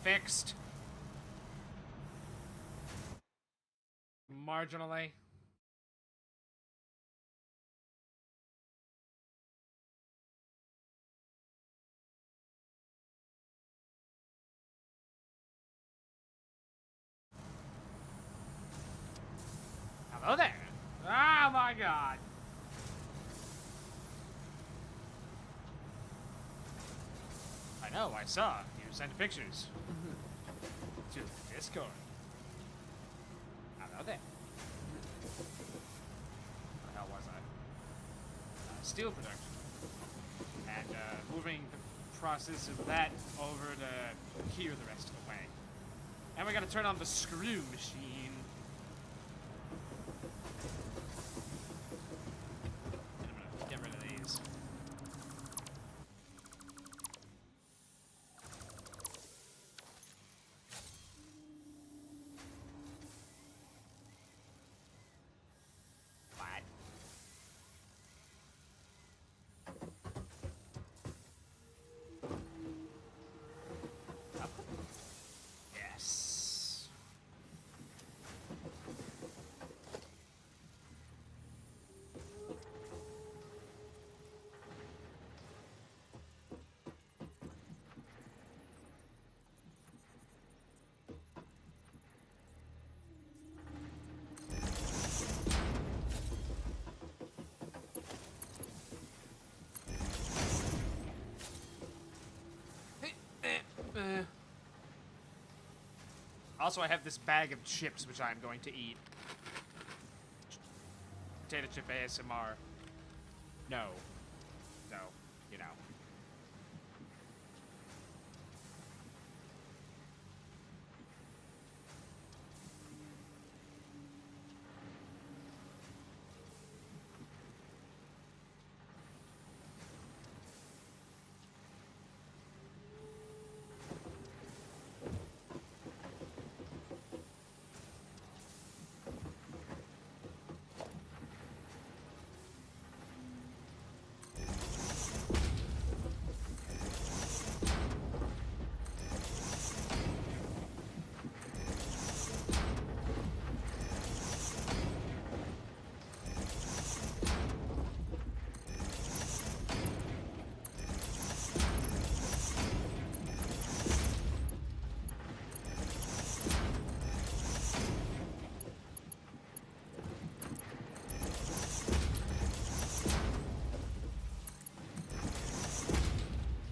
fixed. Marginally. Hello there. Oh my god. I know, I saw. You sent pictures. To the Discord. Hello there. Where the hell was I? Steel production. And moving the process of that over to here the rest of the way. And we gotta turn on the screw machine. And I'm gonna get rid of these. What? Up. Yes. Also, I have this bag of chips, which I'm going to eat. Potato chip ASMR. No. No. You know.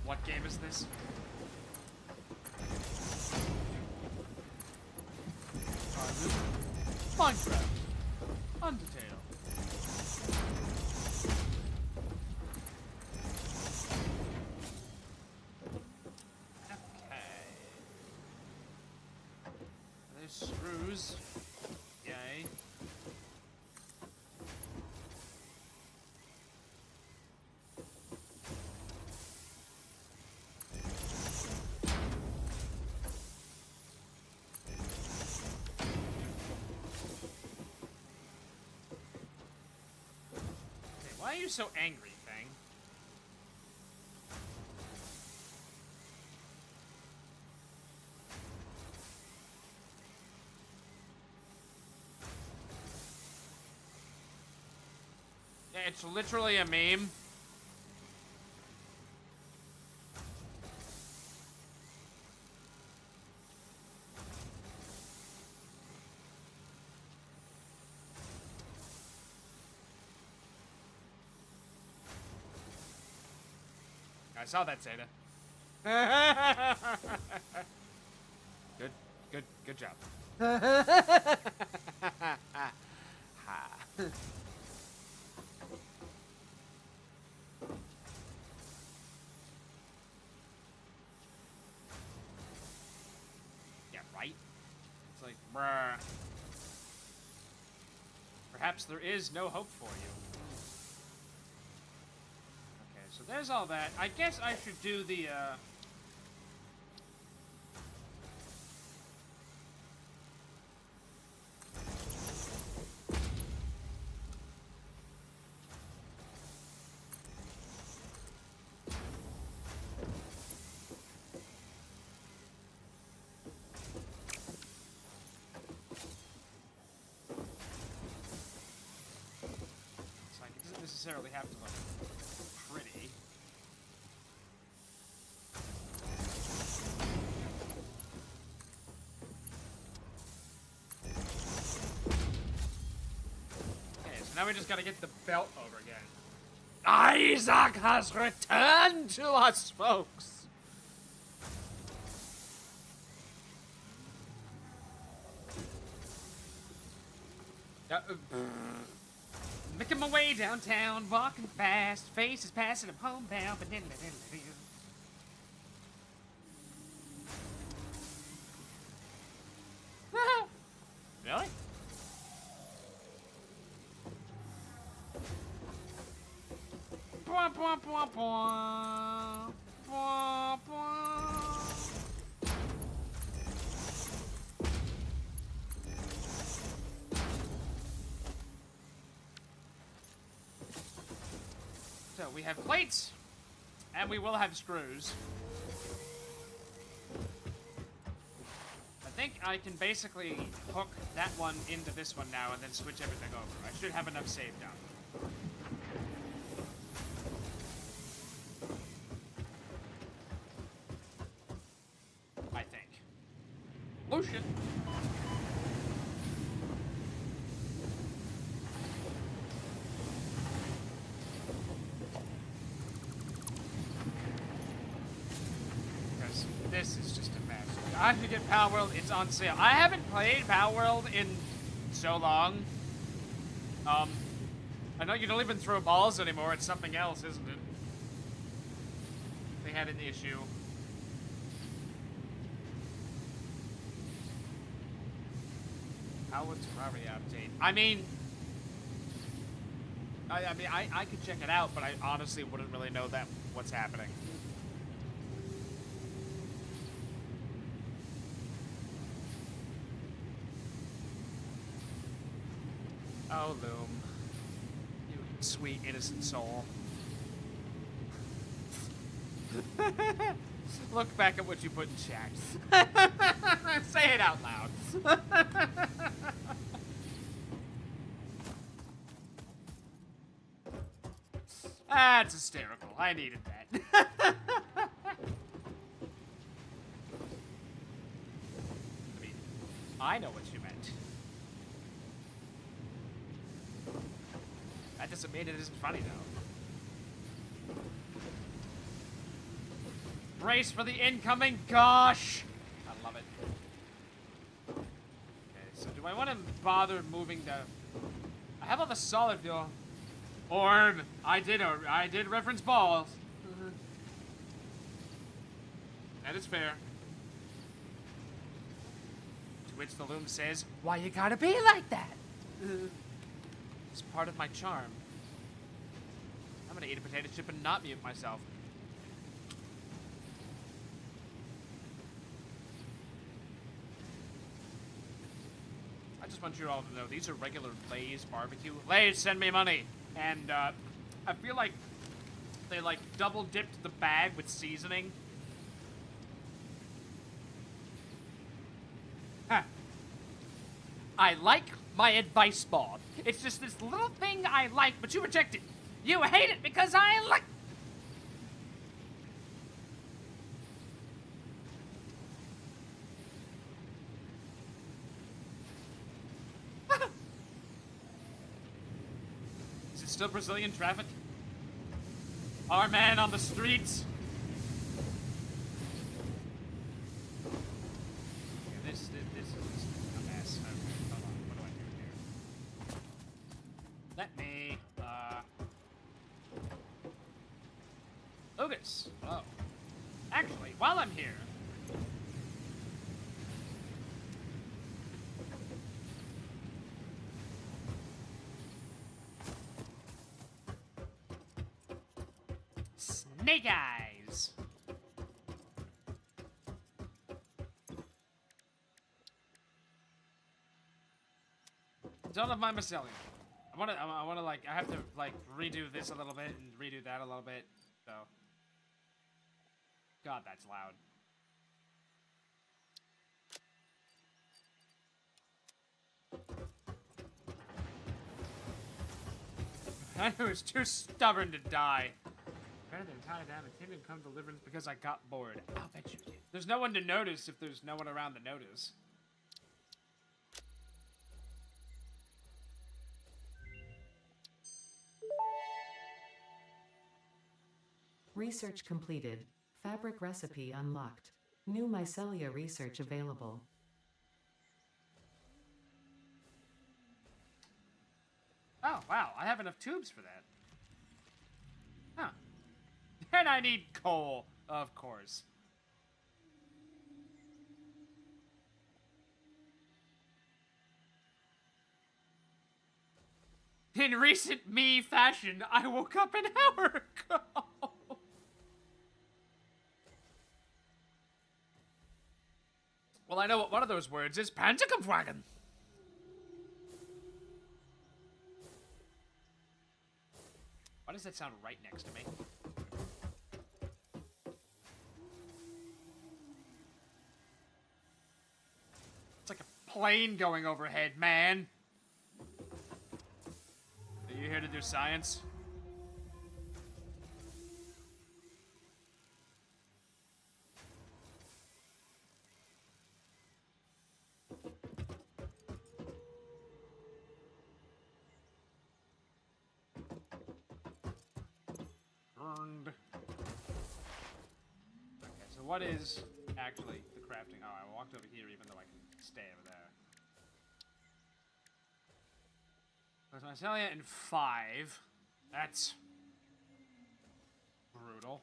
What game is this? Minecraft. Undertale. Okay. There's screws. Yay. Why are you so angry, thing? Yeah, it's literally a meme. I saw that, Zeta. Good job. Yeah, right? It's like, bruh. Perhaps there is no hope for you. So there's all that. I guess I should do the, necessarily have to look pretty. Okay, so now we just gotta get the belt over again. Isaac has returned to us, folks! Making my way downtown, walking fast, faces passing him homebound, but really? Bwah, bwah, bwah, bwah. Bwah, bwah. So we have plates, and we will have screws. I think I can basically hook that one into this one now and then switch everything over. I should have enough saved up. I think. Oh shit. This is just a mess. I have to get Power World. It's on sale. I haven't played Power World in so long. I know you don't even throw balls anymore. It's something else, isn't it? They had an issue. How was Ferrari update? I mean, I could check it out, but I honestly wouldn't really know that what's happening. Oh, Loom. You sweet, innocent soul. Look back at what you put in chat. Say it out loud. That's hysterical. I needed that. I mean, I know what you meant. That doesn't mean it isn't funny, though. Brace for the incoming gosh! I love it. Okay, so do I want to bother moving the... I have all the solid fuel. Orb! I did reference balls. That is fair. To which the Loom says, why you gotta be like that? It's part of my charm. I'm gonna eat a potato chip and not mute myself. I just want you all to know these are regular Lay's barbecue. Lay's, send me money! And I feel like they like double dipped the bag with seasoning. Huh. I like my advice board. It's just this little thing I like, but you reject it. You hate it because I like... Is it still Brazilian traffic? Our man on the streets? This is a mess. Okay, hold on. What do I do here? Let me, Lucas. Oh. Actually, while I'm here... Snake Eyes! Don't have my mycelium. I wanna like, I have to like redo this a little bit and redo that a little bit, so. God, that's loud. I was too stubborn to die. Better than tie down a kid and come deliverance because I got bored. I'll bet you did. There's no one to notice if there's no one around to notice. Research completed. Fabric recipe unlocked. New mycelia research available. Oh, wow. I have enough tubes for that. Huh. And I need coal, of course. In recent me fashion, I woke up an hour ago. Well, I know what one of those words is. Panzerkampfwagen. Why does that sound right next to me? It's like a plane going overhead, man. Are you here to do science? Burned. Okay, so what is actually the crafting? Oh, I walked over here even though I can stay over there. There's mycelia in 5. That's brutal.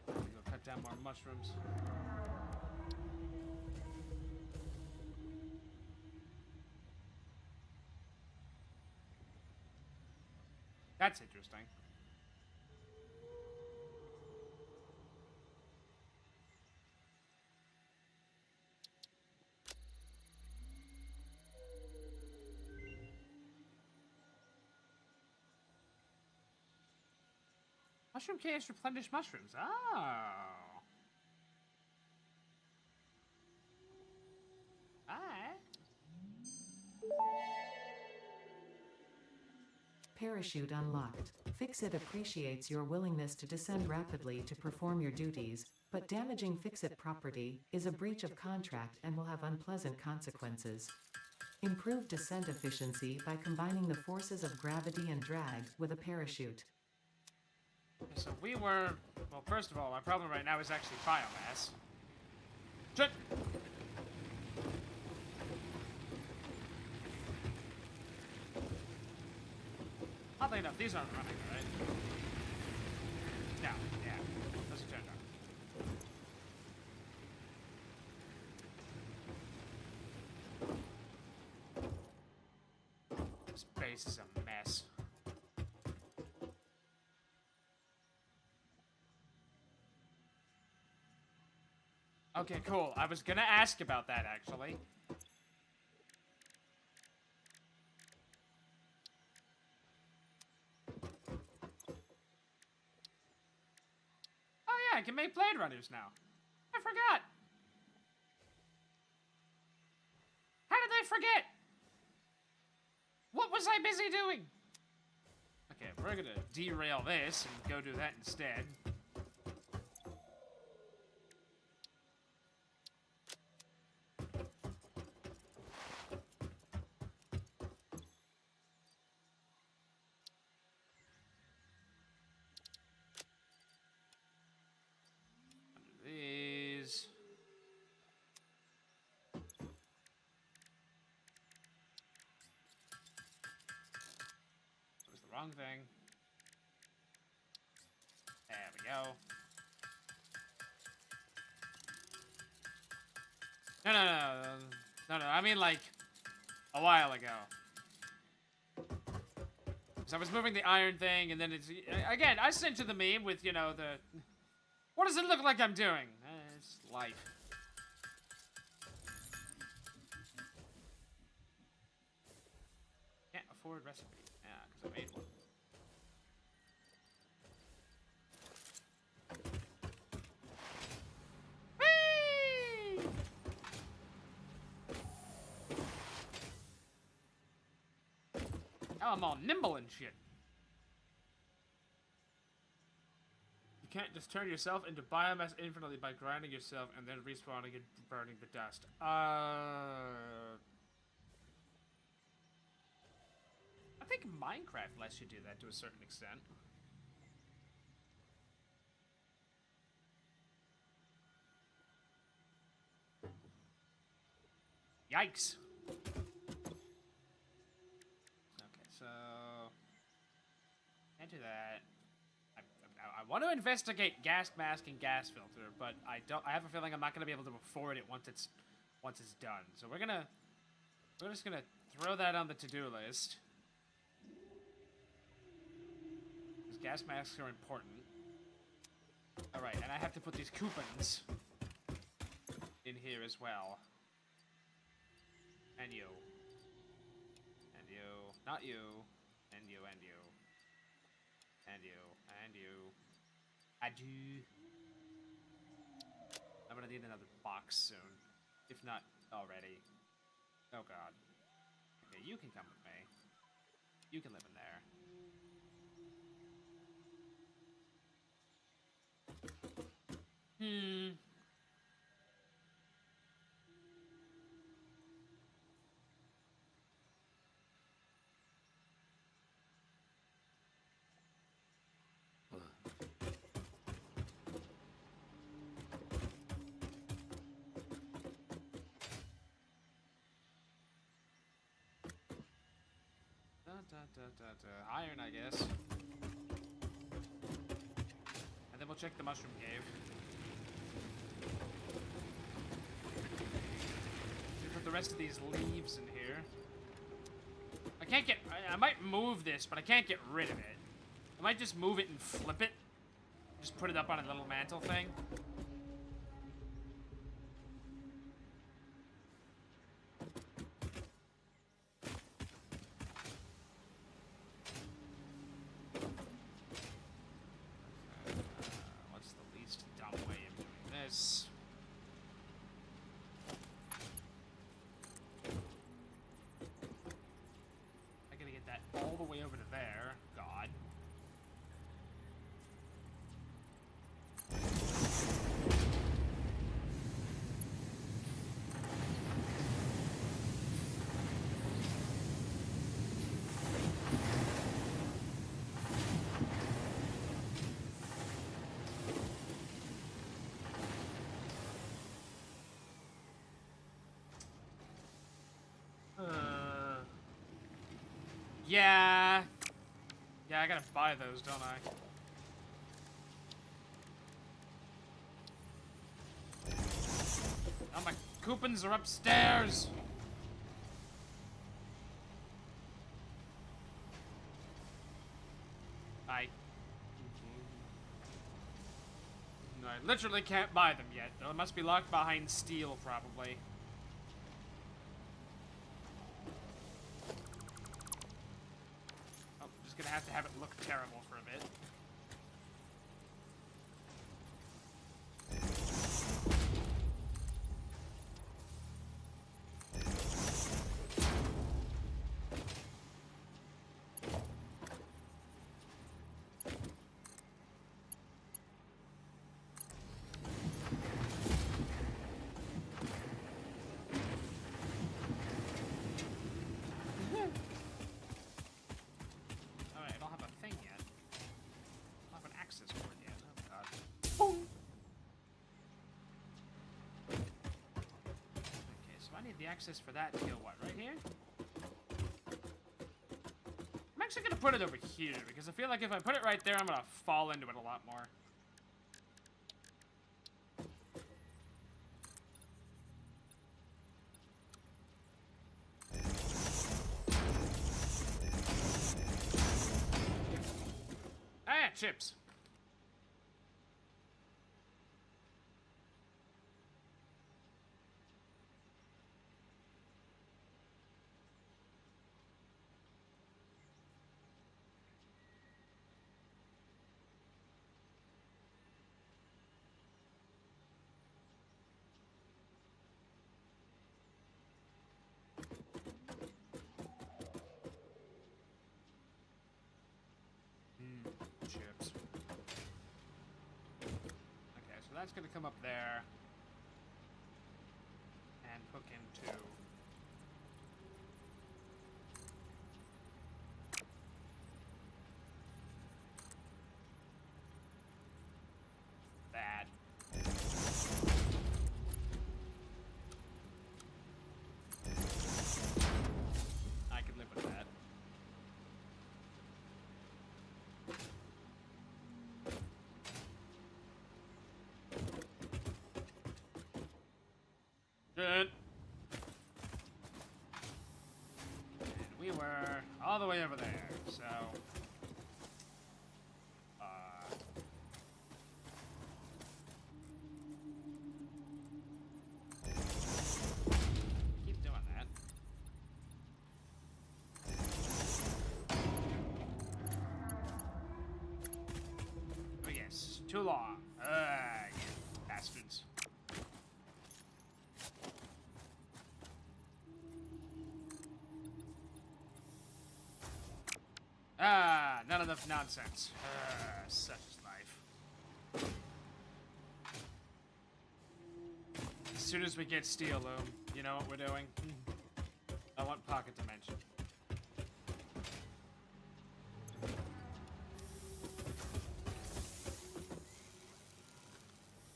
Go cut down more mushrooms. That's interesting. Mushroom caves replenish mushrooms. Oh. Alright. Parachute unlocked. Fix-It appreciates your willingness to descend rapidly to perform your duties, but damaging Fix-It property is a breach of contract and will have unpleasant consequences. Improve descent efficiency by combining the forces of gravity and drag with a parachute. So we were... Well, first of all, my problem right now is actually biomass. Shit! Oddly enough, these aren't running, right? No, yeah. Those are turned on. This base is a mess. Okay, cool. I was gonna ask about that, actually. Oh yeah, I can make Blade Runners now. I forgot. How did I forget? What was I busy doing? Okay, we're gonna derail this and go do that instead. These. That was the wrong thing. There we go. No, I mean like a while ago. So I was moving the iron thing, and then it's again. I sent you the meme with the. What does it look like I'm doing? It's life. Can't afford recipe. Yeah, because I made one. Now I'm all nimble and shit. You can't just turn yourself into biomass infinitely by grinding yourself and then respawning and burning the dust. I think Minecraft lets you do that to a certain extent. Yikes. Okay, so... Can't do that. I want to investigate gas mask and gas filter, but I have a feeling I'm not gonna be able to afford it once it's done. So we're just gonna throw that on the to-do list. Because gas masks are important. Alright, and I have to put these coupons in here as well. And you. And you. Not you. And you, and you. And you. And you. Adieu. I'm gonna need another box soon. If not already. Oh god. Okay, you can come with me. You can live in there. Iron, I guess. And then we'll check the mushroom cave. We put the rest of these leaves in here. I can't get... I might move this, but I can't get rid of it. I might just move it and flip it. Just put it up on a little mantle thing. All the way over to there. God. Yeah. Yeah, I gotta buy those, don't I? Oh, my coupons are upstairs! I literally can't buy them yet. They must be locked behind steel, probably. Gonna have it look terrible for a bit. The access for that to go what, right here? I'm actually gonna put it over here because I feel like if I put it right there, I'm gonna fall into it a lot more. Ah, chips. just gonna come up there and hook into that. I can live with that. Good. And we were all the way over there, so keep doing that. Oh yes, too long. You bastards. None enough nonsense. Such is life. As soon as we get steel loom, you know what we're doing? I want pocket dimension.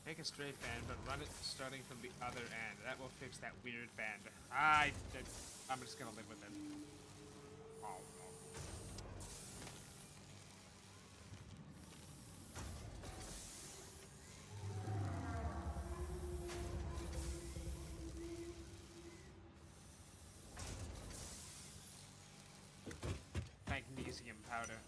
Make a straight band, but run it starting from the other end. That will fix that weird band. I'm just gonna live with it. Oh, no. Magnesium powder.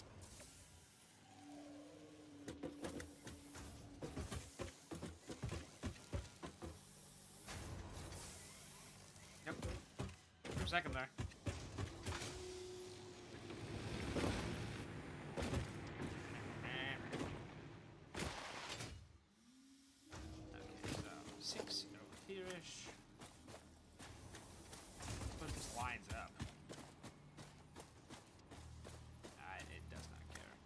Yep. For a second there. Okay, so 6 over here-ish. But it just lines up. It does not care.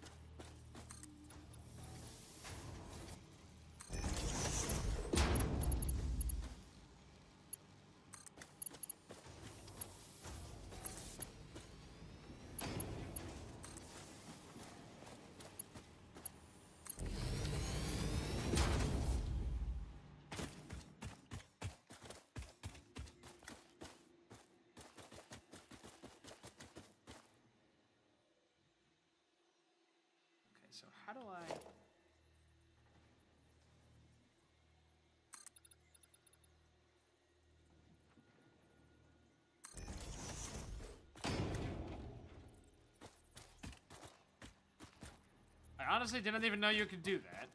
So how do I... I honestly didn't even know you could do that.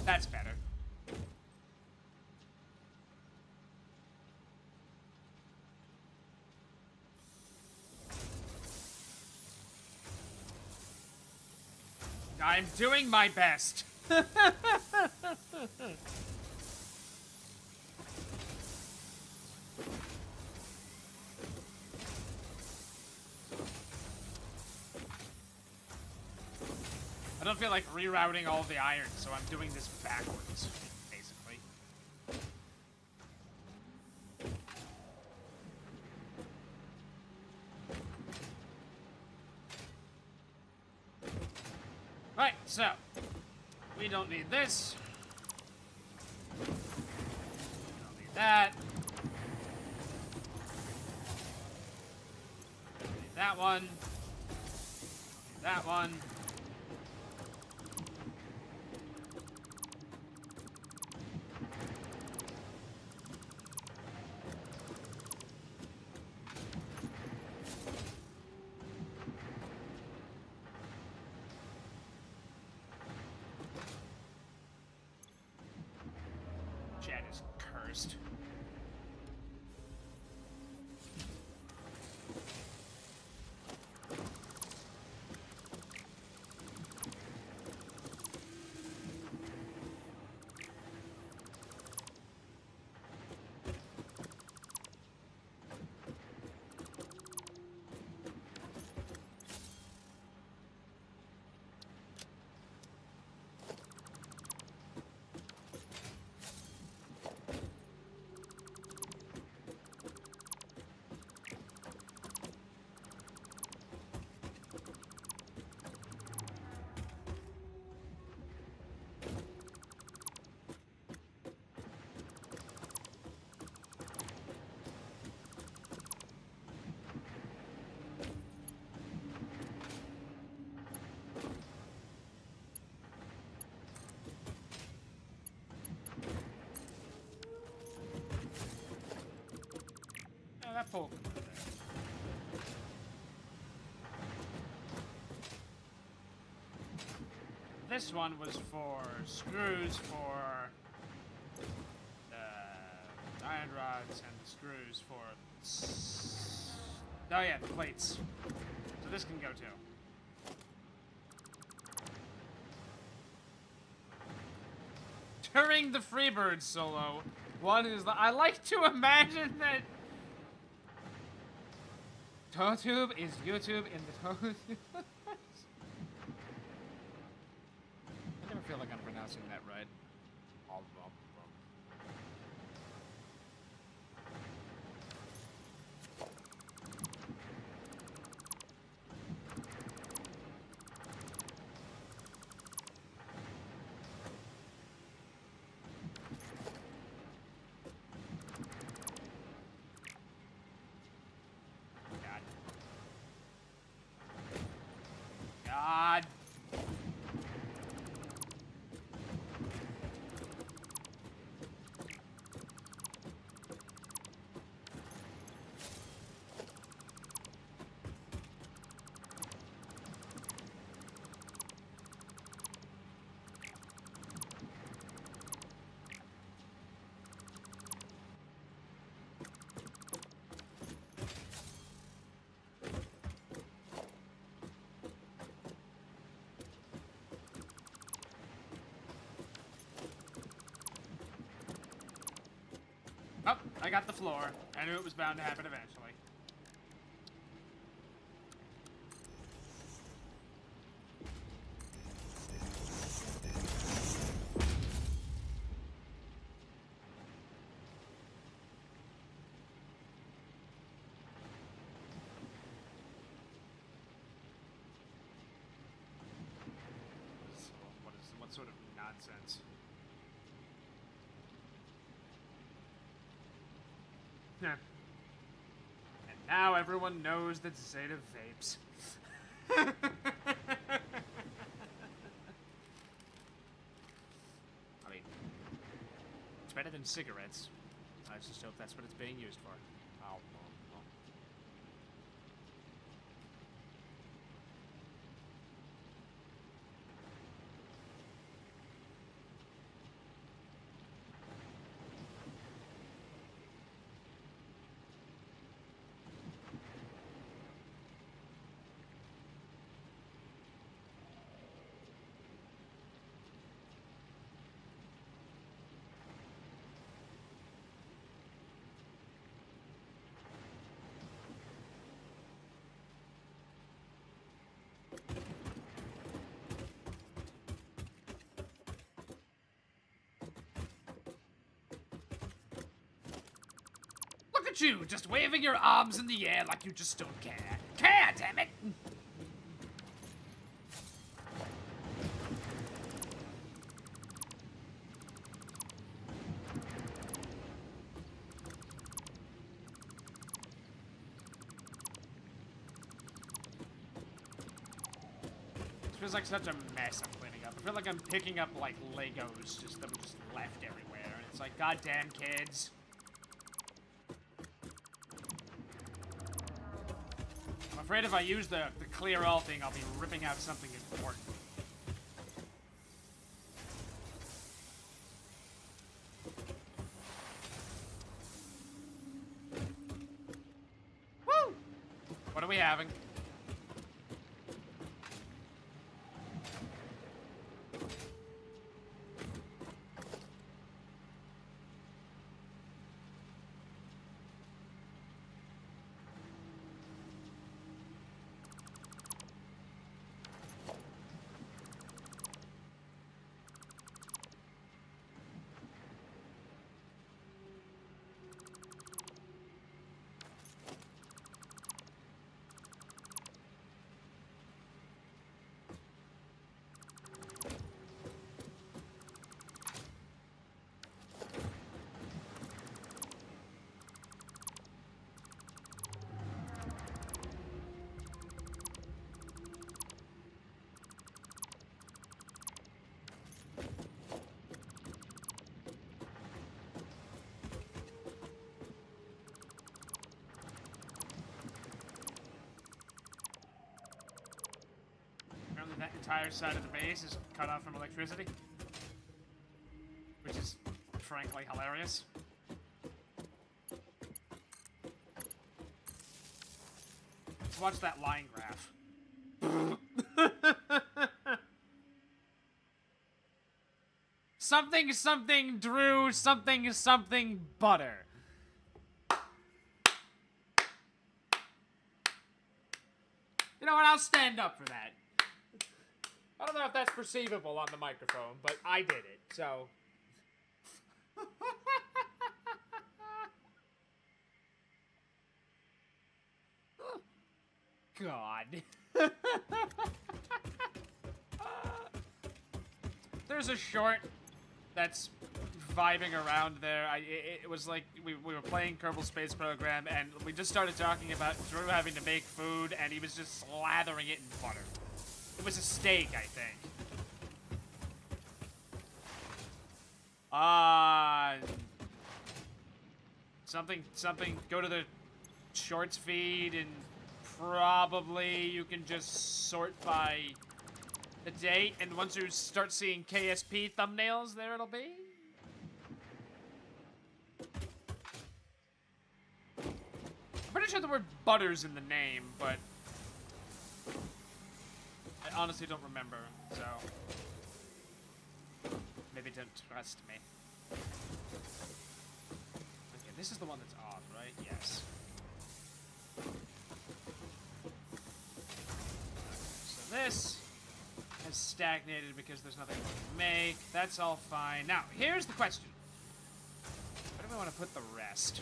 That's better. I'm doing my best. don't feel like rerouting all the iron, so I'm doing this backwards, basically. Right, so we don't need this. We don't need that. Don't need that one. Don't need that one. Chat is cursed. Oh, that pole can go there. This one was for screws for the iron rods and the screws for... Oh yeah, the plates. So this can go too. During the Freebird solo, one is the... I like to imagine that ToeTube is YouTube in the ToeTube. I never feel like I'm pronouncing that right. All wrong. God. Oh, I got the floor. I knew it was bound to happen eventually. What sort of nonsense? Yeah. And now everyone knows that Zeta vapes. I mean, it's better than cigarettes. I just hope that's what it's being used for. Oh. at you, just waving your arms in the air like you just don't care. Care, damn it! It feels like such a mess I'm cleaning up. I feel like I'm picking up, like, Legos just that we just left everywhere. And it's like, goddamn kids. I'm afraid if I use the clear all thing, I'll be ripping out something important. Woo! What are we having? That entire side of the base is cut off from electricity, which is frankly hilarious. Let's watch that line graph. Something something Drew something something butter. You know what? I'll stand up for that. I don't know if that's perceivable on the microphone, but I did it, so. God. There's a short that's vibing around there. It was like we were playing Kerbal Space Program, and we just started talking about Drew having to make food, and he was just slathering it in butter. It was a steak, I think. Something, go to the shorts feed and probably you can just sort by the date, and once you start seeing KSP thumbnails, there it'll be. I'm pretty sure the word butter's in the name, but I honestly don't remember, so maybe don't trust me. Okay, this is the one that's off, right? Yes. So this has stagnated because there's nothing more to make. That's all fine. Now, here's the question. Where do we want to put the rest?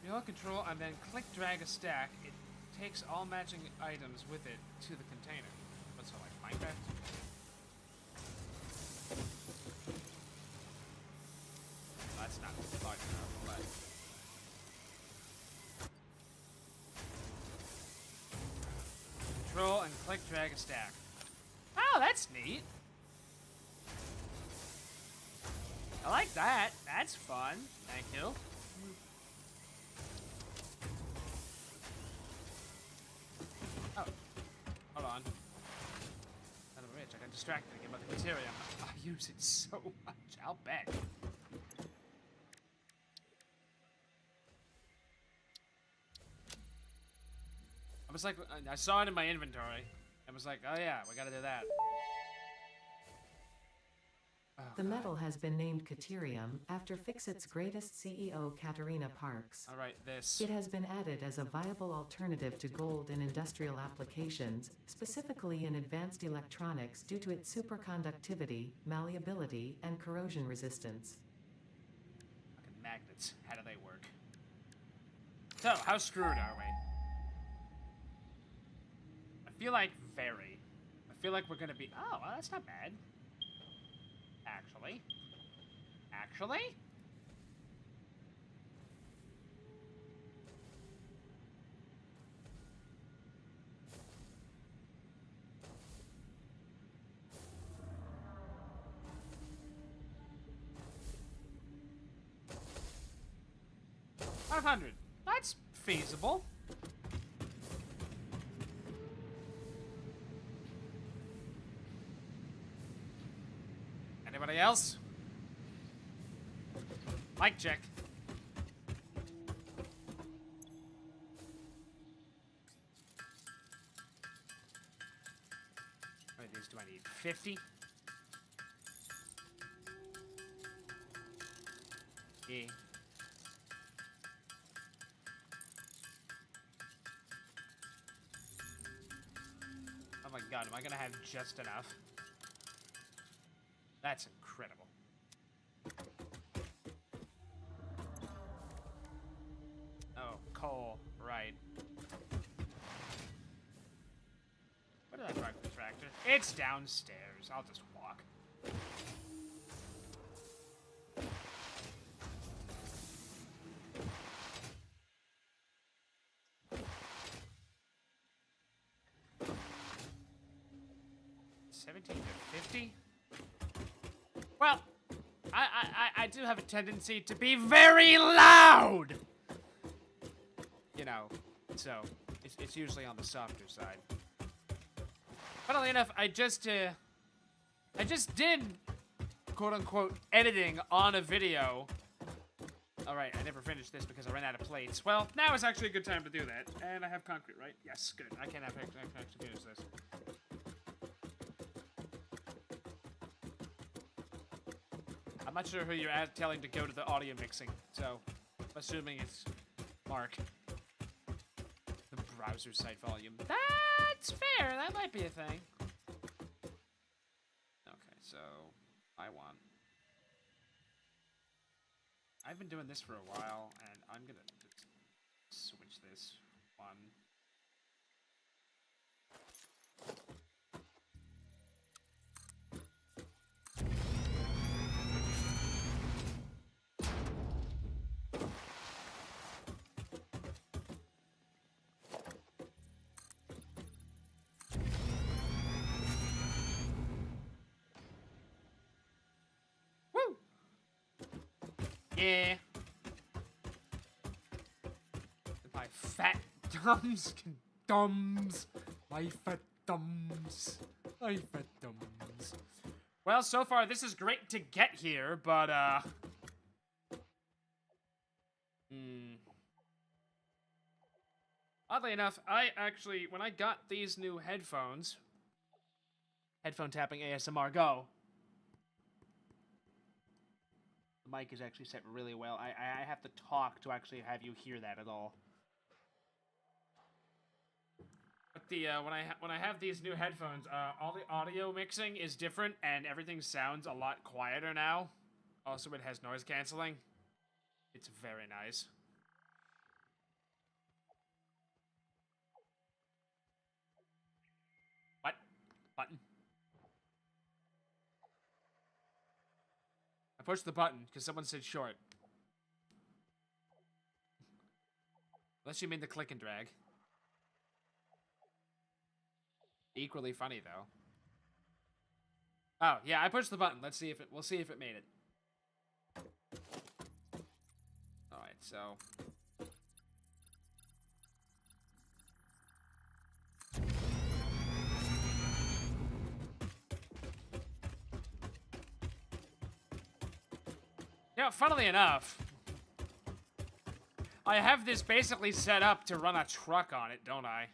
You hold control and then click drag a stack. It takes all matching items with it to the container. What's it like, Minecraft? Well, that's not large enough, but control and click drag a stack. Oh, that's neat. I like that. That's fun. Thank you. Oh, hold on. Son of a bitch, I got distracted again by the material. I use it so much, I'll bet. I was like, I saw it in my inventory. I was like, oh yeah, we gotta do that. The metal has been named Caterium after Fixit's greatest CEO Katerina Parks. All right, this. It has been added as a viable alternative to gold in industrial applications, specifically in advanced electronics due to its superconductivity, malleability, and corrosion resistance. Fucking magnets. How do they work? So, how screwed are we? I feel like very. I feel like we're gonna be. Oh, well, that's not bad. Actually. Actually? $500. That's feasible. Anybody else? Mic check. How many of these do I need? 50? Yeah. Oh my god, am I gonna have just enough? That's incredible. Oh, coal, right. Where did I park the tractor? It's downstairs. I'll just walk. $17 to $50? Well, I do have a tendency to be very loud! You know, so it's usually on the softer side. Funnily enough, I just did, quote-unquote, editing on a video. Alright, I never finished this because I ran out of plates. Well, now is actually a good time to do that. And I have concrete, right? Yes, good. I can actually finish this. I'm not sure who you're telling to go to the audio mixing, so I'm assuming it's Mark. The browser site volume. That's fair. That might be a thing. Okay, so I've been doing this for a while, and I'm gonna just switch this one. Yeah. My fat thumbs can thumbs. My fat thumbs. My fat thumbs. Well, so far this is great to get here, but oddly enough, I actually, when I got these new headphones, headphone tapping ASMR go. The mic is actually set really well. I have to talk to actually have you hear that at all. But the when I have these new headphones, all the audio mixing is different and everything sounds a lot quieter now. Also, it has noise canceling. It's very nice. What? Button? I pushed the button because someone said short. Unless you mean the click and drag. Equally funny though. Oh, yeah, I pushed the button. Let's see if we'll see if it made it. Alright, so yeah, funnily enough, I have this basically set up to run a truck on it, don't I?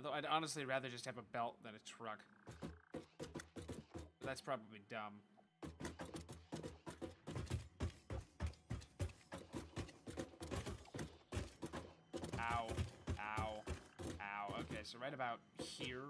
Although I'd honestly rather just have a belt than a truck. That's probably dumb. Ow. Ow. Ow. Okay, so right about here.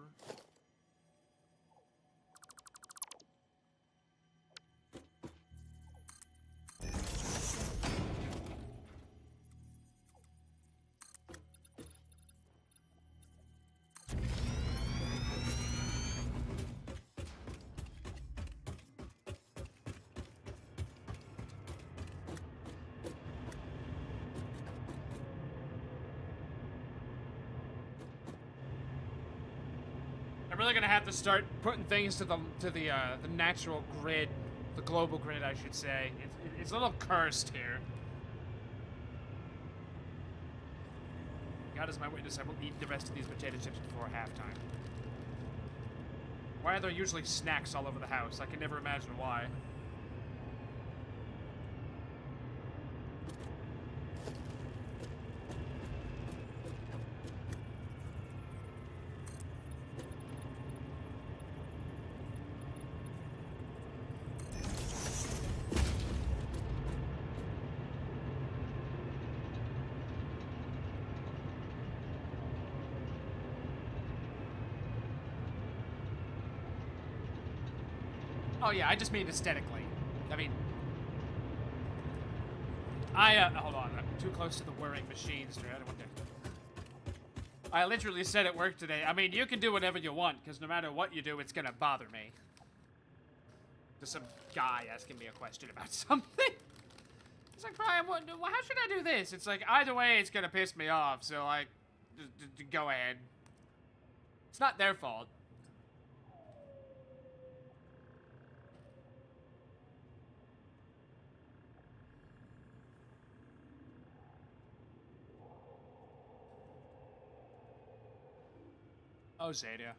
I'm really gonna have to start putting things to the natural grid, the global grid, I should say. It's a little cursed here. God is my witness, I will eat the rest of these potato chips before halftime. Why are there usually snacks all over the house? I can never imagine why. Oh yeah, I just mean aesthetically. I mean, hold on, I'm too close to the whirring machines here. I don't want to. I literally said at work today, I mean, you can do whatever you want, because no matter what you do, it's gonna bother me. There's some guy asking me a question about something. It's like, Brian, how should I do this? It's like, either way, it's gonna piss me off, so like, just go ahead. It's not their fault. Oh, Zeta.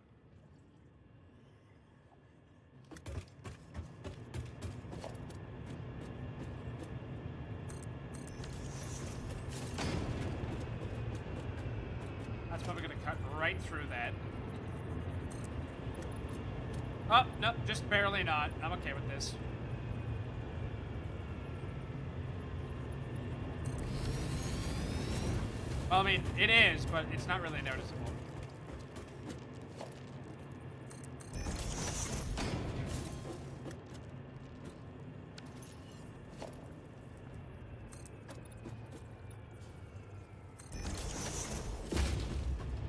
That's probably gonna cut right through that. Oh, no, just barely not. I'm okay with this. Well, I mean, it is, but it's not really noticeable.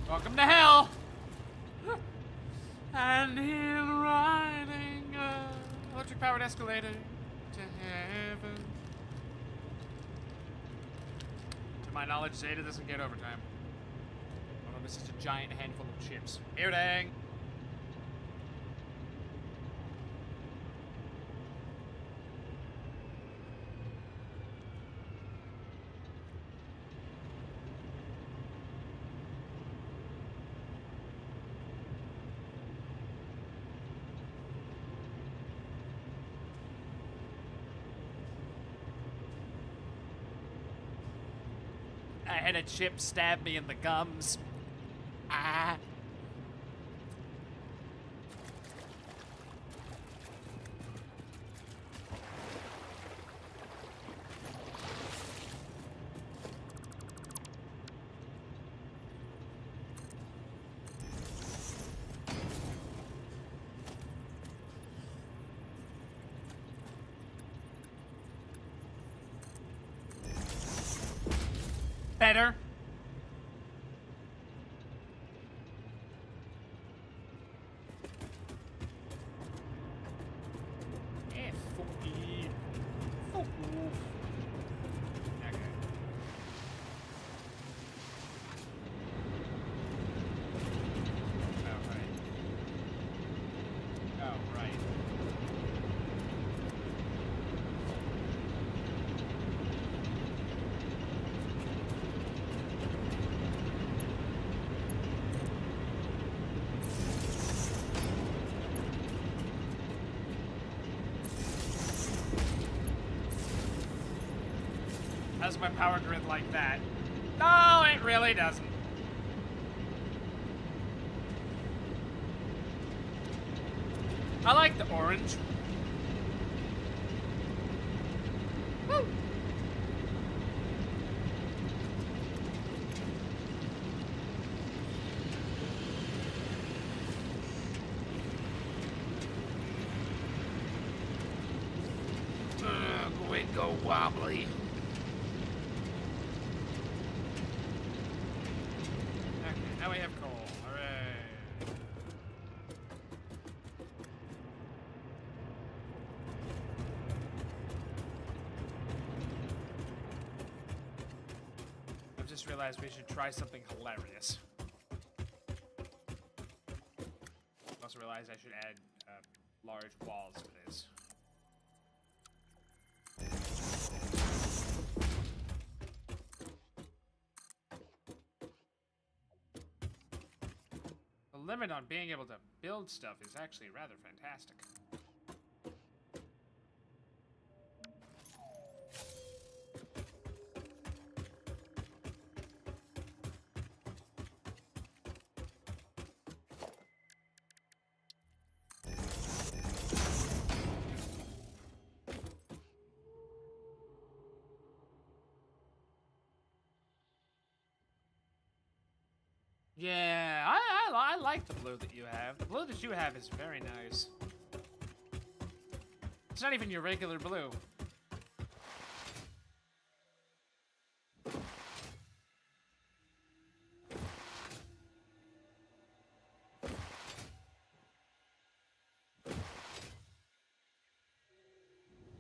Welcome to hell! And he's riding an electric-powered escalator to heaven. To my knowledge, Zeta doesn't get overtime. Although this is a giant handful of chips. Here, dang! I had a chip stab me in the gums. Ah. Better. Eh, fucky. Fuck off. Okay. Oh, right. Oh, right. How's my power grid like that? No, it really doesn't. I like the orange. Woo! Go wobbly. Okay, now we have coal. Hooray. I've just realized we should try something hilarious. I also realized I should add large walls to this. The limit on being able to build stuff is actually rather fantastic. Yeah, I like the blue that you have. The blue that you have is very nice. It's not even your regular blue.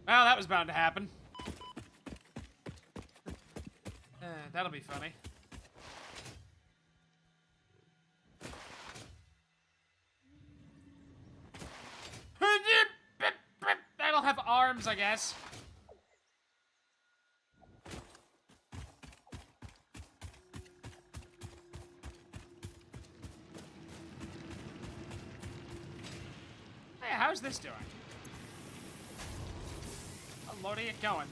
Well, that was bound to happen. That'll be funny. That'll have arms, I guess. Hey, how's this doing? How low are you going?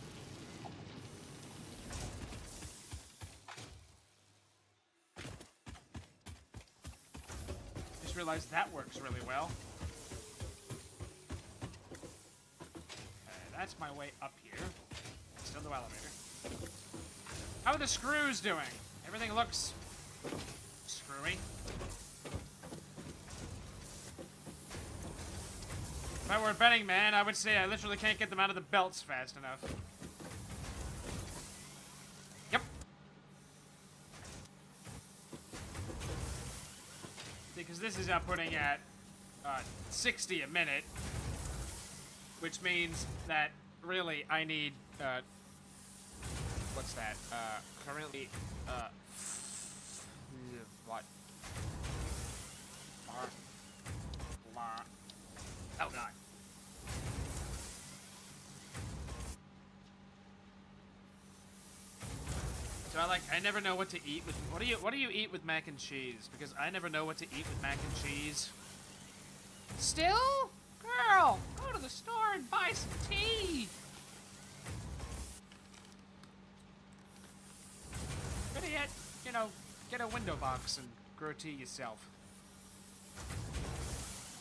Just realized that works really well. That's my way up here. Still no elevator. How are the screws doing? Everything looks screwy. If I were a betting man, I would say I literally can't get them out of the belts fast enough. Yep. Because this is outputting at 60 a minute. Which means that, really, I need, what's that? Currently, what? Oh, God. So I never know what to eat with, what do you eat with mac and cheese? Because I never know what to eat with mac and cheese. Still? Girl, go to the store and buy some tea. Better yet, you know, get a window box and grow tea yourself.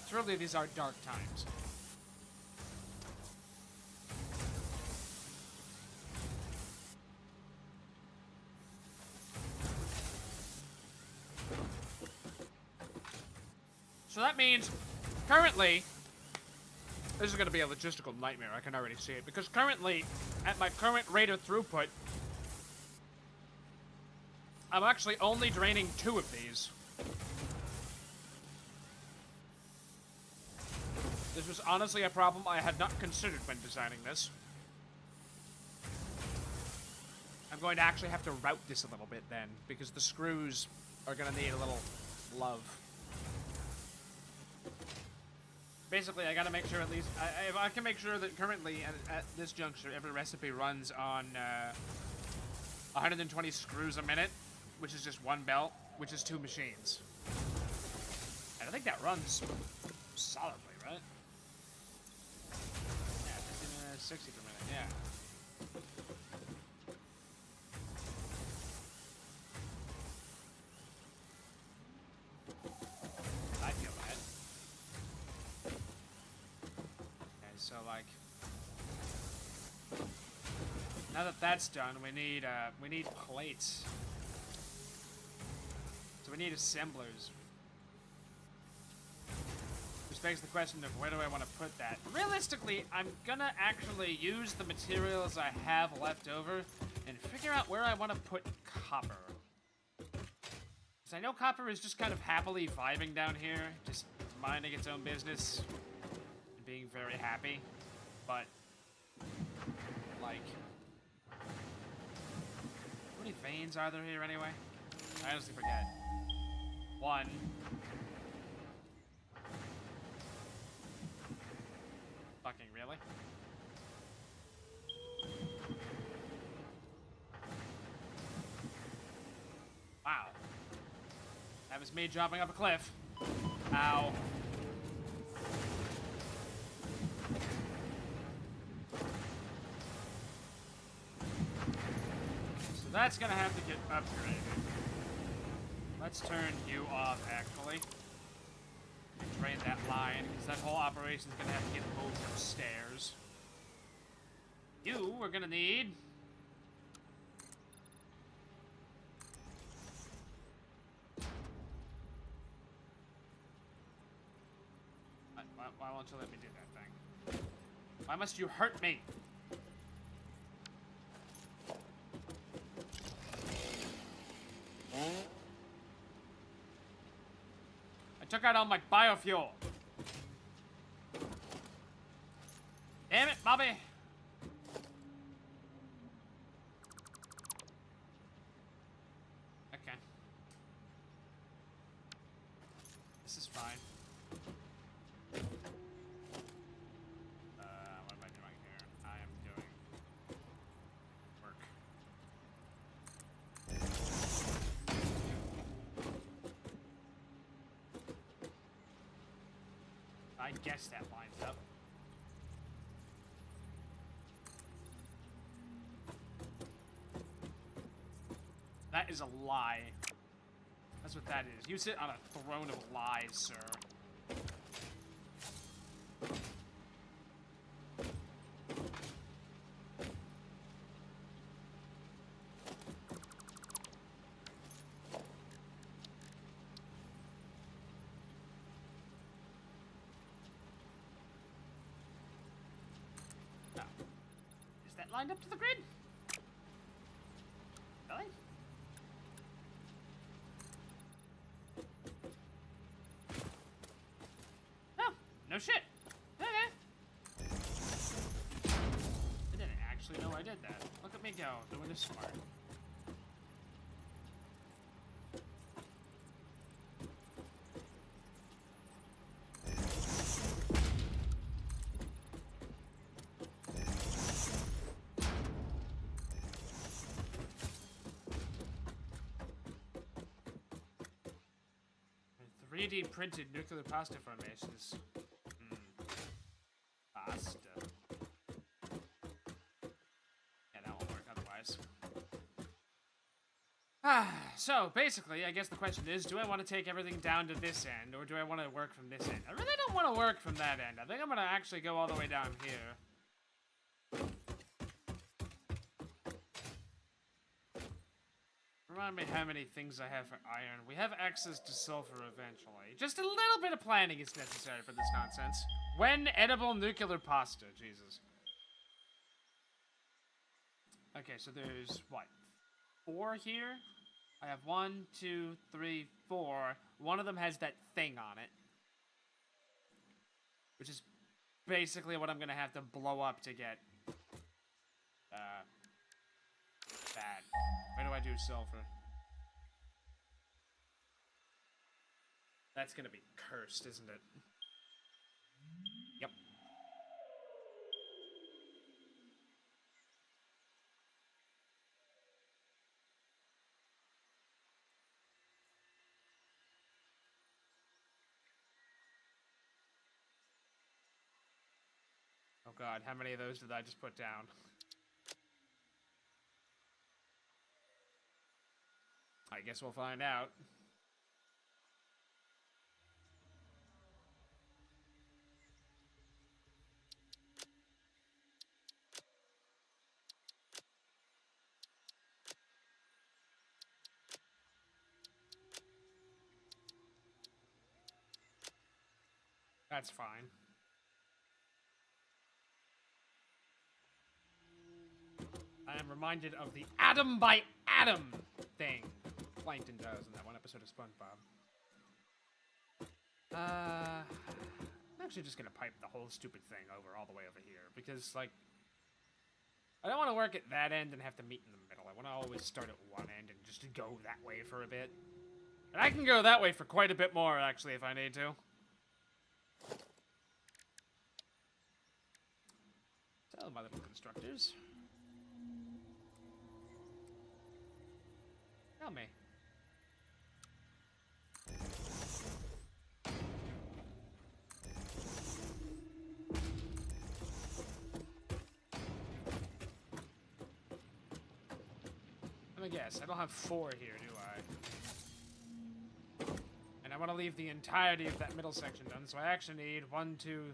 Truly, these are dark times. So that means, currently, this is going to be a logistical nightmare, I can already see it. Because currently, at my current rate of throughput, I'm actually only draining 2 of these. This was honestly a problem I had not considered when designing this. I'm going to actually have to route this a little bit then, because the screws are going to need a little love. Basically, I gotta make sure at least, if I can make sure that currently, at this juncture, every recipe runs on 120 screws a minute, which is just 1 belt, which is 2 machines. And I think that runs solidly, right? Yeah, 50 60 per minute, yeah. I feel that. So, like... Now that that's done, we need plates. So we need assemblers. Which begs the question of where do I want to put that? Realistically, I'm gonna actually use the materials I have left over and figure out where I want to put copper. Because I know copper is just kind of happily vibing down here, just minding its own business and being very happy. But, like, how many veins are there here anyway? I honestly forget. 1. Fucking really? Wow. That was me dropping up a cliff. Ow. So that's gonna have to get upgraded. Let's turn you off, actually. And drain that line, because that whole operation's gonna have to get moved upstairs. You, we're gonna need... Why won't you let me do that thing? Why must you hurt me? I took out all my biofuel. Damn it, Bobby. Okay. This is fine. What am I doing here? I am doing work. I guess that lines up. That is a lie. That's what that is. You sit on a throne of lies, sir. Oh. Is that lined up to the grid? Really? No shit. Okay. I didn't actually know I did that. Look at me go, doing this smart. And 3D printed nuclear pasta formations. Pasta. Yeah, that won't work otherwise. So, basically, I guess the question is, do I want to take everything down to this end, or do I want to work from this end? I really don't want to work from that end. I think I'm going to actually go all the way down here. Remind me how many things I have for iron. We have access to sulfur eventually. Just a little bit of planning is necessary for this nonsense. When edible nuclear pasta, Jesus. Okay, so there's, what, 4 here? I have 1, 2, 3, 4. One of them has that thing on it. Which is basically what I'm gonna have to blow up to get, that. Where do I do sulfur? That's gonna be cursed, isn't it? Yep. Oh god, how many of those did I just put down? I guess we'll find out. That's fine. I am reminded of the atom by atom thing Plankton does in that one episode of SpongeBob. I'm actually just gonna pipe the whole stupid thing over all the way over here, because, like, I don't want to work at that end and have to meet in the middle. I want to always start at one end and just go that way for a bit. And I can go that way for quite a bit more, actually, if I need to. Tell my little constructors. Tell me. Let me guess, I don't have 4 here, do I? And I want to leave the entirety of that middle section done, so I actually need 1, 2,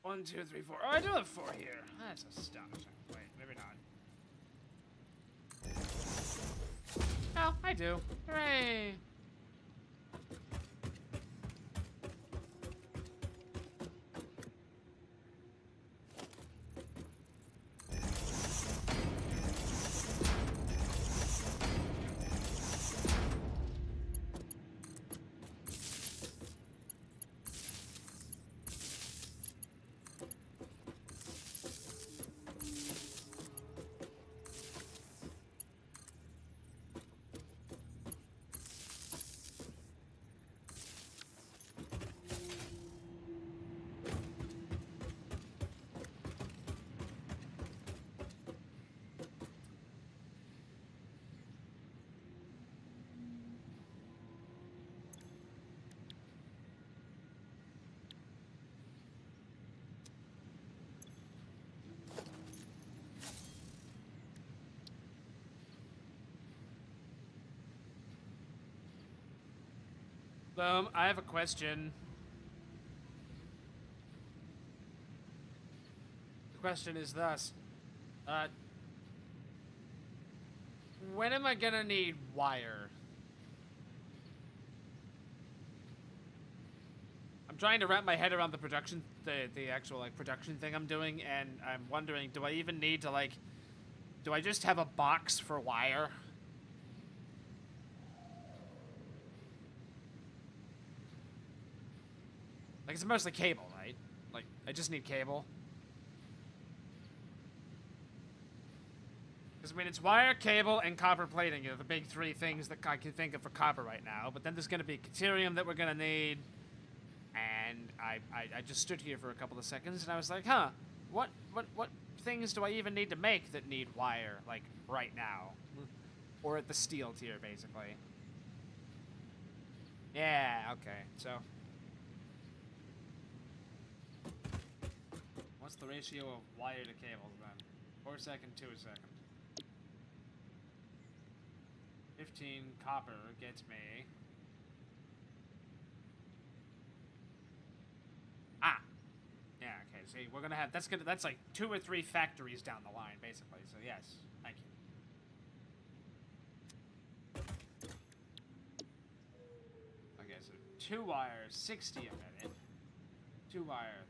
3, 4. Oh, I do have 4 here. That's astonishing. Wait, maybe not. Oh, I do. Hooray! I have a question. The question is thus. When am I gonna need wire? I'm trying to wrap my head around the production, the actual, like, production thing I'm doing, and I'm wondering, do I even need to, like, do I just have a box for wire? Like, it's mostly cable, right? Like, I just need cable. Because, I mean, it's wire, cable, and copper plating. You know, the big 3 things that I can think of for copper right now. But then there's going to be Caterium that we're going to need. And I just stood here for a couple of seconds, and I was like, huh, what things do I even need to make that need wire, like, right now? Or at the steel tier, basically. Yeah, okay, so... What's the ratio of wire to cables then? 4 second, 2 a second. 15 copper gets me. Ah! Yeah, okay, see, we're gonna have, that's like 2 or 3 factories down the line, basically, so yes, thank you. Okay, so 2 wire, 60 a minute. 2 wire,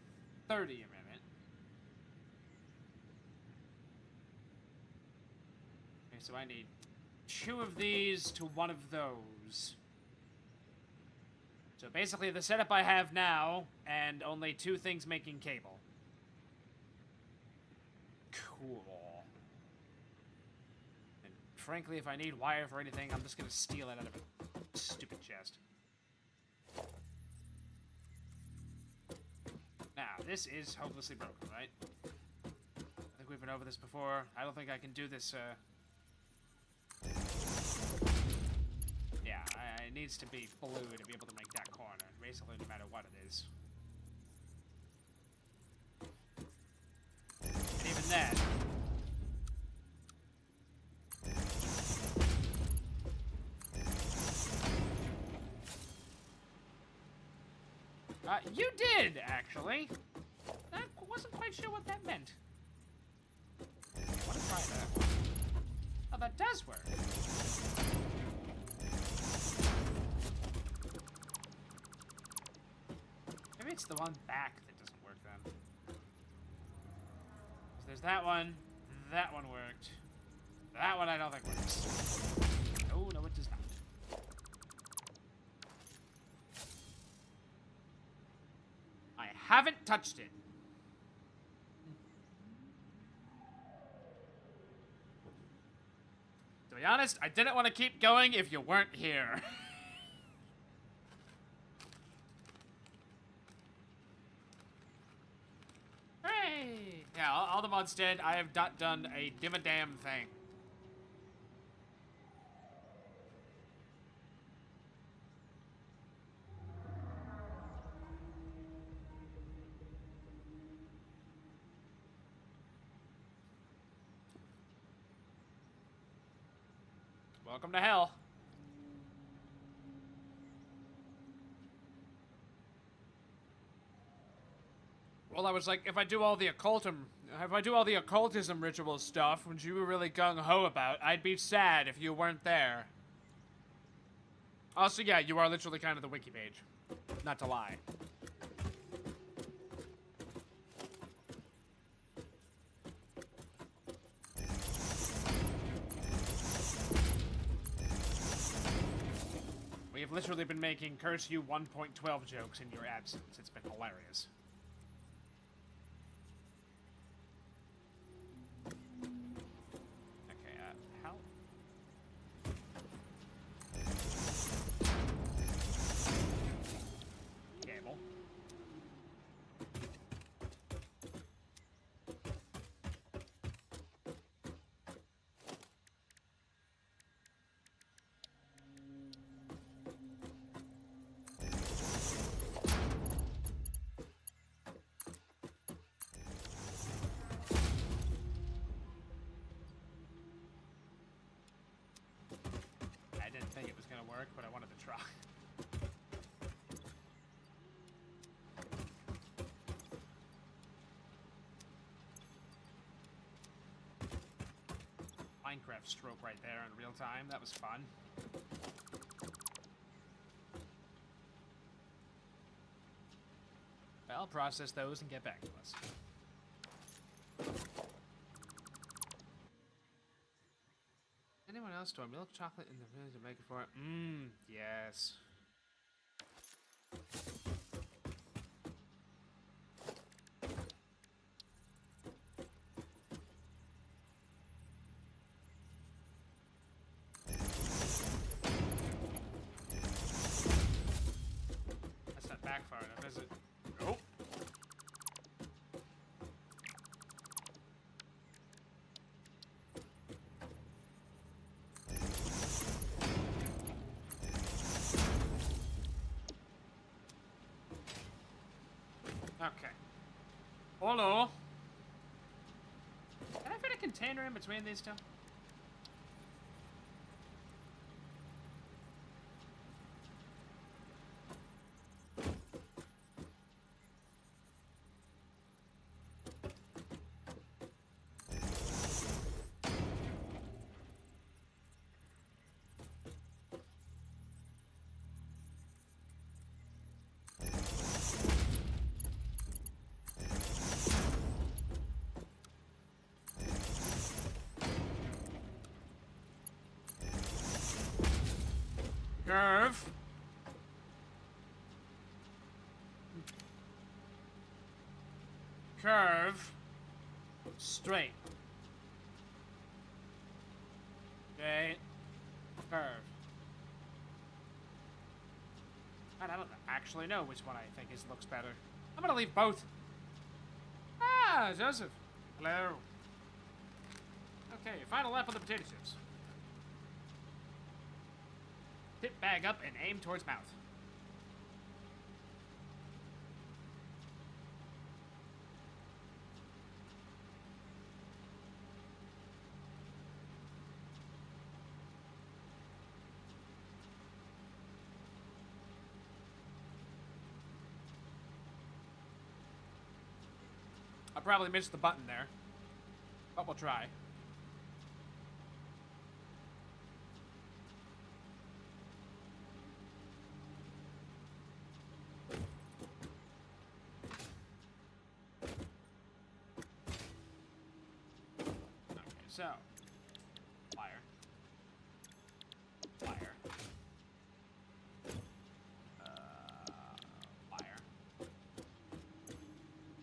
30 a minute. So I need 2 of these to 1 of those. So basically the setup I have now, and only 2 things making cable. Cool. And frankly, if I need wire for anything, I'm just gonna steal it out of a stupid chest. Now, this is hopelessly broken, right? I think we've been over this before. I don't think I can do this, Yeah, it needs to be blue to be able to make that corner, basically no matter what it is. And even then... you did, actually. I wasn't quite sure what that meant. I want to try that. Oh, that does work. it's the one back that doesn't work then. So there's that one. That one worked. That one I don't think works. No, no, it does not. I haven't touched it. To be honest, I didn't want to keep going if you weren't here. Hey! Yeah, all the mods did. I have not done a damn thing. Welcome to hell. Well, I was like, if I do all the occultism ritual stuff, which you were really gung-ho about, I'd be sad if you weren't there. Also, yeah, you are literally kind of the wiki page. Not to lie. We have literally been making Curse You 1.12 jokes in your absence. It's been hilarious. Okay, how? Cable. I didn't think it was gonna work, but I wanted to try. Minecraft stroke right there in real time. That was fun. I'll process those and get back to us. Anyone else store milk chocolate in the fridge to make it for it? Mmm, yes. That's not back far enough, is it? Nope. Okay. Hello. Can I fit a container in between these two? Curve. Curve. Straight. Okay. Curve. God, I don't actually know which one I think looks better. I'm gonna leave both. Ah, Joseph. Hello. Okay, final lap of the potato chips. Tip bag up and aim towards mouth. I probably missed the button there, but we'll try. So, fire. Fire. Fire.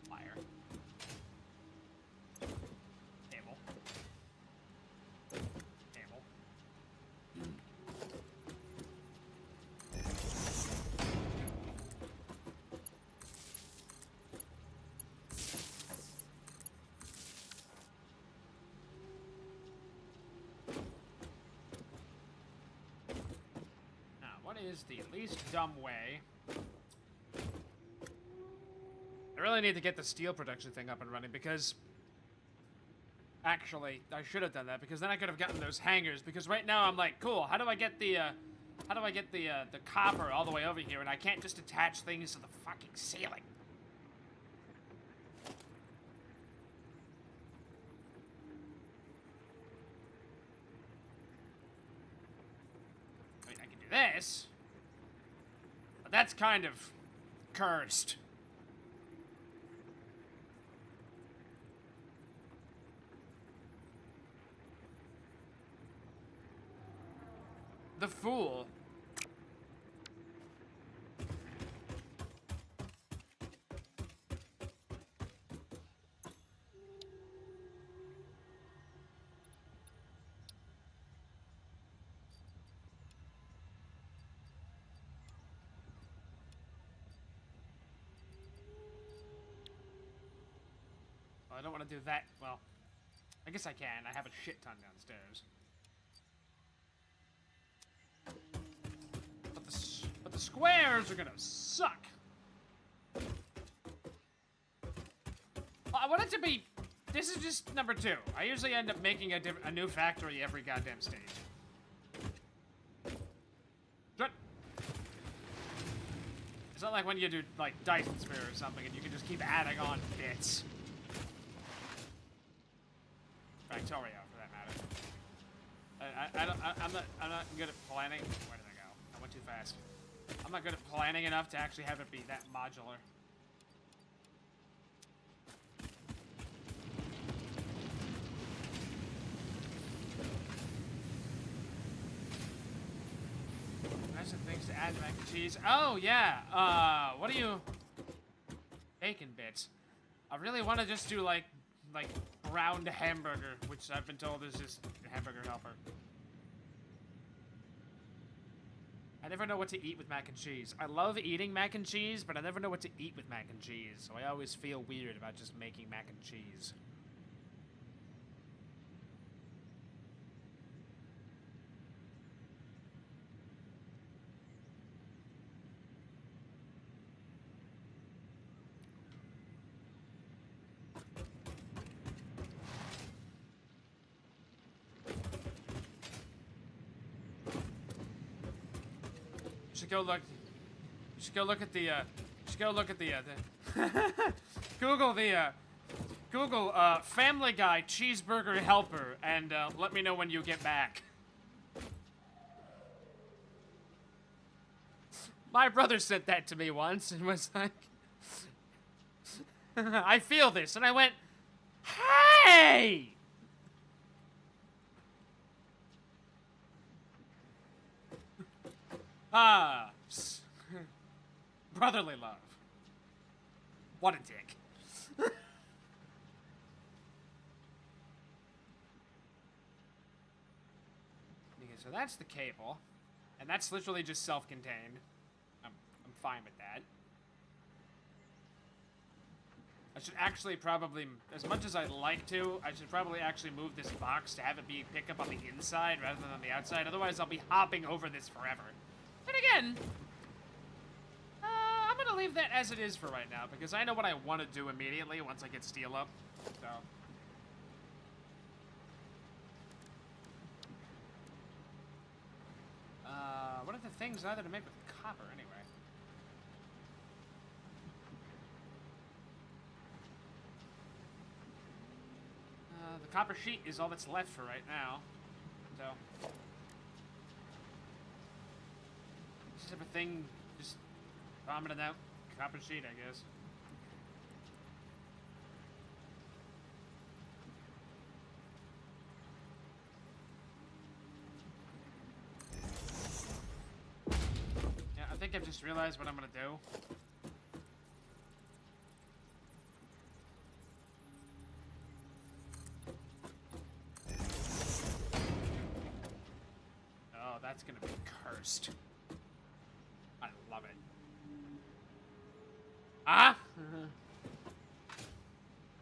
Fire. Table. Table. Now, what is the least dumb way? I really need to get the steel production thing up and running because actually I should have done that because then I could have gotten those hangers because right now I'm like, cool, how do I get the copper all the way over here and I can't just attach things to the fucking ceiling. I mean, I can do this, but that's kind of cursed. The fool. Well, I don't want to do that. Well, I guess I can. I have a shit ton downstairs. But the squares are gonna suck. I want it to be... This is just number 2. I usually end up making a new factory every goddamn stage. It's not like when you do, like, Dyson Sphere or something and you can just keep adding on bits. Factorio, for that matter. I'm not good at planning. Where did I go? I went too fast. I'm not good at planning enough to actually have it be that modular. Nice things to add to mac and cheese. Oh yeah. What do you? Bacon bits. I really want to just do like browned hamburger, which I've been told is just a hamburger helper. I never know what to eat with mac and cheese. I love eating mac and cheese, but I never know what to eat with mac and cheese, so I always feel weird about just making mac and cheese. You should go look at the Google Family Guy cheeseburger helper and let me know when you get back. My brother said that to me once and was like, I feel this, and I went, hey! Ah, brotherly love. What a dick. Okay, so that's the cable, and that's literally just self-contained. I'm fine with that. I should actually probably, as much as I'd like to, I should probably actually move this box to have it be pick up on the inside rather than on the outside. Otherwise, I'll be hopping over this forever. And again, I'm gonna leave that as it is for right now because I know what I want to do immediately once I get steel up. So. What are the things either to make with copper anyway? The copper sheet is all that's left for right now. So. This type of thing, just vomiting out copper sheet, I guess. just realized what I'm gonna do. Oh, that's gonna be cursed. I love it. Ah?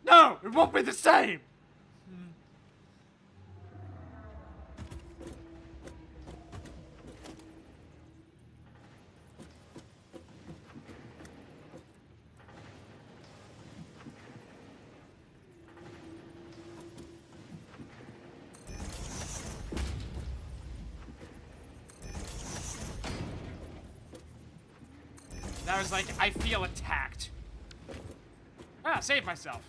No! It won't be the same! I was like, I feel attacked. Ah, save myself.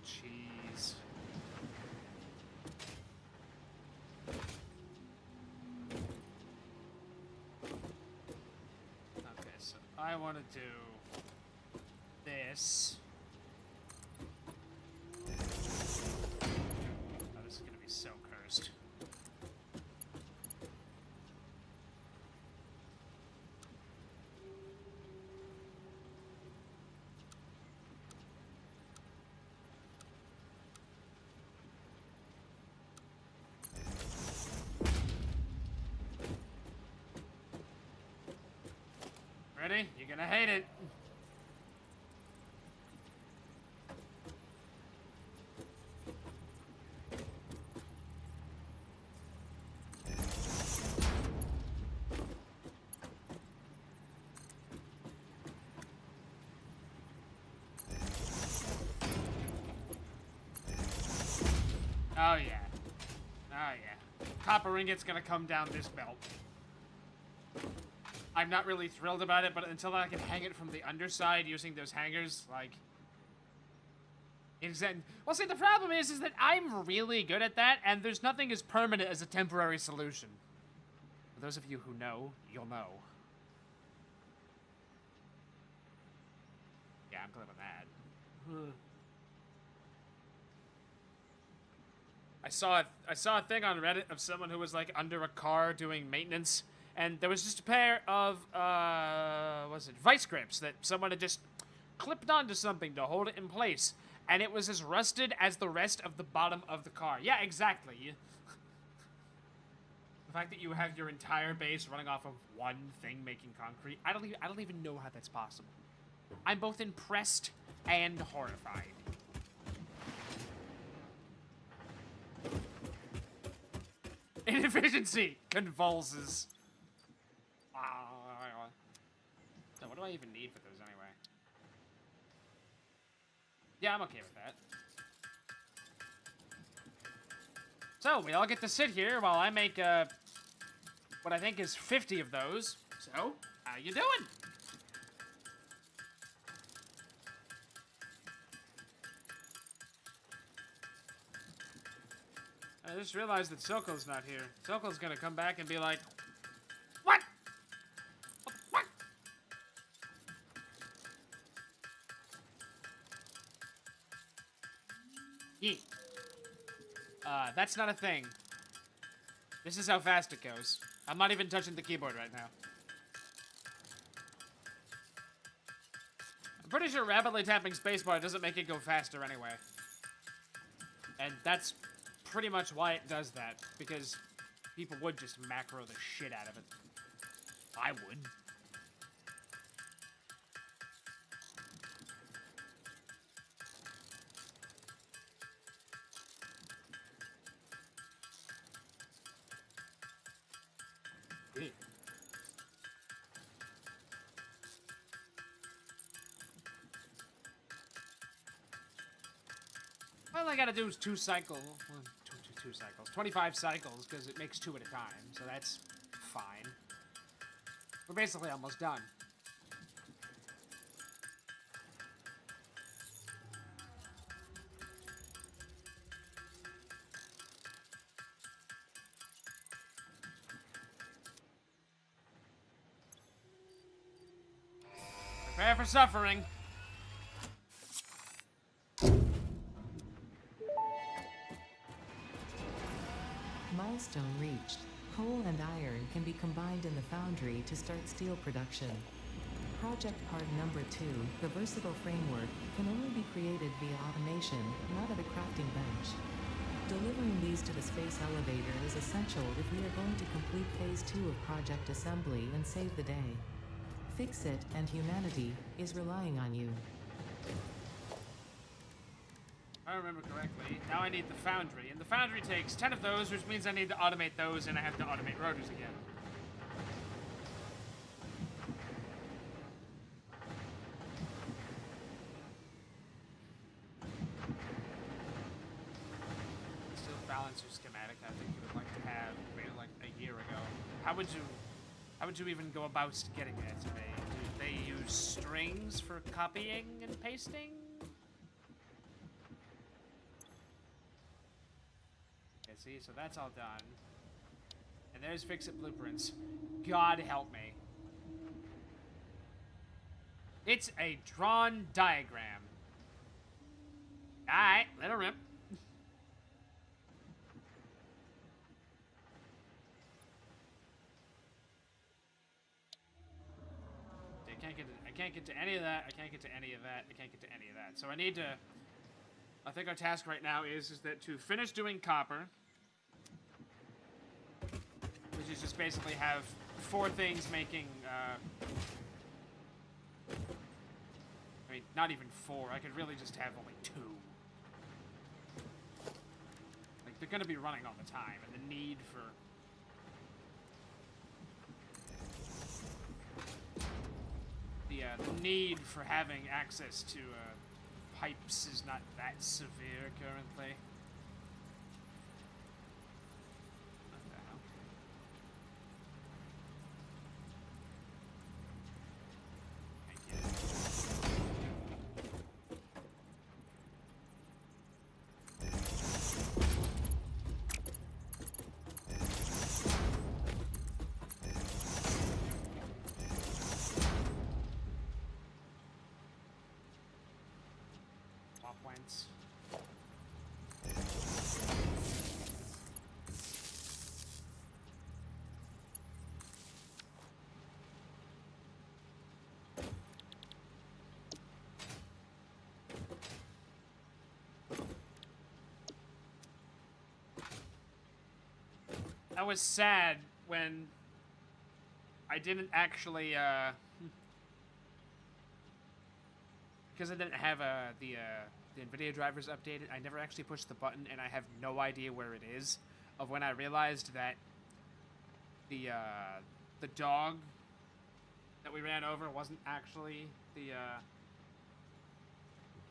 Cheese. Okay, so I want to do this. Oh, this is going to be so cursed. Ready? You're gonna hate it. Oh yeah. Oh yeah. Copper ingot's gonna come down this belt. I'm not really thrilled about it, but until I can hang it from the underside using those hangers, like... Well, see, the problem is that I'm really good at that, and there's nothing as permanent as a temporary solution. For those of you who know, you'll know. Yeah, I'm clear with that. I saw a thing on Reddit of someone who was, like, under a car doing maintenance, and there was just a pair of, vice grips that someone had just clipped onto something to hold it in place. And it was as rusted as the rest of the bottom of the car. Yeah, exactly. The fact that you have your entire base running off of one thing making concrete, I don't even know how that's possible. I'm both impressed and horrified. Inefficiency convulses. So what do I even need for those anyway? Yeah, I'm okay with that. So, we all get to sit here while I make, what I think is 50 of those. So, how you doing? I just realized that Sokol's not here. Sokol's gonna come back and be like, what? What? Yeet. That's not a thing. This is how fast it goes. I'm not even touching the keyboard right now. I'm pretty sure rapidly tapping spacebar doesn't make it go faster anyway. And that's pretty much why it does that, because people would just macro the shit out of it. I would. All I gotta do is 2 cycles. Well, two cycles. 25 cycles, because it makes 2 at a time, so that's fine. We're basically almost done. Prepare for suffering. Milestone reached. Coal and iron can be combined in the foundry to start steel production. Project part number 2, the versatile framework, can only be created via automation, not at a crafting bench. Delivering these to the space elevator is essential if we are going to complete phase 2 of project assembly and save the day. Fix-It and humanity is relying on you. If I remember correctly, now I need the foundry, and the foundry takes 10 of those, which means I need to automate those, and I have to automate rotors again. Still balancer schematic, I think you would like to have maybe like a year ago. How would you even go about getting that today? Do they use strings for copying and pasting? See, so that's all done. And there's Fix-It blueprints. God help me. It's a drawn diagram. Alright, let her rip. I can't get to any of that. I can't get to any of that. I can't get to any of that. So I need to... I think our task right now is that to finish doing copper, which is just basically have 4 things making, I mean, not even 4. I could really just have only 2. Like, they're gonna be running all the time, and the need for... The need for having access to, pipes is not that severe currently. I was sad when I didn't actually, because I didn't have the NVIDIA drivers updated, I never actually pushed the button, and I have no idea where it is, of when I realized that the dog that we ran over wasn't actually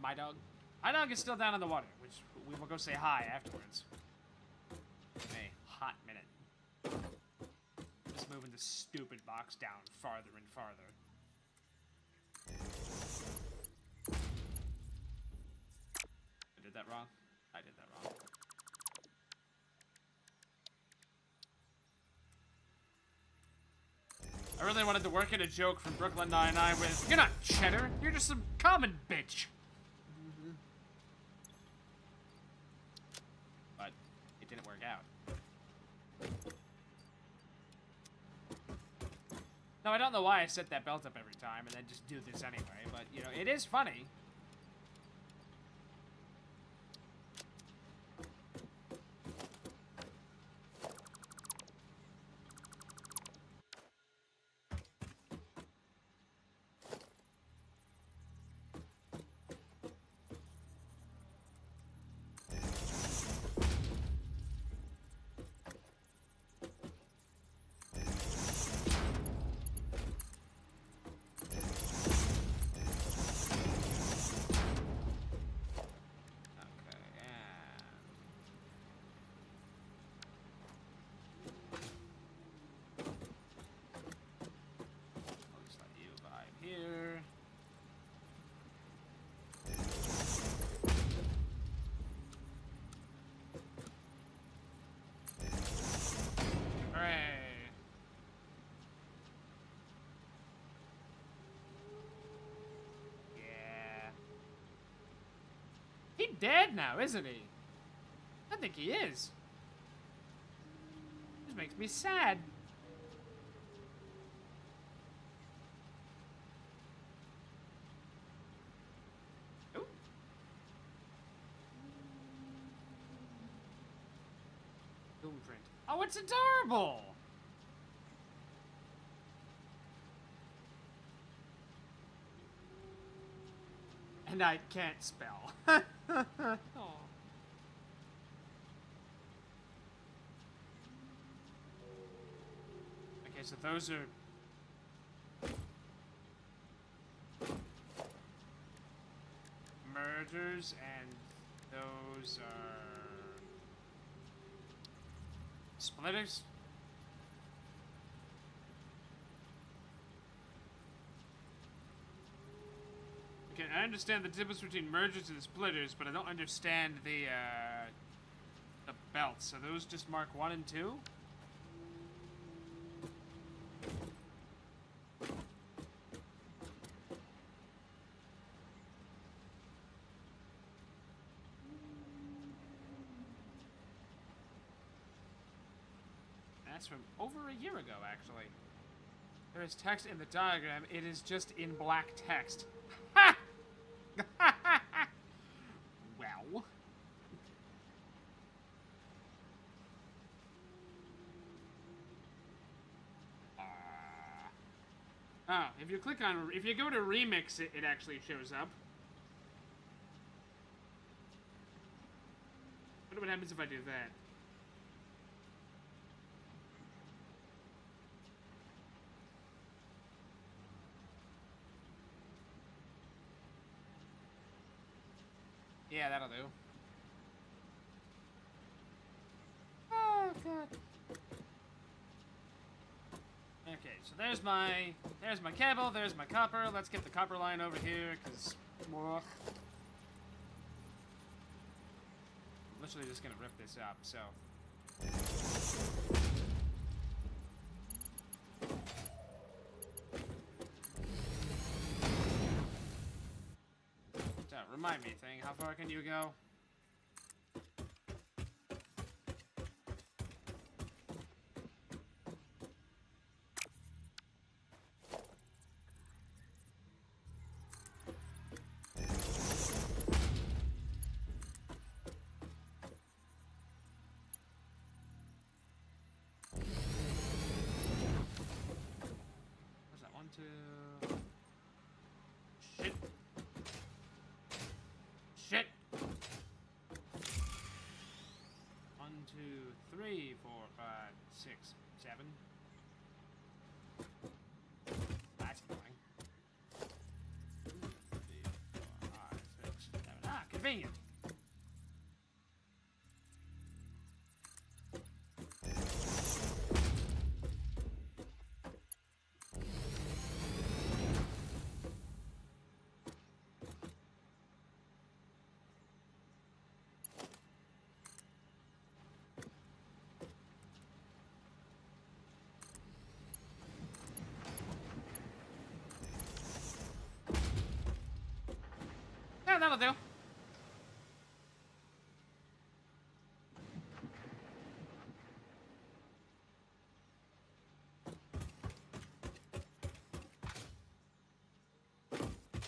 my dog. My dog is still down in the water, which we will go say hi afterwards. In a hot minute. Just moving the stupid box down farther and farther. I did that wrong? I did that wrong. I really wanted to work in a joke from Brooklyn Nine-Nine with, "You're not cheddar, you're just some common bitch." But it didn't work out. No, I don't know why I set that belt up every time and then just do this anyway, but, you know, it is funny. dead now, isn't he? I think he is. This makes me sad. Ooh. Boomprint. Oh, it's adorable! And I can't spell. Aw. Okay, so those are... mergers, and those are... splitters? Okay, I understand the difference between mergers and splitters, but I don't understand the belts. So those just mark 1 and 2? That's from over a year ago, actually. There is text in the diagram. It is just in black text. Ha! Well. Oh, if you click on, if you go to remix it, it actually shows up. I wonder what happens if I do that. Yeah, that'll do. Oh, God. Okay, so there's my cable, there's my copper. Let's get the copper line over here, because... I'm literally just gonna rip this up, so... So, remind me, thing, how far can you go? What's that? 1, 2... Shit. Shit! 1, 2, 3, 4, 5, 6, 7. That's annoying. 2, 3, 4, 5, 6, 7. Ah, convenient! Yeah, that'll do.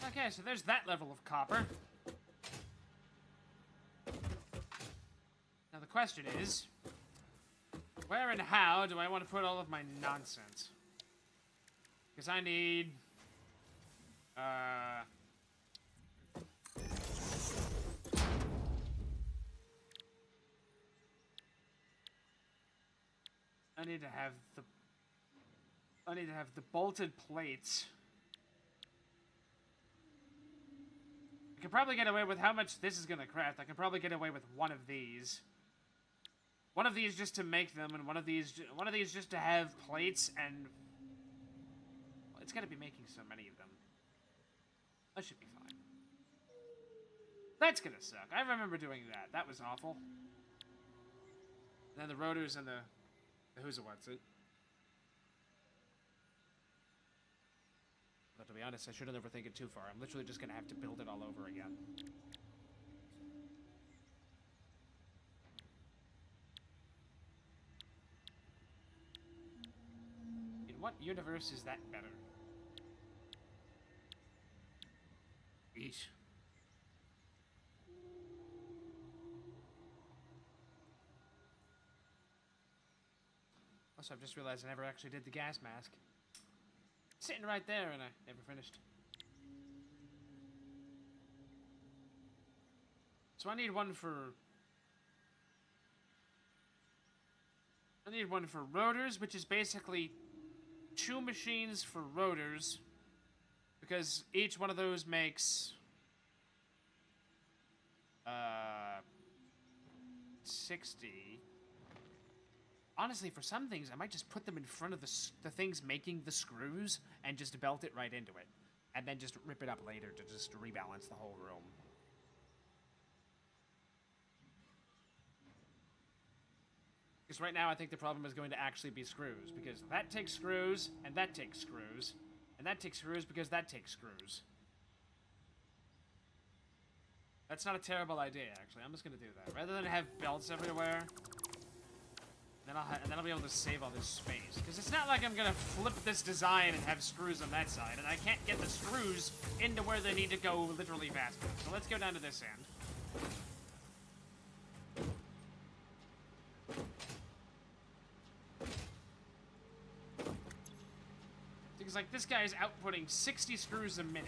Okay, so there's that level of copper. Now the question is, where and how do I want to put all of my nonsense? Because I need... I need to have the bolted plates. I can probably get away with how much this is gonna craft. I can probably get away with one of these. One of these just to make them, and one of these just to have plates, and... well, it's gotta be making so many of them. That should be fine. That's gonna suck. I remember doing that. That was awful. And then the rotors and the who's it what's it. But to be honest, I shouldn't overthink it too far. I'm literally just gonna have to build it all over again. universe is that better? Eesh. Also, I've just realized I never actually did the gas mask. It's sitting right there and I never finished. So I need one for... I need one for rotors, which is basically 2 machines for rotors. Because each one of those makes... 60. Honestly, for some things, I might just put them in front of the things making the screws and just belt it right into it. And then just rip it up later to just rebalance the whole room. Because right now, I think the problem is going to actually be screws. Because that takes screws, and that takes screws. And that takes screws because that takes screws. That's not a terrible idea, actually. I'm just going to do that. Rather than have belts everywhere, then I'll be able to save all this space. Because it's not like I'm going to flip this design and have screws on that side. And I can't get the screws into where they need to go literally faster. So let's go down to this end. Because, like, this guy is outputting 60 screws a minute.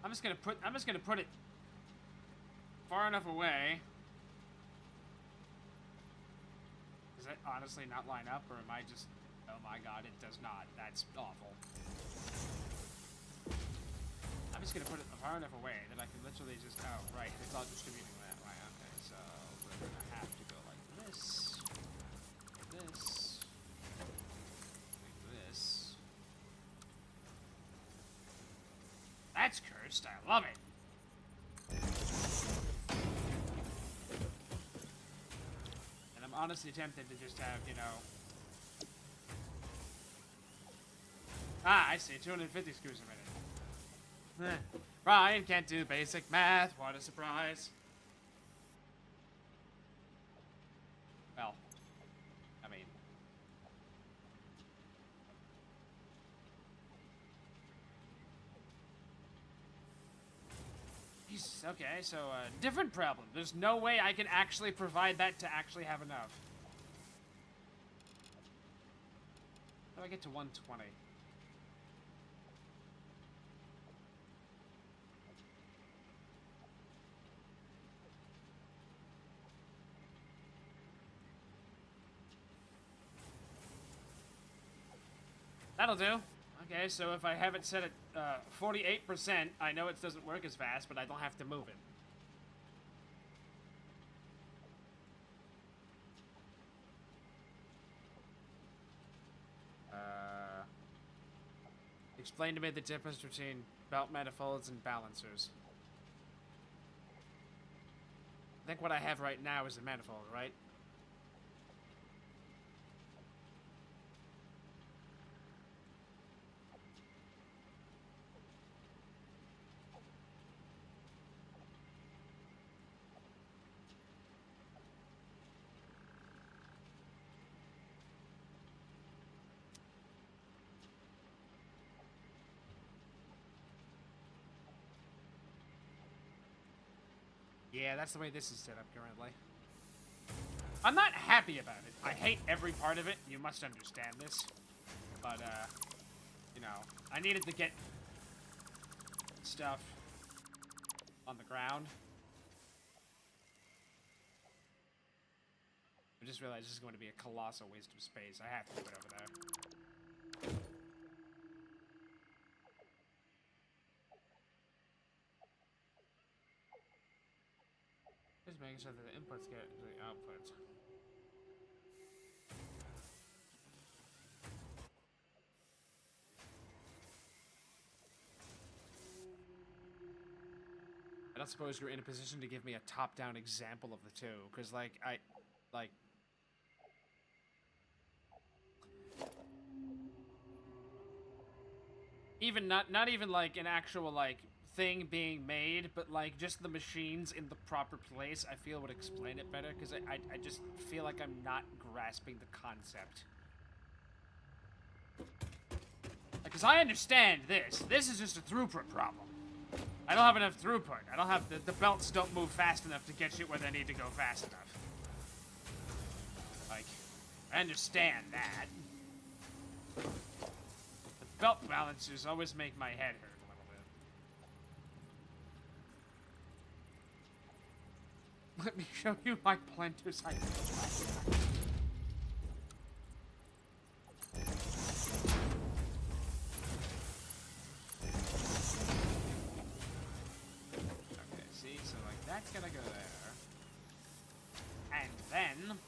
I'm just gonna put it far enough away. Does that honestly not line up, or am I just... Oh my god, it does not. That's awful. I'm just gonna put it far enough away that I can literally just... Oh, right, it's all distributing that way. Okay, so we're gonna have to go like this, this, like this. That's cursed. I love it. And I'm honestly tempted to just have, you know... Ah, I see. 250 screws a minute. Ryan can't do basic math. What a surprise. Well, I mean... Okay, so, different problem. There's no way I can actually provide that to actually have enough. How do I get to 120? That'll do. Okay, so if I have it set at 48%, I know it doesn't work as fast, but I don't have to move it. Explain to me the difference between belt manifolds and balancers. I think what I have right now is a manifold, right? Yeah, that's the way this is set up currently. I'm not happy about it. I hate every part of it. You must understand this. But, you know, I needed to get stuff on the ground. I just realized this is going to be a colossal waste of space. I have to do it over there. Just making sure that the inputs get to the outputs. I don't suppose you're in a position to give me a top-down example of the two, because, like, even not even like an actual like thing being made, but like just the machines in the proper place, I feel would explain it better, because I just feel like I'm not grasping the concept. Because I understand this. This is just a throughput problem. I don't have enough throughput. I don't have the belts don't move fast enough to get shit where they need to go fast enough. Like, I understand that. The belt balancers always make my head hurt a little bit. Let me show you my planters I did last time. Okay, see, so like that's gonna go there. And then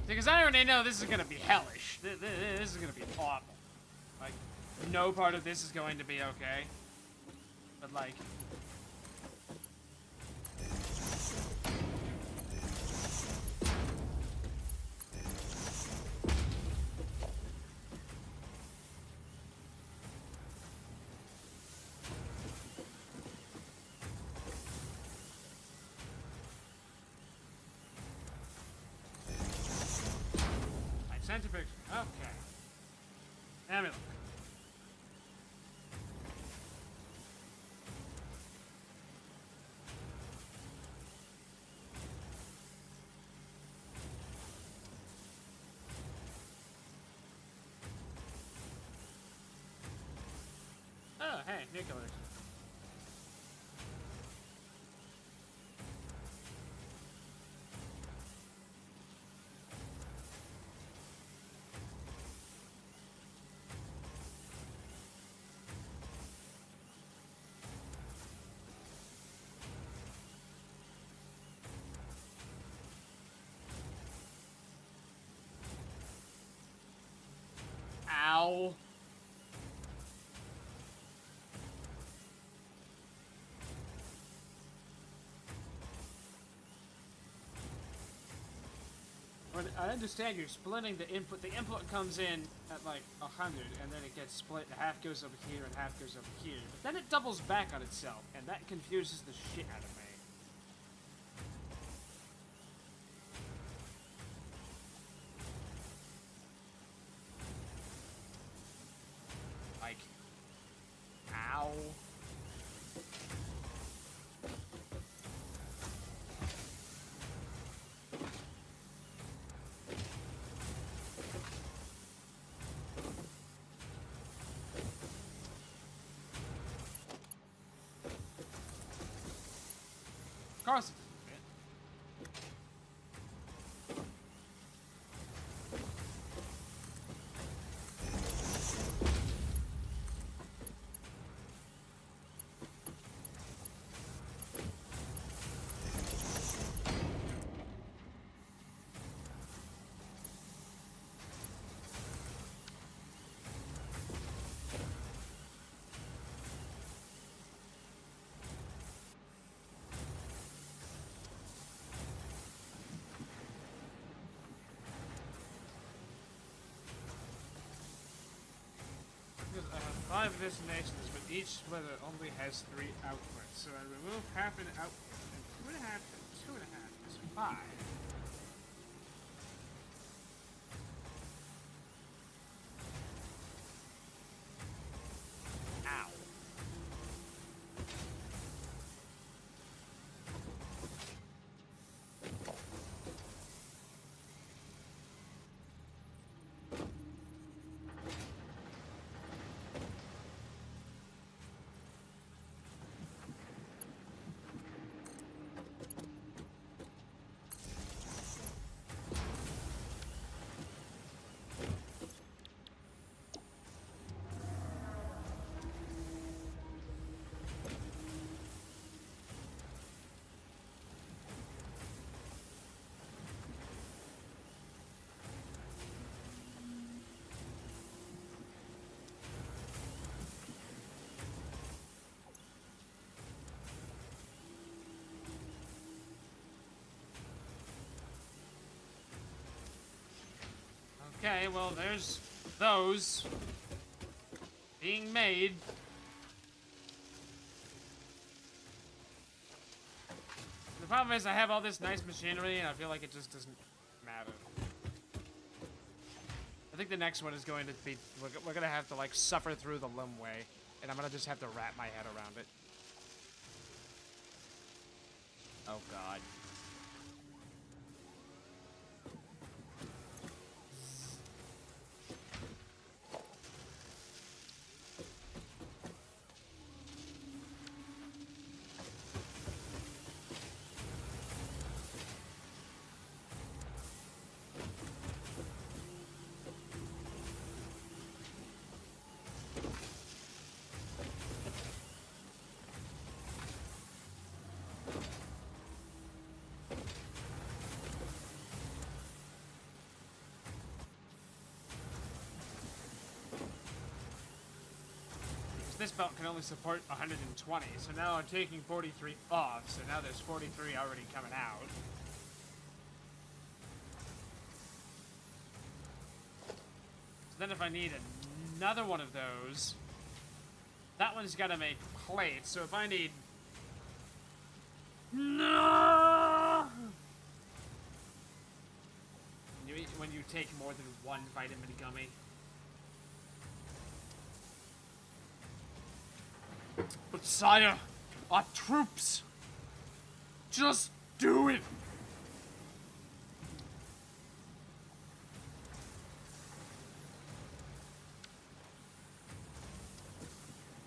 because I already know this is gonna be hellish. This is gonna be awful. Like, no part of this is going to be okay. But like, sent a picture. Okay. Let me look. Oh, hey, new colors. Ow. Well, I understand you're splitting the input. The input comes in at like 100, and then it gets split. Half goes over here, and half goes over here. But then it doubles back on itself, and that confuses the shit out of me. Like, ow. Of course. I have 5 destinations, but each splitter only has 3 outputs. So I remove half an output, and 2.5 and 2.5 is 5. Ow. Okay, well, there's those being made. The problem is I have all this nice machinery and I feel like it just doesn't matter. I think the next one is going to be, we're going to have to like suffer through the Lim Way, and I'm going to just have to wrap my head around it. Oh god. This belt can only support 120, so now I'm taking 43 off, so now there's 43 already coming out. So then if I need another one of those, that one's gotta make plates, so if I need... No! When you take more than one vitamin gummy. But sire, our troops, just do it.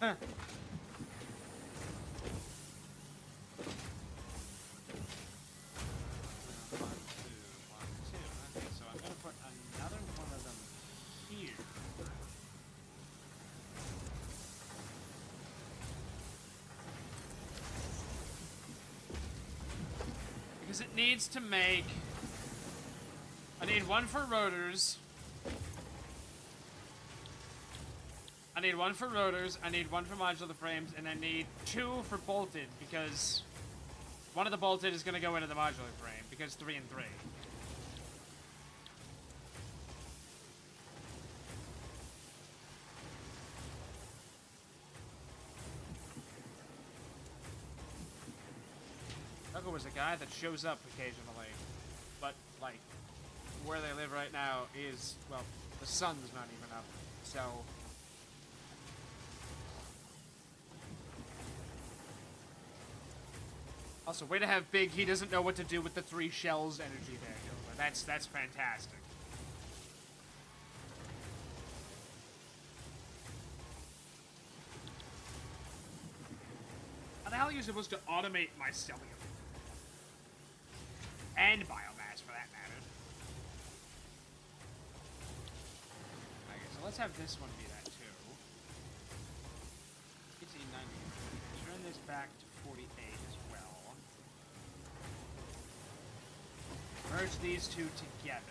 Huh. Okay, so I'm gonna put another one of them here. Because it needs to make... I need one for rotors. I need one for rotors, I need one for modular frames, and I need two for bolted, because one of the bolted is going to go into the modular frame, because 3 and 3. Tuggle was a guy that shows up occasionally, but, like, where they live right now is, well, the sun's not even up, so... Also, way to have Big, he doesn't know what to do with the 3 shells energy there, Gilbert. That's fantastic. How the hell are you supposed to automate mycelium? And biomass, for that matter. Okay, so let's have this one be that, too. It's a 90. Turn this back to 48 as well. Merge these two together.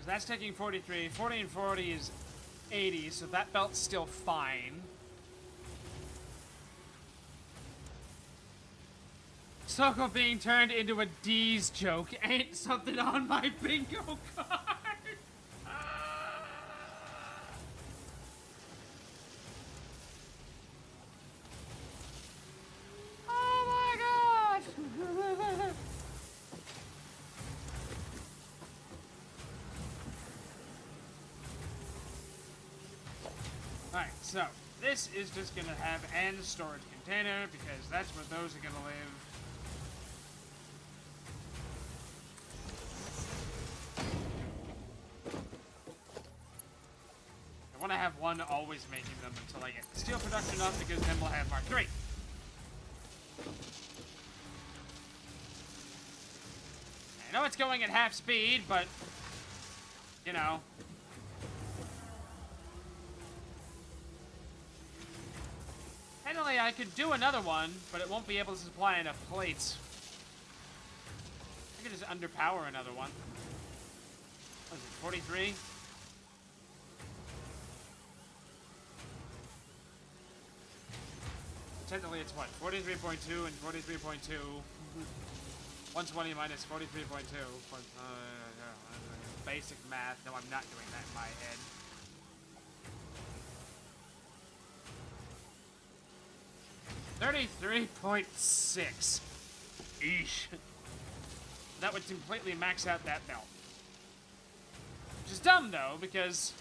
That's taking 43. 40 and 40 is 80, so that belt's still fine. Soko being turned into a D's joke ain't something on my bingo card. Oh my god! 「Alright, so this is just gonna have an storage container because that's where those are gonna live. I want to have one always making them until I get steel production up because then we'll have Mark III. I know it's going at half speed, but, you know. Technically, I could do another one, but it won't be able to supply enough plates. I could just underpower another one. What is it, 43? Technically, it's what? 43.2 and 43.2. 120 minus 43.2. Basic math. No, I'm not doing that in my head. $33.6. Eesh. That would completely max out that belt. Which is dumb, though, because...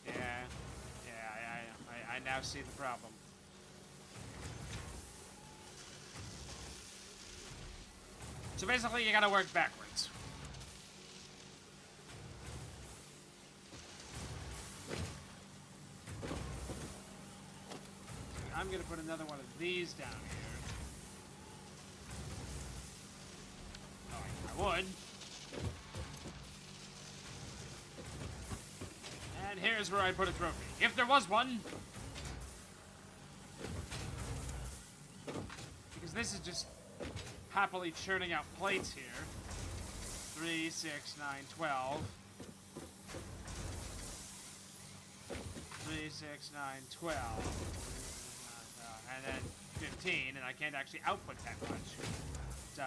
Yeah, I now see the problem. So basically, you gotta work backwards. I'm gonna put another one of these down here. Oh, I would. And here's where I put a trophy. If there was one. Because this is just happily churning out plates here. 3, 6, 9, 12. 3, 6, 9, 12. And then 15, and I can't actually output that much. So.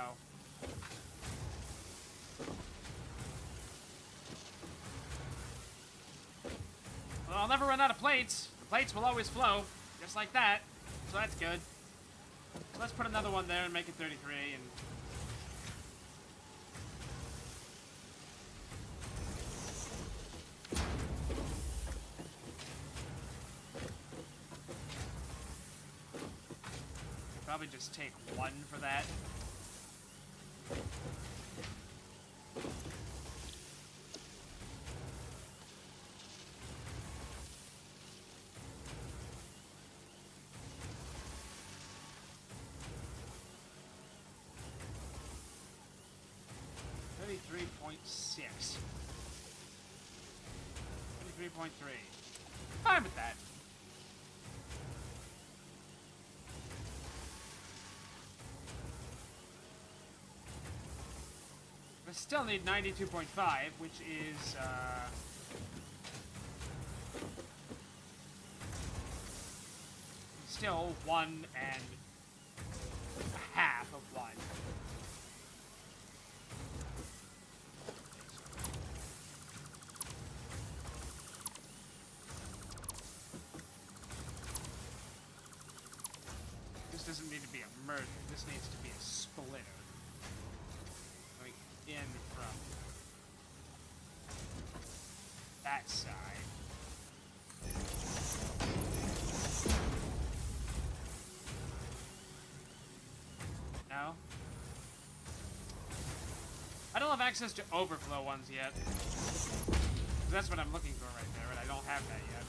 Well, I'll never run out of plates. The plates will always flow, just like that. So that's good. So let's put another one there and make it 33, and... Probably just take one for that. $33.6. 33.3. Fine with that. I still need 92.5, which is, still 1 and a half of 1. This doesn't need to be a merger, this needs to be a splitter. In from that side. No? I don't have access to overflow ones yet. That's what I'm looking for right there, and I don't have that yet.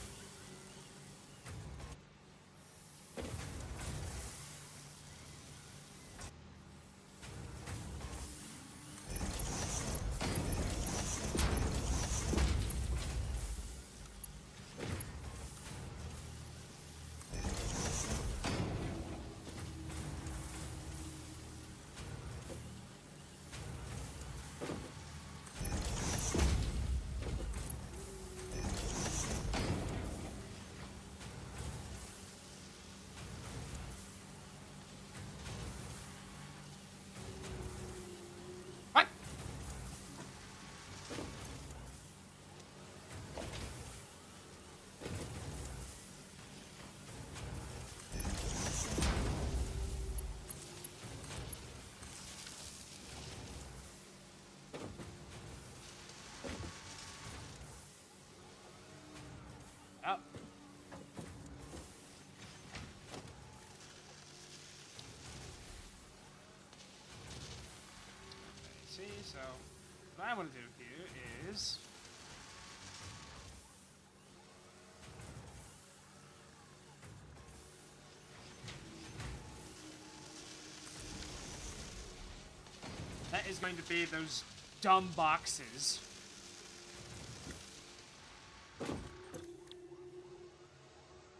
So, what I want to do here is... that is going to be those dumb boxes.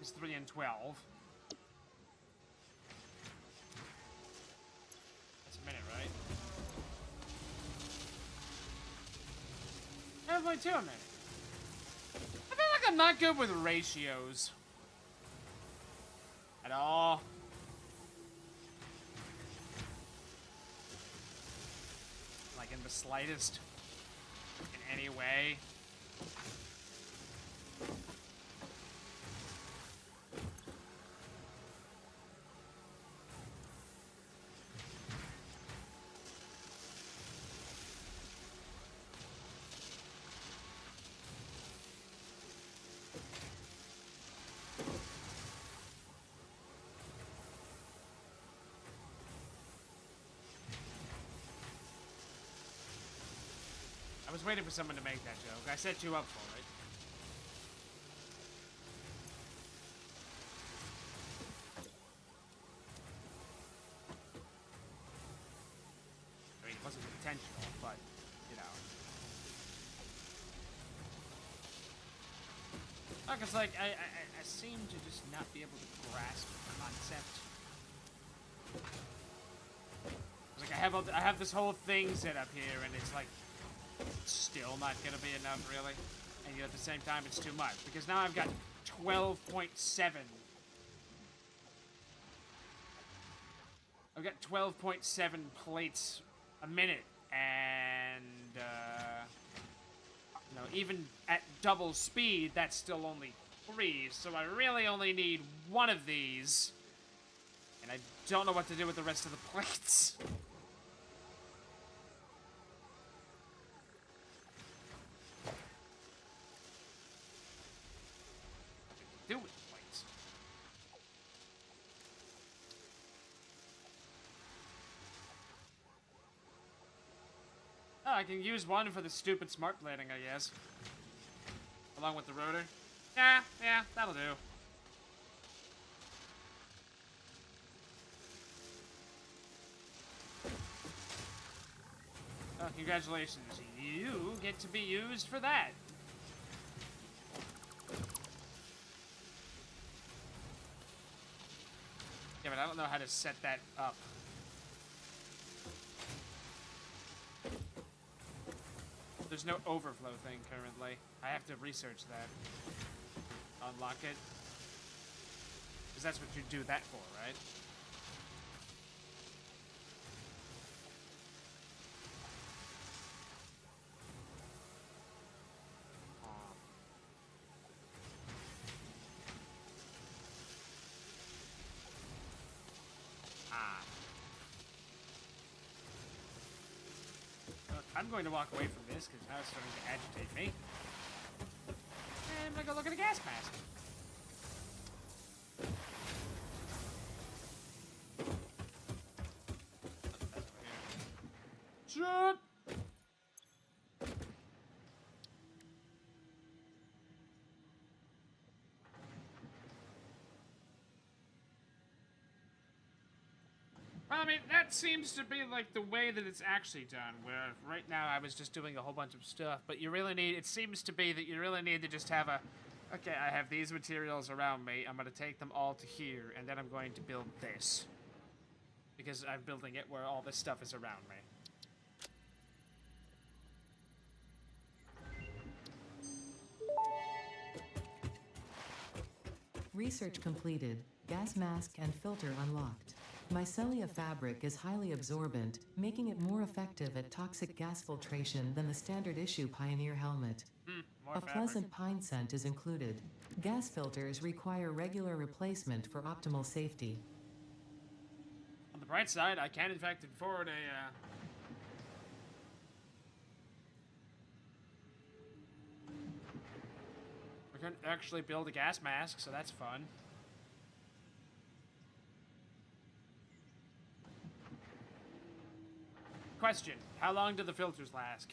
It's 3 and 12. That's a minute, right? 7.2 a minute. I feel like I'm not good with ratios. At all. Like in the slightest. In any way. I was waiting for someone to make that joke. I set you up for it. I mean, it wasn't intentional, but, you know. Look, it's like, I seem to just not be able to grasp the concept. It's like, I have this whole thing set up here, and it's like, still not gonna be enough, really. And yet at the same time, it's too much. Because now I've got 12.7. I've got 12.7 plates a minute. And, you know, even at double speed, that's still only 3. So I really only need 1 of these. And I don't know what to do with the rest of the plates. Do with the plates. Oh, I can use 1 for the stupid smart plating, I guess. Along with the rotor. Yeah, that'll do. Oh, congratulations. You get to be used for that. Yeah, but I don't know how to set that up. There's no overflow thing currently. I have to research that. Unlock it. Because that's what you do that for, right? I'm going to walk away from this because now it's starting to agitate me. And I'm going to go look at a gas mask. Shut! Well, I mean, that seems to be like the way that it's actually done, where right now I was just doing a whole bunch of stuff, but you really need, it seems to be that you really need to just have a, okay, I have these materials around me, I'm going to take them all to here, and then I'm going to build this. Because I'm building it where all this stuff is around me. Research completed. Gas mask and filter unlocked. Micellia fabric is highly absorbent, making it more effective at toxic gas filtration than the standard issue Pioneer helmet. A pleasant pine scent is included. Gas filters require regular replacement for optimal safety. On the bright side, I can in fact afford a, we can actually build a gas mask, so that's fun. Question. How long do the filters last?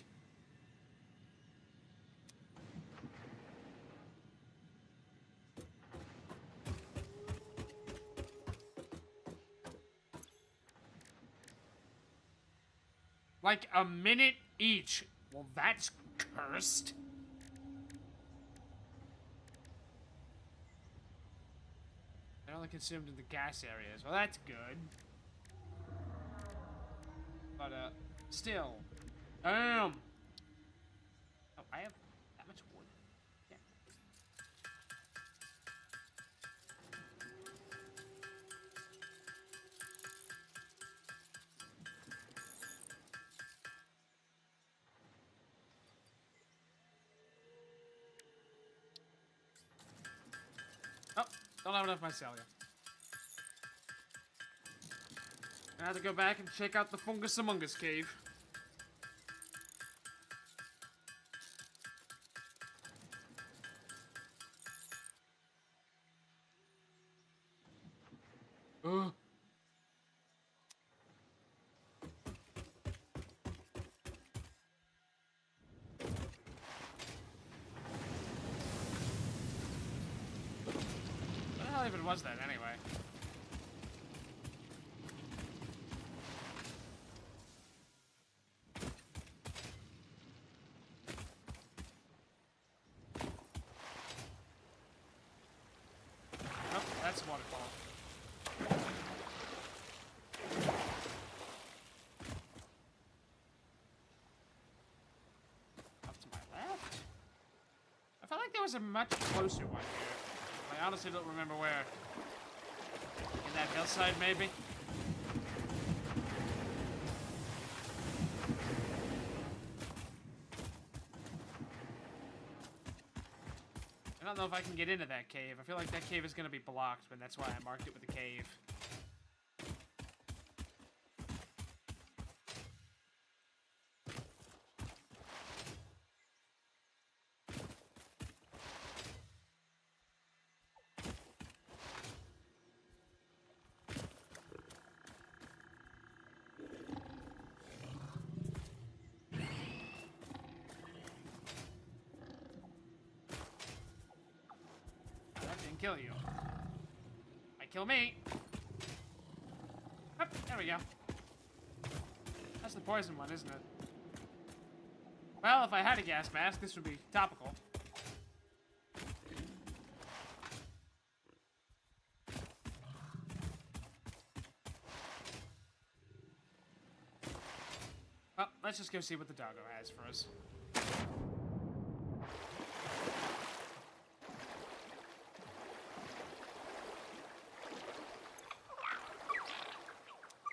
Like a minute each. Well, that's cursed. They're only consumed in the gas areas. Well, that's good. But, still. Oh, I have that much wood? Yeah. Oh, don't have enough mycelia. I have to go back and check out the Fungus Among Us cave. Ugh. What the hell even was that anyway? Oh, that's a waterfall. Up to my left? I felt like there was a much closer one here. I honestly don't remember where. In that hillside, maybe? I don't know if I can get into that cave. I feel like that cave is going to be blocked, but that's why I marked it with a cave. That didn't kill you. Might kill me. Oh, there we go. That's the poison one, isn't it? Well, if I had a gas mask, this would be topical. Well, let's just go see what the doggo has for us.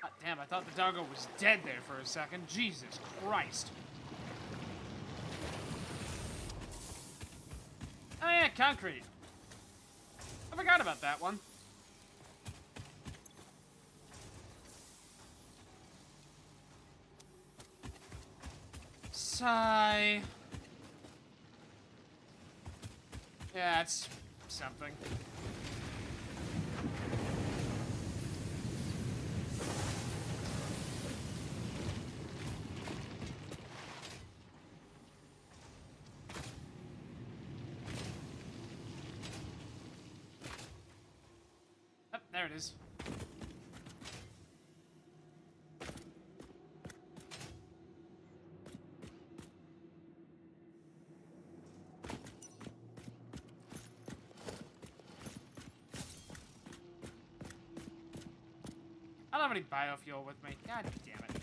God damn, I thought the doggo was dead there for a second. Jesus Christ. Oh yeah, concrete. I forgot about that one. Sigh. Yeah, it's something. Oh, there it is. I don't have any biofuel with me. God damn it.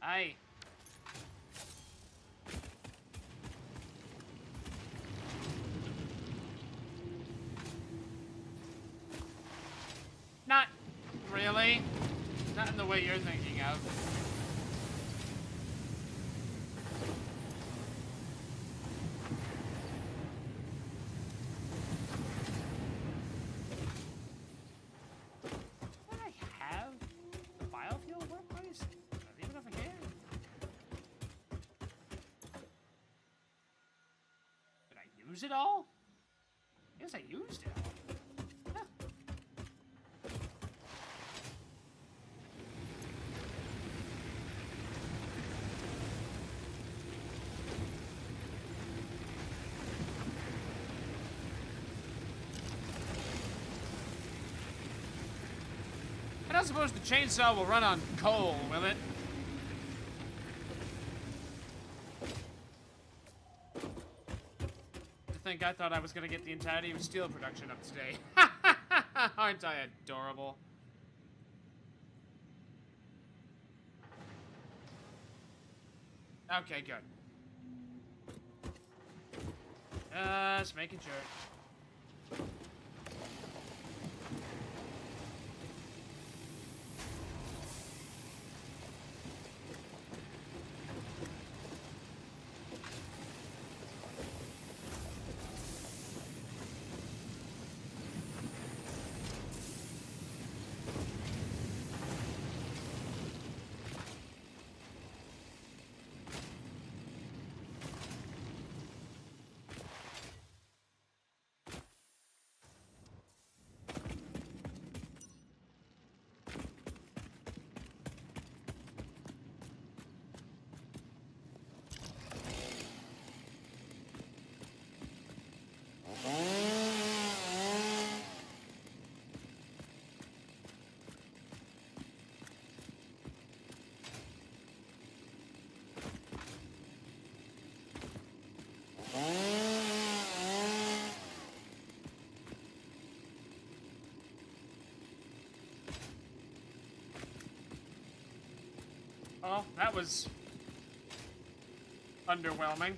Aye. Not really. Not in the way you're thinking of. Did I have the biofuel workplace? Even if I can. Did I use it all? guess I used it. Huh. I don't suppose the chainsaw will run on coal, will it? I thought I was gonna get the entirety of steel production up today. Aren't I adorable? Okay, good. Just making sure. Oh, that was underwhelming.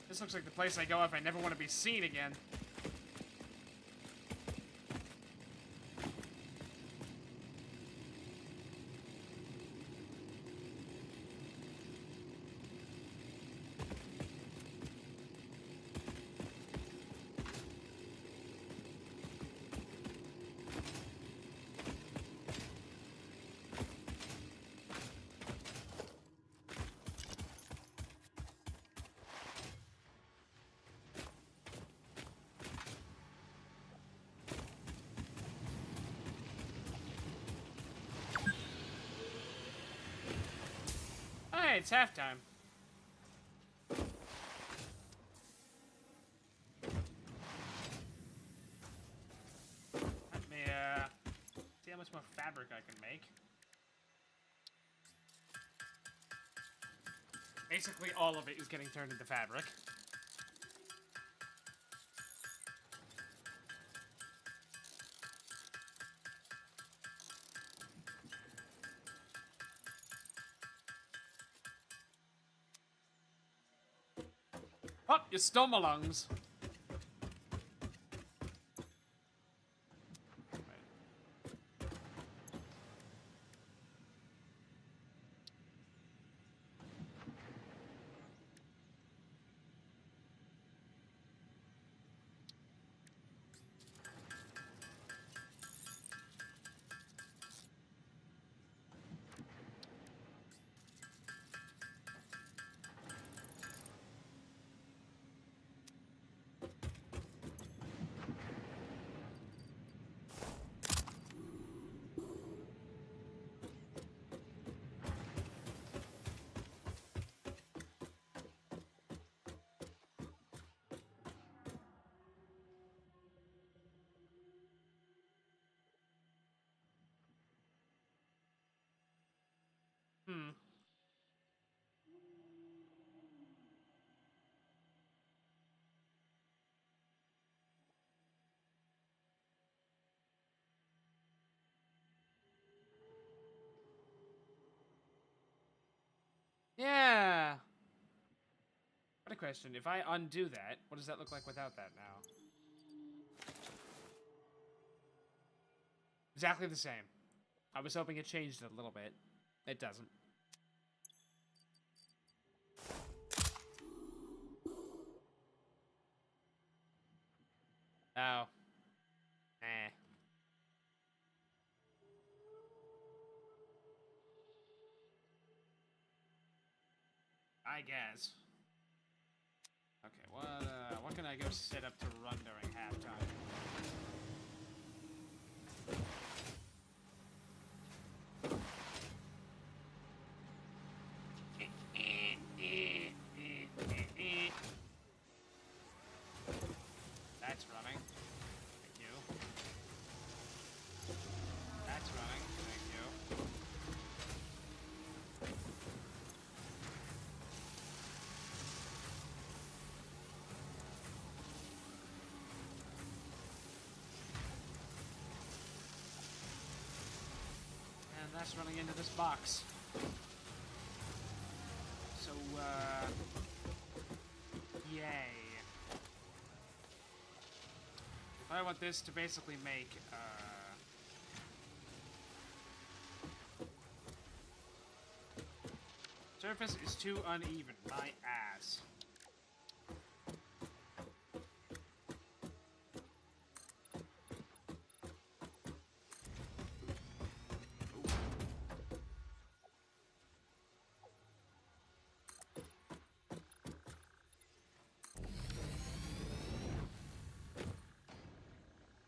This looks like the place I go if I never want to be seen again. Hey, it's halftime. Let me, see how much more fabric I can make. Basically, all of it is getting turned into fabric. Oh, you stole my lungs. Yeah. What a question. If I undo that, what does that look like without that now? Exactly the same. I was hoping it changed a little bit. It doesn't. Oh. Eh. I guess. Okay, what can I go set up to run during halftime? That's running. Thank you. That's running. Thank you. And that's running into this box. So, yay. I want this to basically make, surface is too uneven. My ass.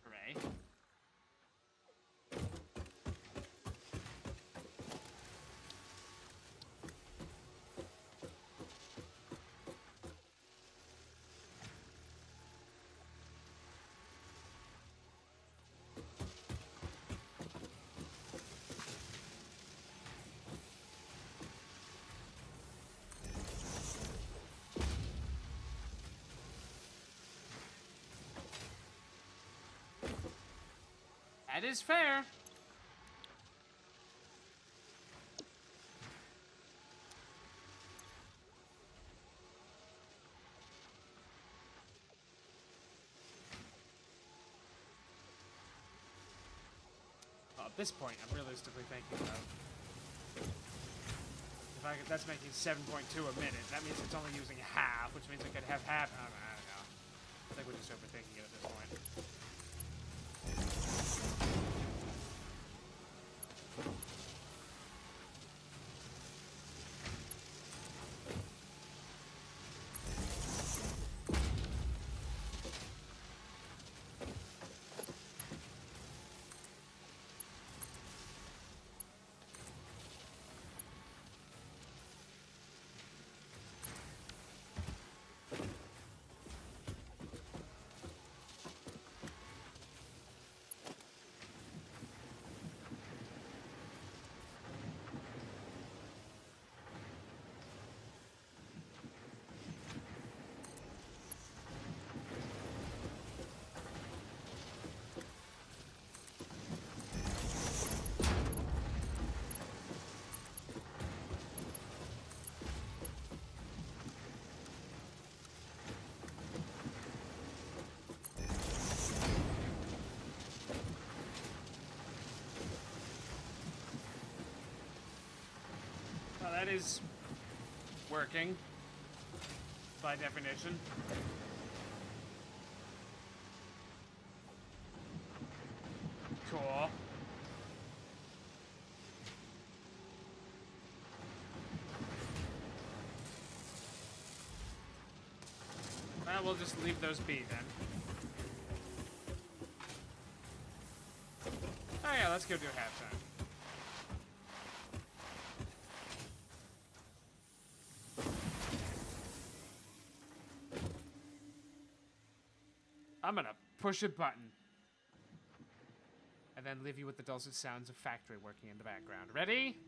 Hooray. That is fair. Well, at this point, I'm realistically thinking of that's making 7.2 a minute. That means it's only using half, which means it could have half. I don't know. I think we're just overthinking it at this point. Well, that is working, by definition. Cool. Well, we'll just leave those be then. Oh yeah, let's go do halftime. I'm gonna push a button. And then leave you with the dulcet sounds of factory working in the background. Ready?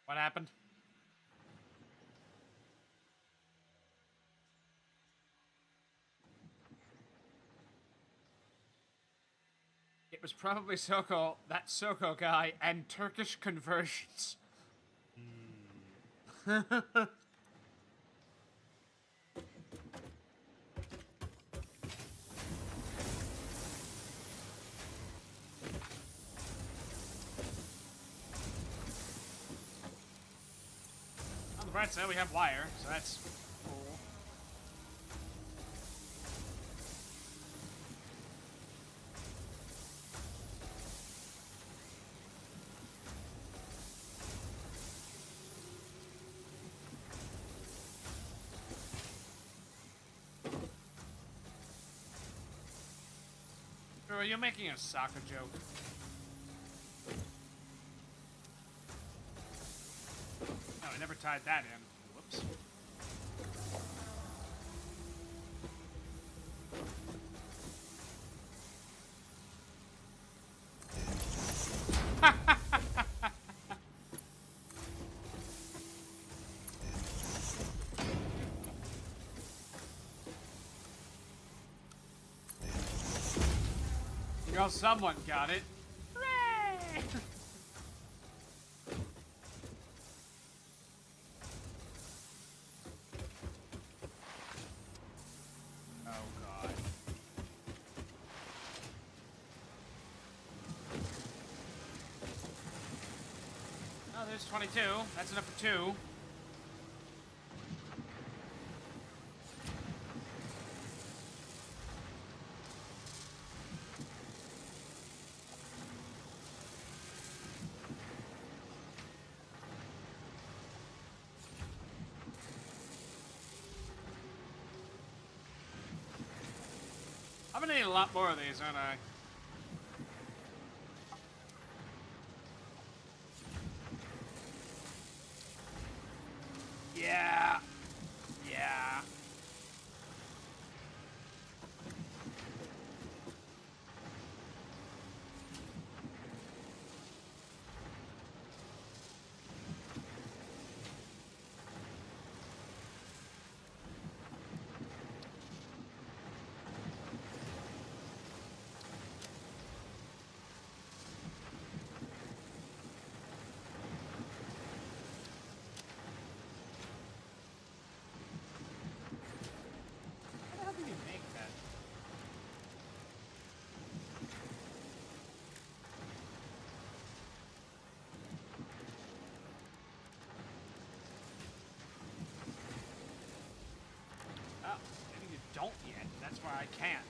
What happened? It was probably Soko, that Soko guy, and Turkish conversions. On the bright side, we have wire, so that's cool. Bro, are you making a soccer joke? No, I never tied that in. Whoops. Well, someone got it. Hooray! Oh, God. Oh, there's 22. That's enough for 2. I'm gonna need a lot more of these, aren't I? Yeah. Yeah. How the hell did you make that? Oh, maybe you don't yet. That's why I can't.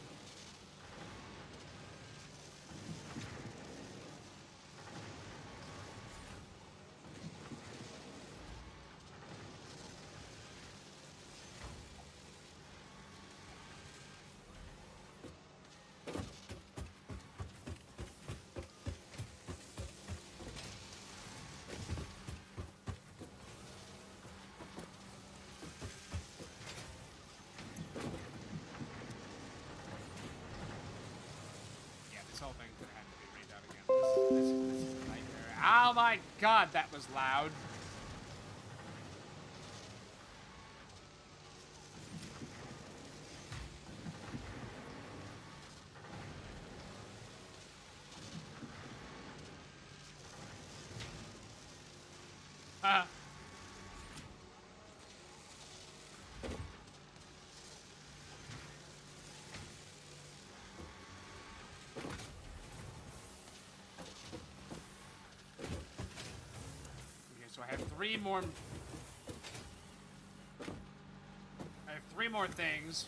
Yeah, this whole thing's gonna have to be redone again. This is a nightmare. Oh my God, that was loud. Ah. Okay, so I have 3 more. I have 3 more things.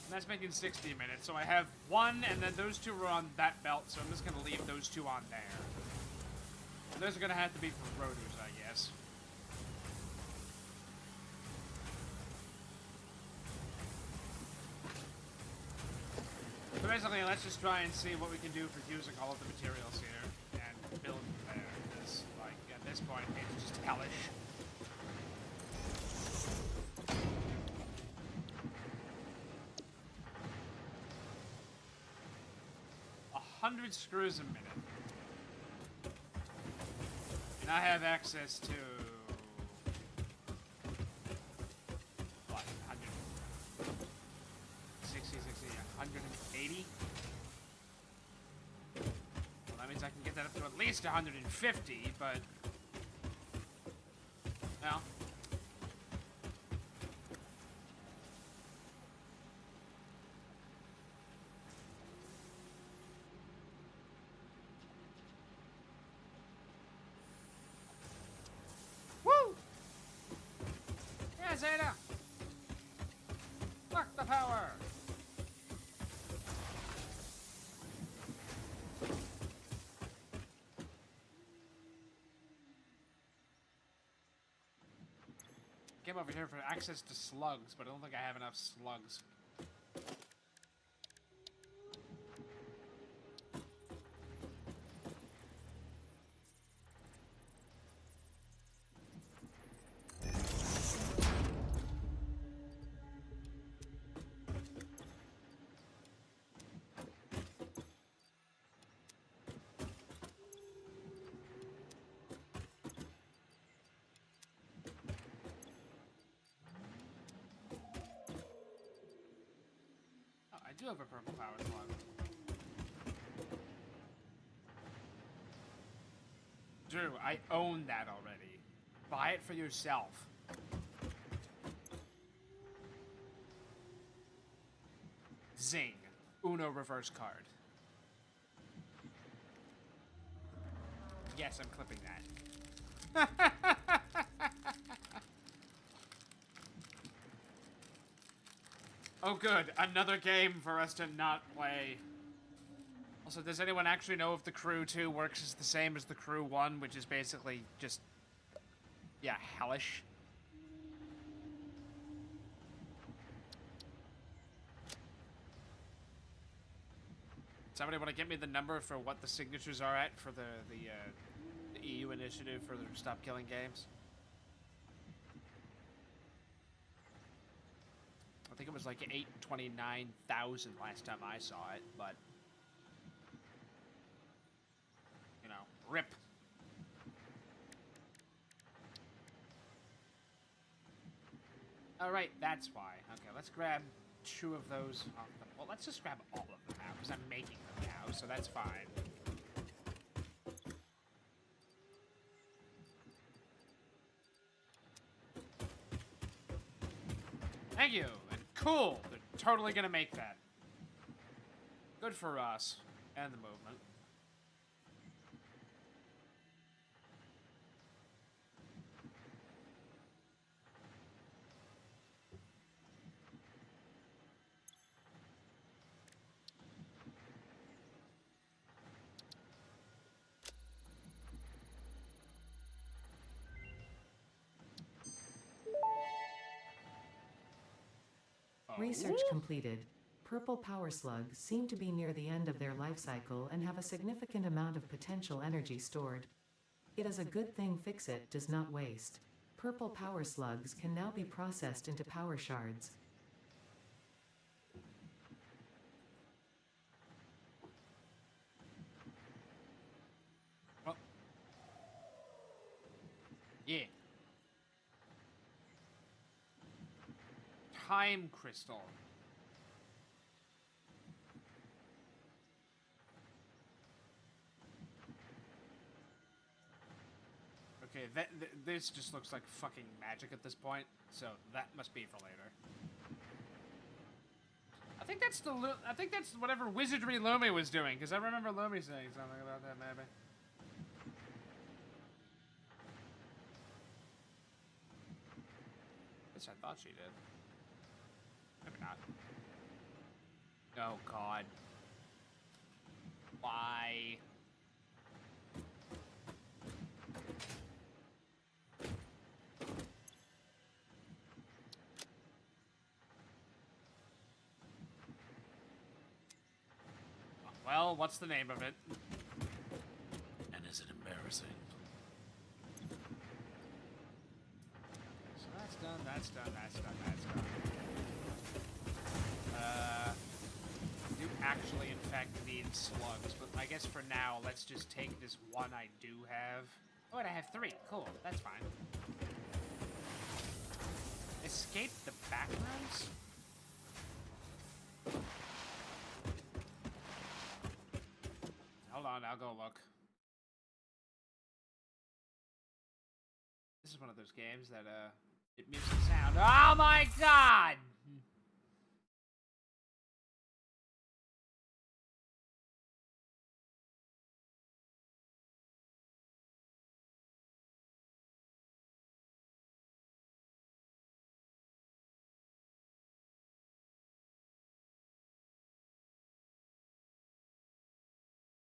And that's making 60 minutes. So I have 1, and then those 2 are on that belt, so I'm just gonna leave those 2 on there. And those are gonna have to be for rotors, I guess. So basically, let's just try and see what we can do for using all of the materials here and build from there. Because, like, at this point, it's just hellish. A 100 screws a minute. And I have access to... what? 160, 180? Well, that means I can get that up to at least 150, but... well... woo! Yeah, Zeta! Fuck the power! Came over here for access to slugs, but I don't think I have enough slugs. I do have a purple power slug. Drew, I own that already. Buy it for yourself. Zing. Uno reverse card. Yes, I'm clipping that. Oh good, another game for us to not play. Also, does anyone actually know if the Crew 2 works as the same as the Crew 1, which is basically just... yeah, hellish? Somebody want to get me the number for what the signatures are at for the EU initiative for the Stop Killing Games? I think it was like 829,000 last time I saw it, but... you know, rip. Alright, that's why. Okay, let's grab 2 of those off the... well, let's just grab all of them now, because I'm making them now, so that's fine. Thank you! And cool! They're totally gonna make that. Good for us. And the movement. Research completed. Purple power slugs seem to be near the end of their life cycle and have a significant amount of potential energy stored. It is a good thing Fix-It does not waste. Purple power slugs can now be processed into power shards. Oh. Yeah. Time crystal. Okay, this just looks like fucking magic at this point, so that must be for later. I think that's whatever wizardry Lumi was doing, because I remember Lumi saying something about that, maybe. At least I thought she did. Maybe not. Oh god. Why? Well, what's the name of it? And is it embarrassing? So that's done, that's done, that's done, that's done. I do actually, in fact, need slugs, but I guess for now, let's just take this one I do have. Oh, and I have 3. Cool, that's fine. Escape the back rooms? Hold on, I'll go look. This is one of those games that, it mutes the sound. Oh my god!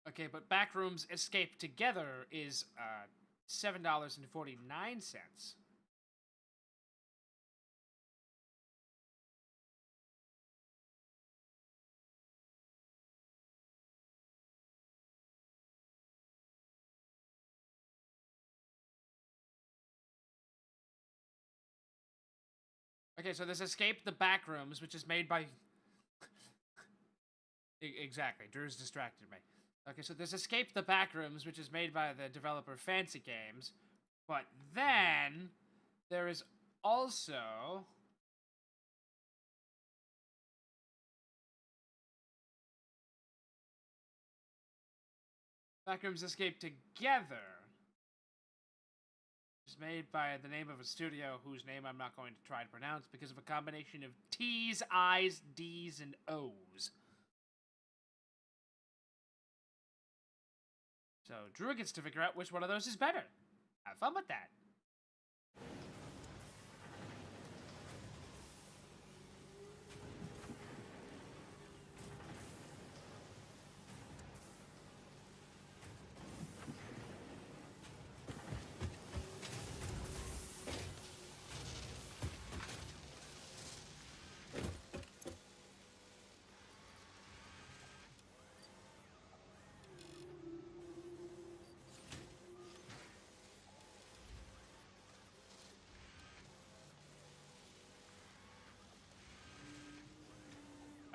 Okay, but Backrooms Escape Together is, $7.49. Okay, so there's Escape the Backrooms, which is made by... Exactly, Drew's distracted me. Okay, so there's Escape the Backrooms, which is made by the developer Fancy Games. But then, there is also... Backrooms Escape Together. It's made by the name of a studio whose name I'm not going to try to pronounce because of a combination of T's, I's, D's, and O's. So Drew gets to figure out which one of those is better. Have fun with that.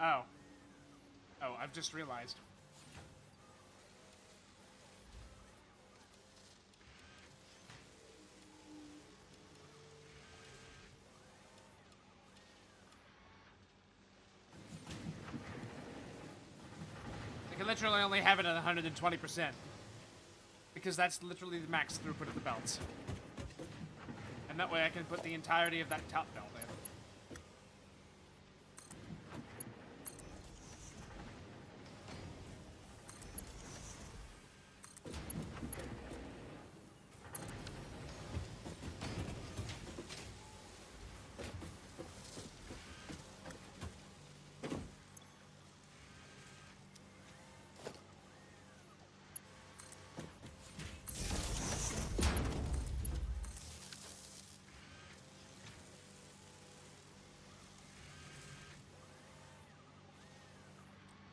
Oh. Oh, I've just realized. I can literally only have it at 120%. Because that's literally the max throughput of the belts. And that way I can put the entirety of that top belt in.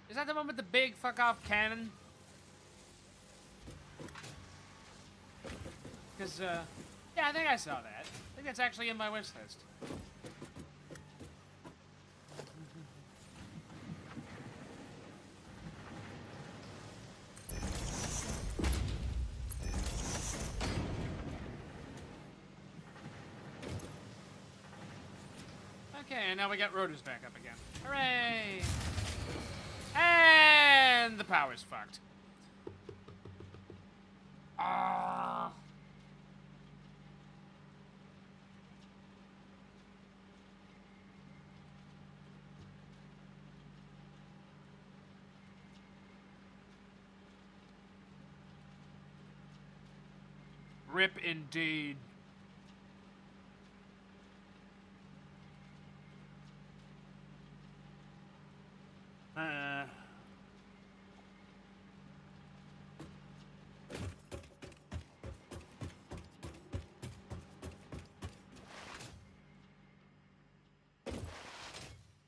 Is that the one with the big fuck-off cannon? Because, yeah, I think I saw that. I think that's actually in my wish list. Okay, and now we got rotors back up again. Hooray! And the power's fucked. Ah. Rip indeed.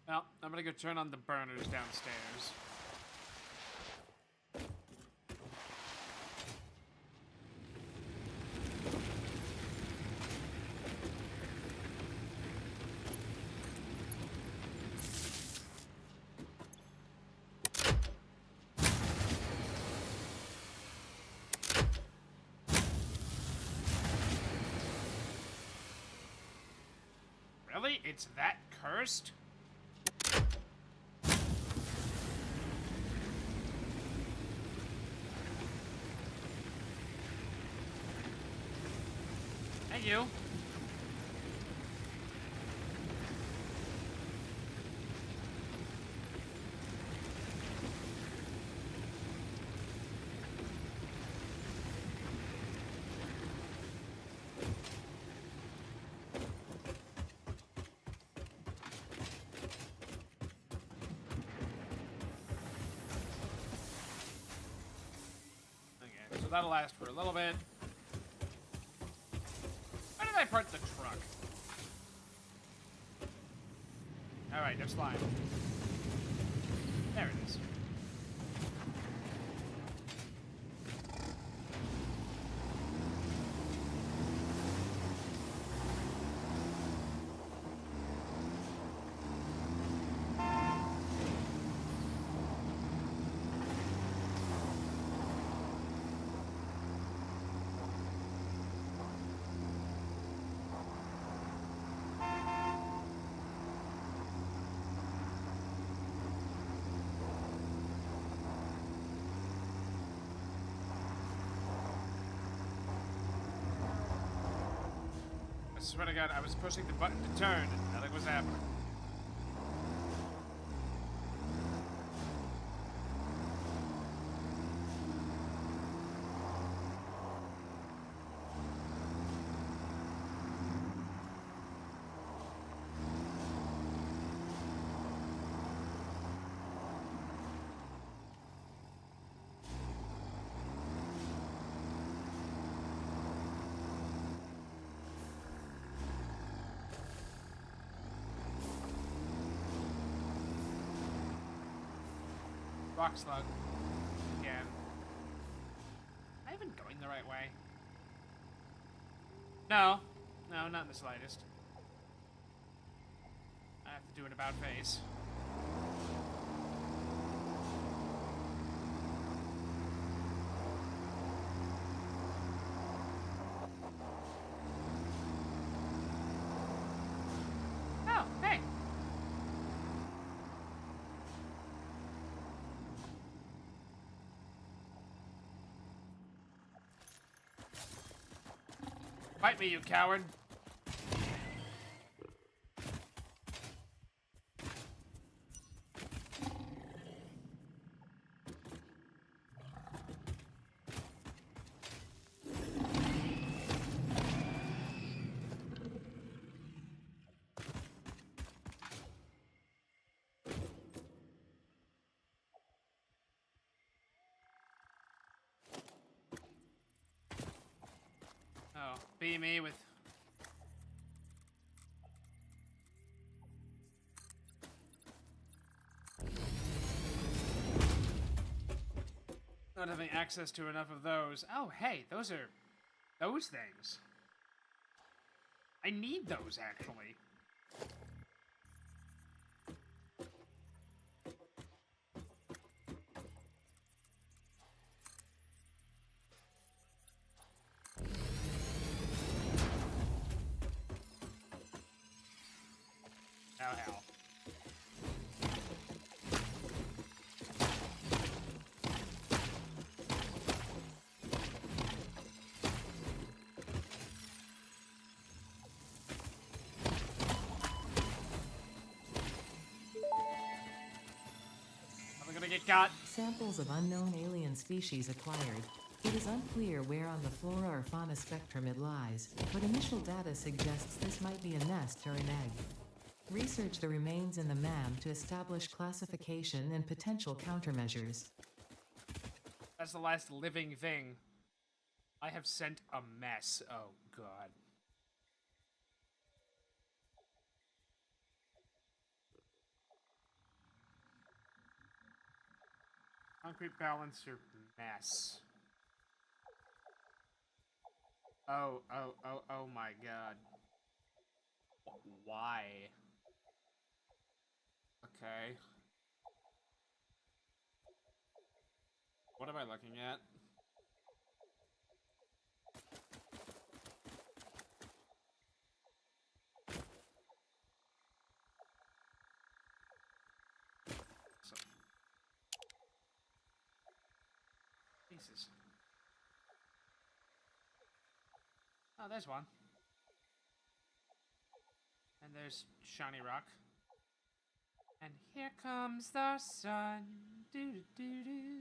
Well, I'm gonna go turn on the burners downstairs. Really? It's that cursed? Hey, you. Okay, so that'll last for a little bit. Why did I park the truck? Alright, no slime. There it is. I swear to God, I was pushing the button to turn and nothing was happening. Rock slug. Again. Am I even going the right way? No. No, not in the slightest. I have to do an about face. Oh, hey. Fight me, you coward. Oh, be me with... not having access to enough of those. Oh, hey, those are... those things. I need those, actually. Oh, hell. I'm gonna get got. Samples of unknown alien species acquired. It is unclear where on the flora or fauna spectrum it lies, but initial data suggests this might be a nest or an egg. Research the remains in the MAM to establish classification and potential countermeasures. That's the last living thing. I have sent a mess. Oh, God. Concrete balancer mess. Oh my God. Why? Okay. What am I looking at? pieces. Oh, there's one. And there's shiny rock. And here comes the sun. Doo doo doo doo.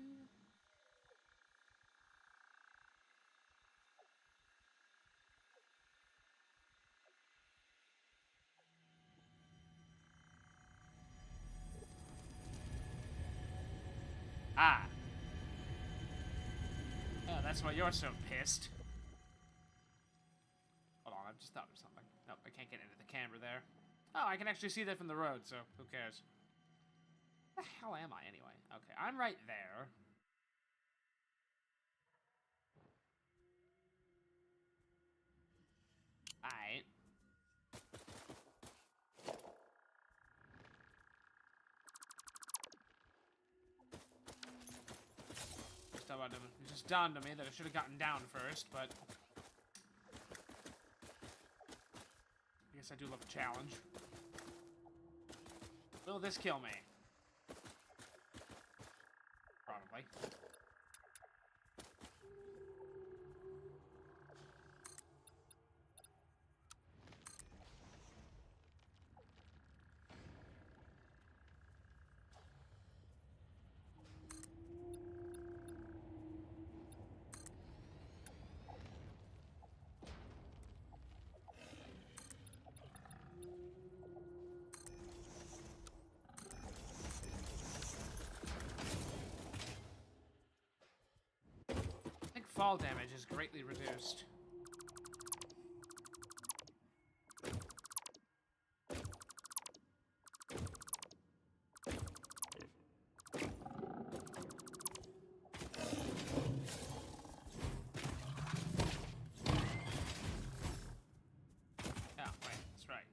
Ah. Oh, that's why you're so pissed. Hold on, I've just thought of something. Nope, I can't get into the camera there. Oh, I can actually see that from the road, so who cares? Where the hell am I, anyway? Okay, I'm right there. Alright. It just dawned on me that I should have gotten down first, but I guess I do love a challenge. Will this kill me? Probably. Fall damage is greatly reduced. Yeah, wait, that's right.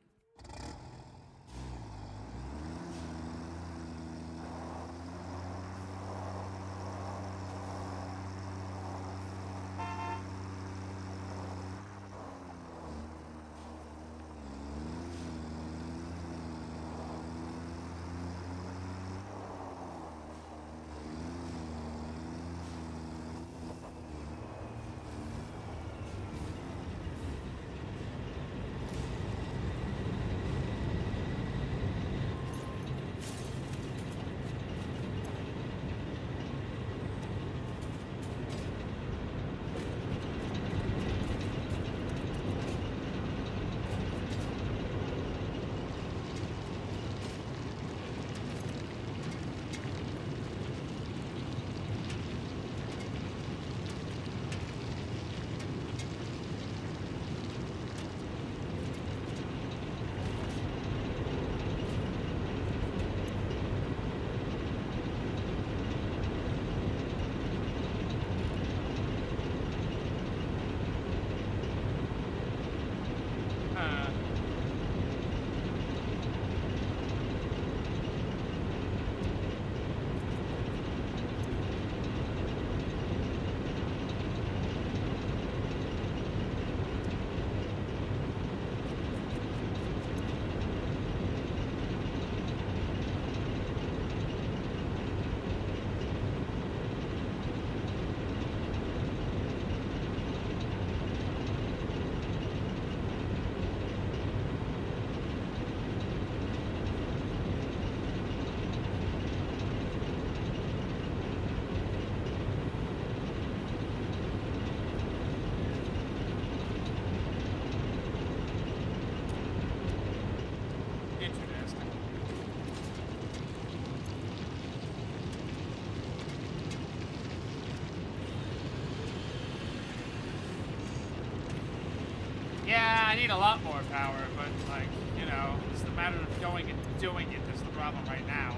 Yeah, I need a lot more power, but, like, you know, it's the matter of going and doing it that's the problem right now.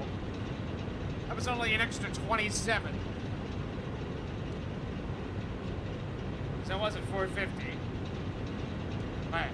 That was only an extra 27. So it wasn't 450. Right.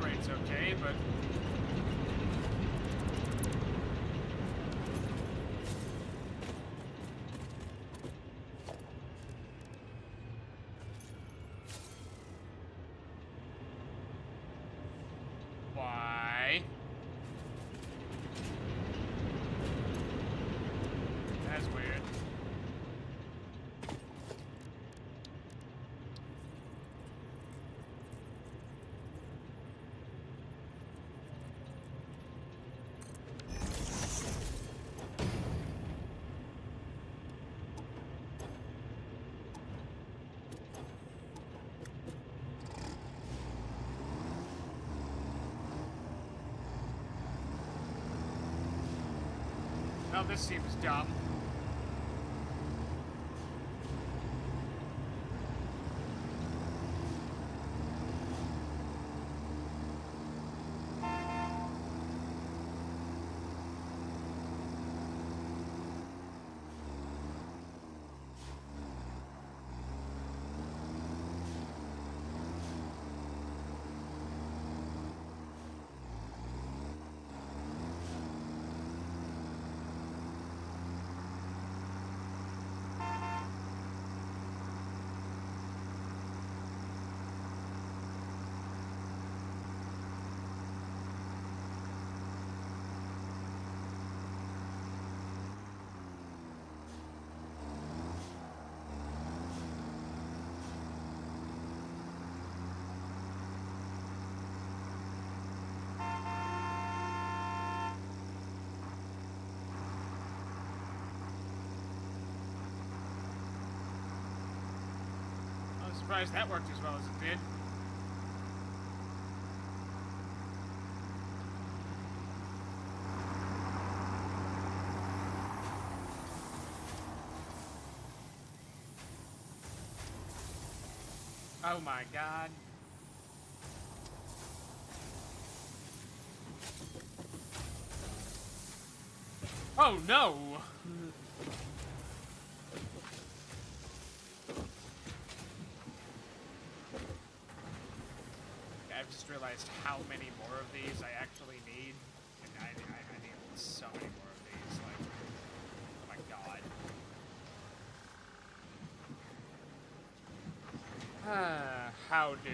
operates okay, but... Why? That's weird. Well, this seems dumb. I'm surprised that worked as well as it did. Oh my god. Oh no! I've just realized how many more of these I actually need. And I need so many more of these. Like, oh my god. How do?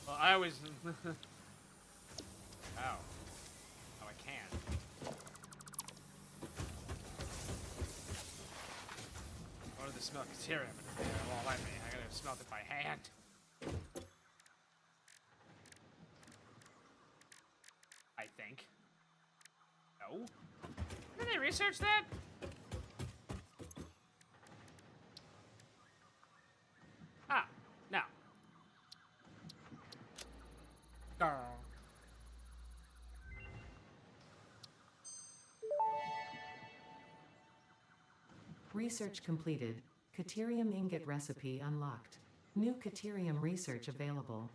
Well, I always... Oh. Oh, I can. What did the smell Caterium in there? Well, let me. I gotta smell it by hand. I think. No? Didn't they research that? Ah, no. Girl. Research completed. Caterium ingot recipe unlocked. New Caterium research available.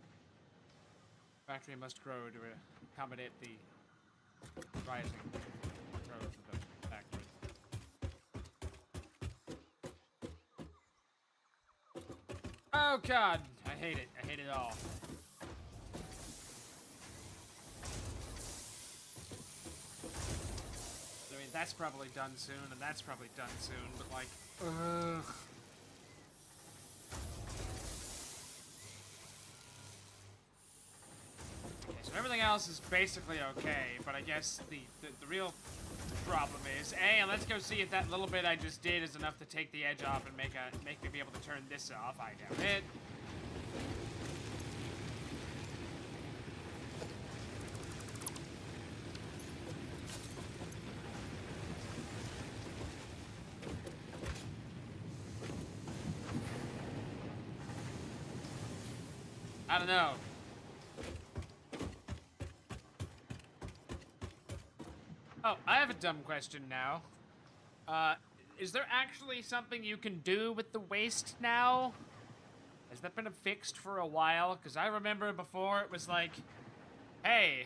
Factory must grow to accommodate the rising growth of the factory. Oh god, I hate it. I hate it all. I mean, that's probably done soon, and that's probably done soon, but like, ugh. Okay, so everything else is basically okay, but I guess the real problem is, hey, let's go see if that little bit I just did is enough to take the edge off and make me be able to turn this off. I doubt it. I don't know. Oh, I have a dumb question now. Is there actually something you can do with the waste now? Has that been fixed for a while? Because I remember before it was like, hey,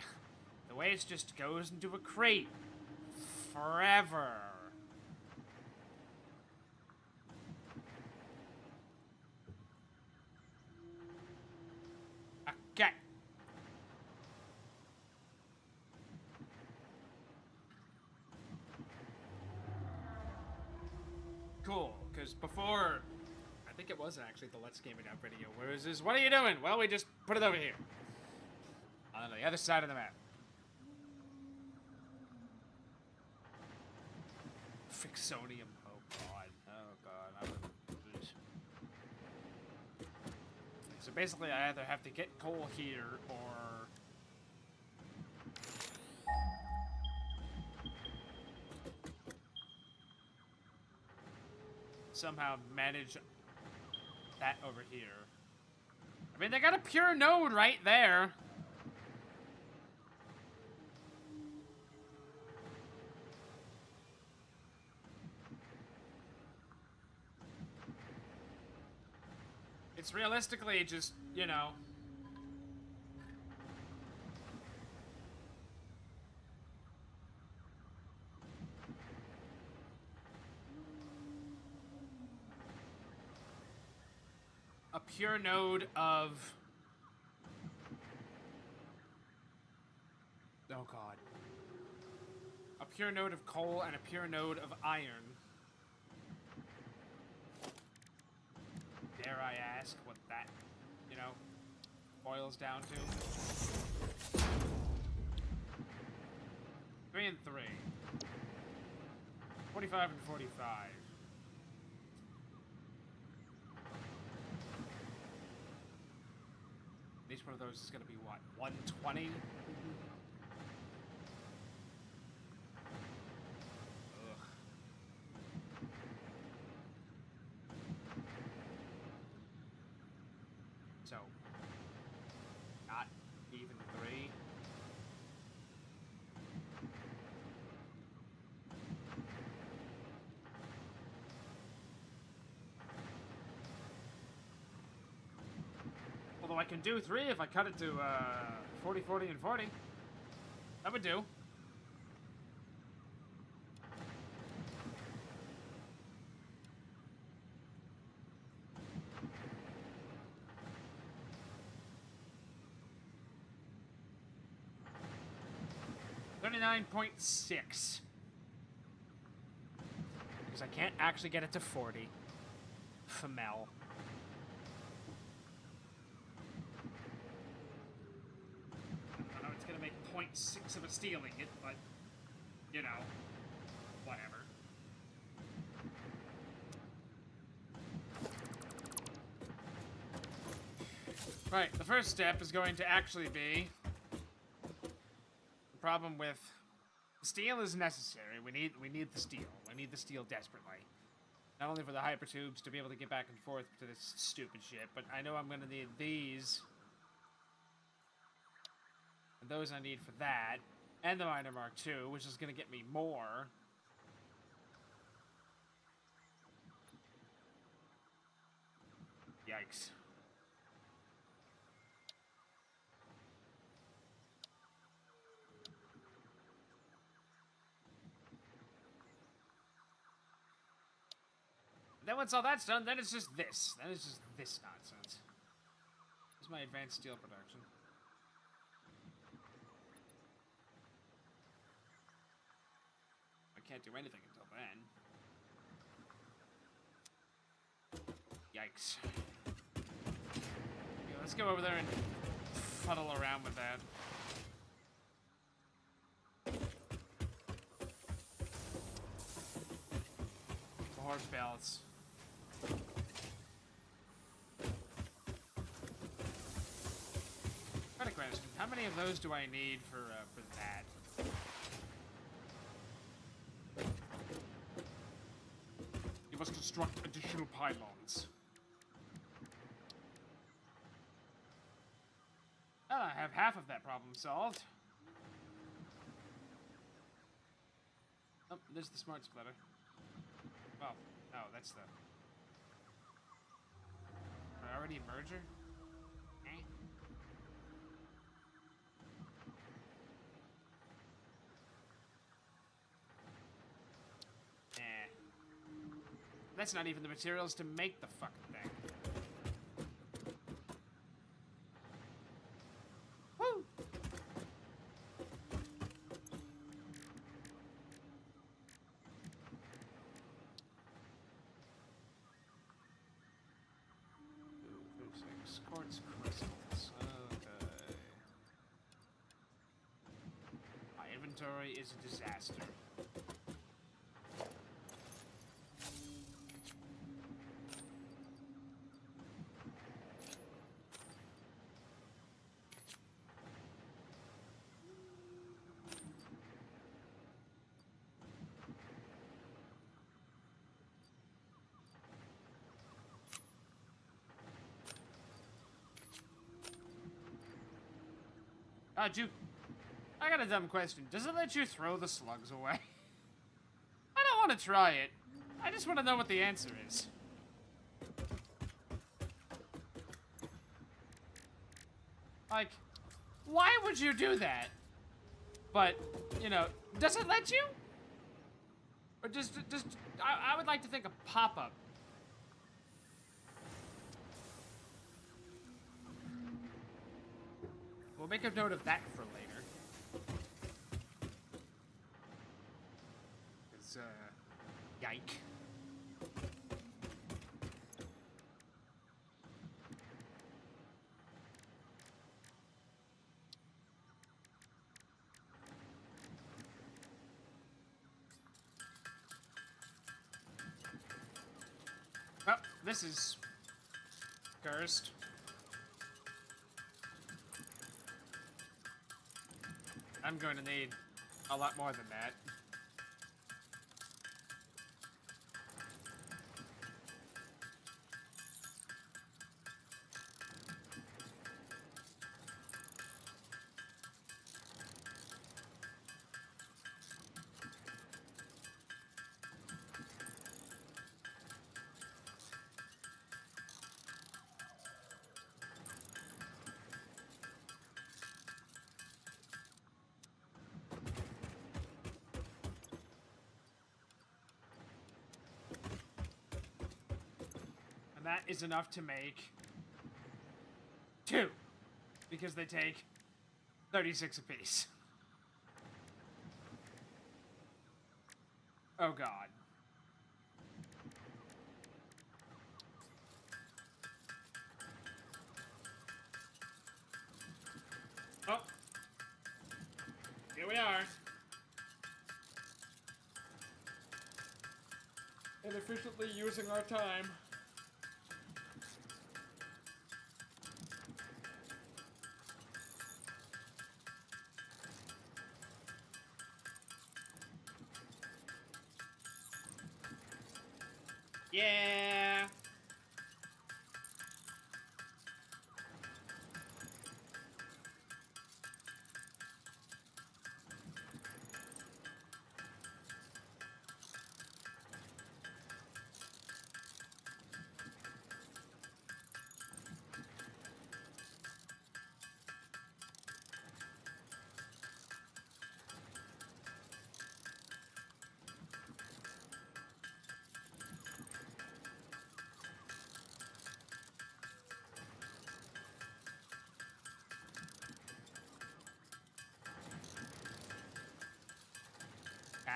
the waste just goes into a crate forever. Okay. Cool, because before, I think it wasn't actually the Let's Game It Out video, where it was this, what are you doing? Well, we just put it over here. On the other side of the map. Fixonium, oh god, I would... So basically I either have to get coal here, or... somehow manage that over here. I mean, they got a pure node right there. It's realistically just, you know... a pure node of... oh god. A pure node of coal and a pure node of iron. Dare I ask what that, you know, boils down to? 3 and 3. 45 and 45. Each one of those is going to be what, 120? Ugh. So, not even 3. Although I can do 3 if I cut it to 40, 40, and 40. That would do. .6. Because I can't actually get it to 40. Femel. I know it's gonna make 0.6 of a stealing it, but, you know, whatever. Right, the first step is going to actually be... the problem with... steel is necessary. We need the steel. We need the steel desperately. Not only for the hypertubes to be able to get back and forth to this stupid shit, but I know I'm gonna need these. And those I need for that. And the Miner Mark II, which is gonna get me more. Yikes. Then once all that's done, then it's just this. Then it's just this nonsense. This is my advanced steel production. I can't do anything until then. Yikes. Okay, let's go over there and fuddle around with that. Horse ballots. Got a question. How many of those do I need for that? You must construct additional pylons. Well, I have half of that problem solved. Oh, there's the smart splitter. Oh, no, that's the priority merger? Eh. That's not even the materials to make the fucking thing. Woo! Ooh, 36 quartz crystals. Okay. My inventory is a disaster. Juke, I got a dumb question. Does it let you throw the slugs away? I don't want to try it. I just want to know what the answer is. Like, why would you do that? But, you know, does it let you? Or just I would like to think a pop-up. We'll make a note of that for later. It's, yike. Well, this is cursed. I'm going to need a lot more than that. That is enough to make 2, because they take 36 apiece. Oh god. Oh. Here we are. Inefficiently using our time. Yeah.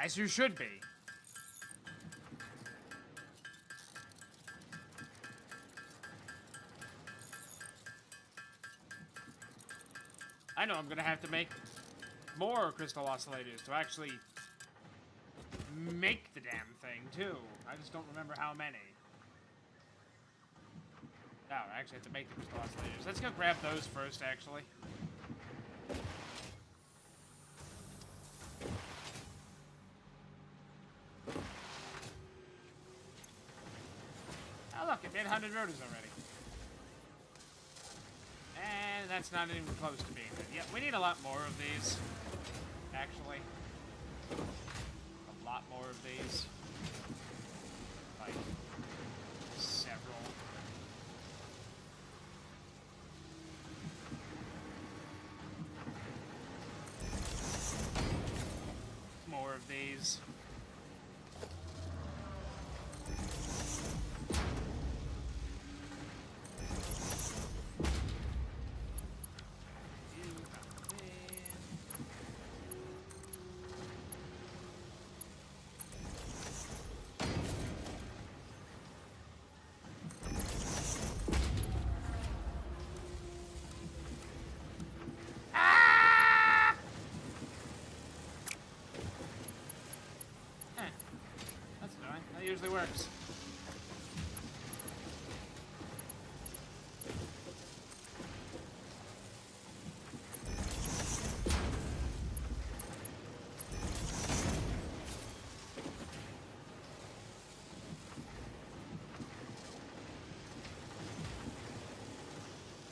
As you should be. I know I'm gonna have to make more crystal oscillators to actually make the damn thing, too. I just don't remember how many. No, I actually have to make the crystal oscillators. Let's go grab those first, actually. Oh, look, it did 100 rotors already. And that's not even close to being good. Yeah, we need a lot more of these, actually. A lot more of these. Like, several. More of these. That usually works.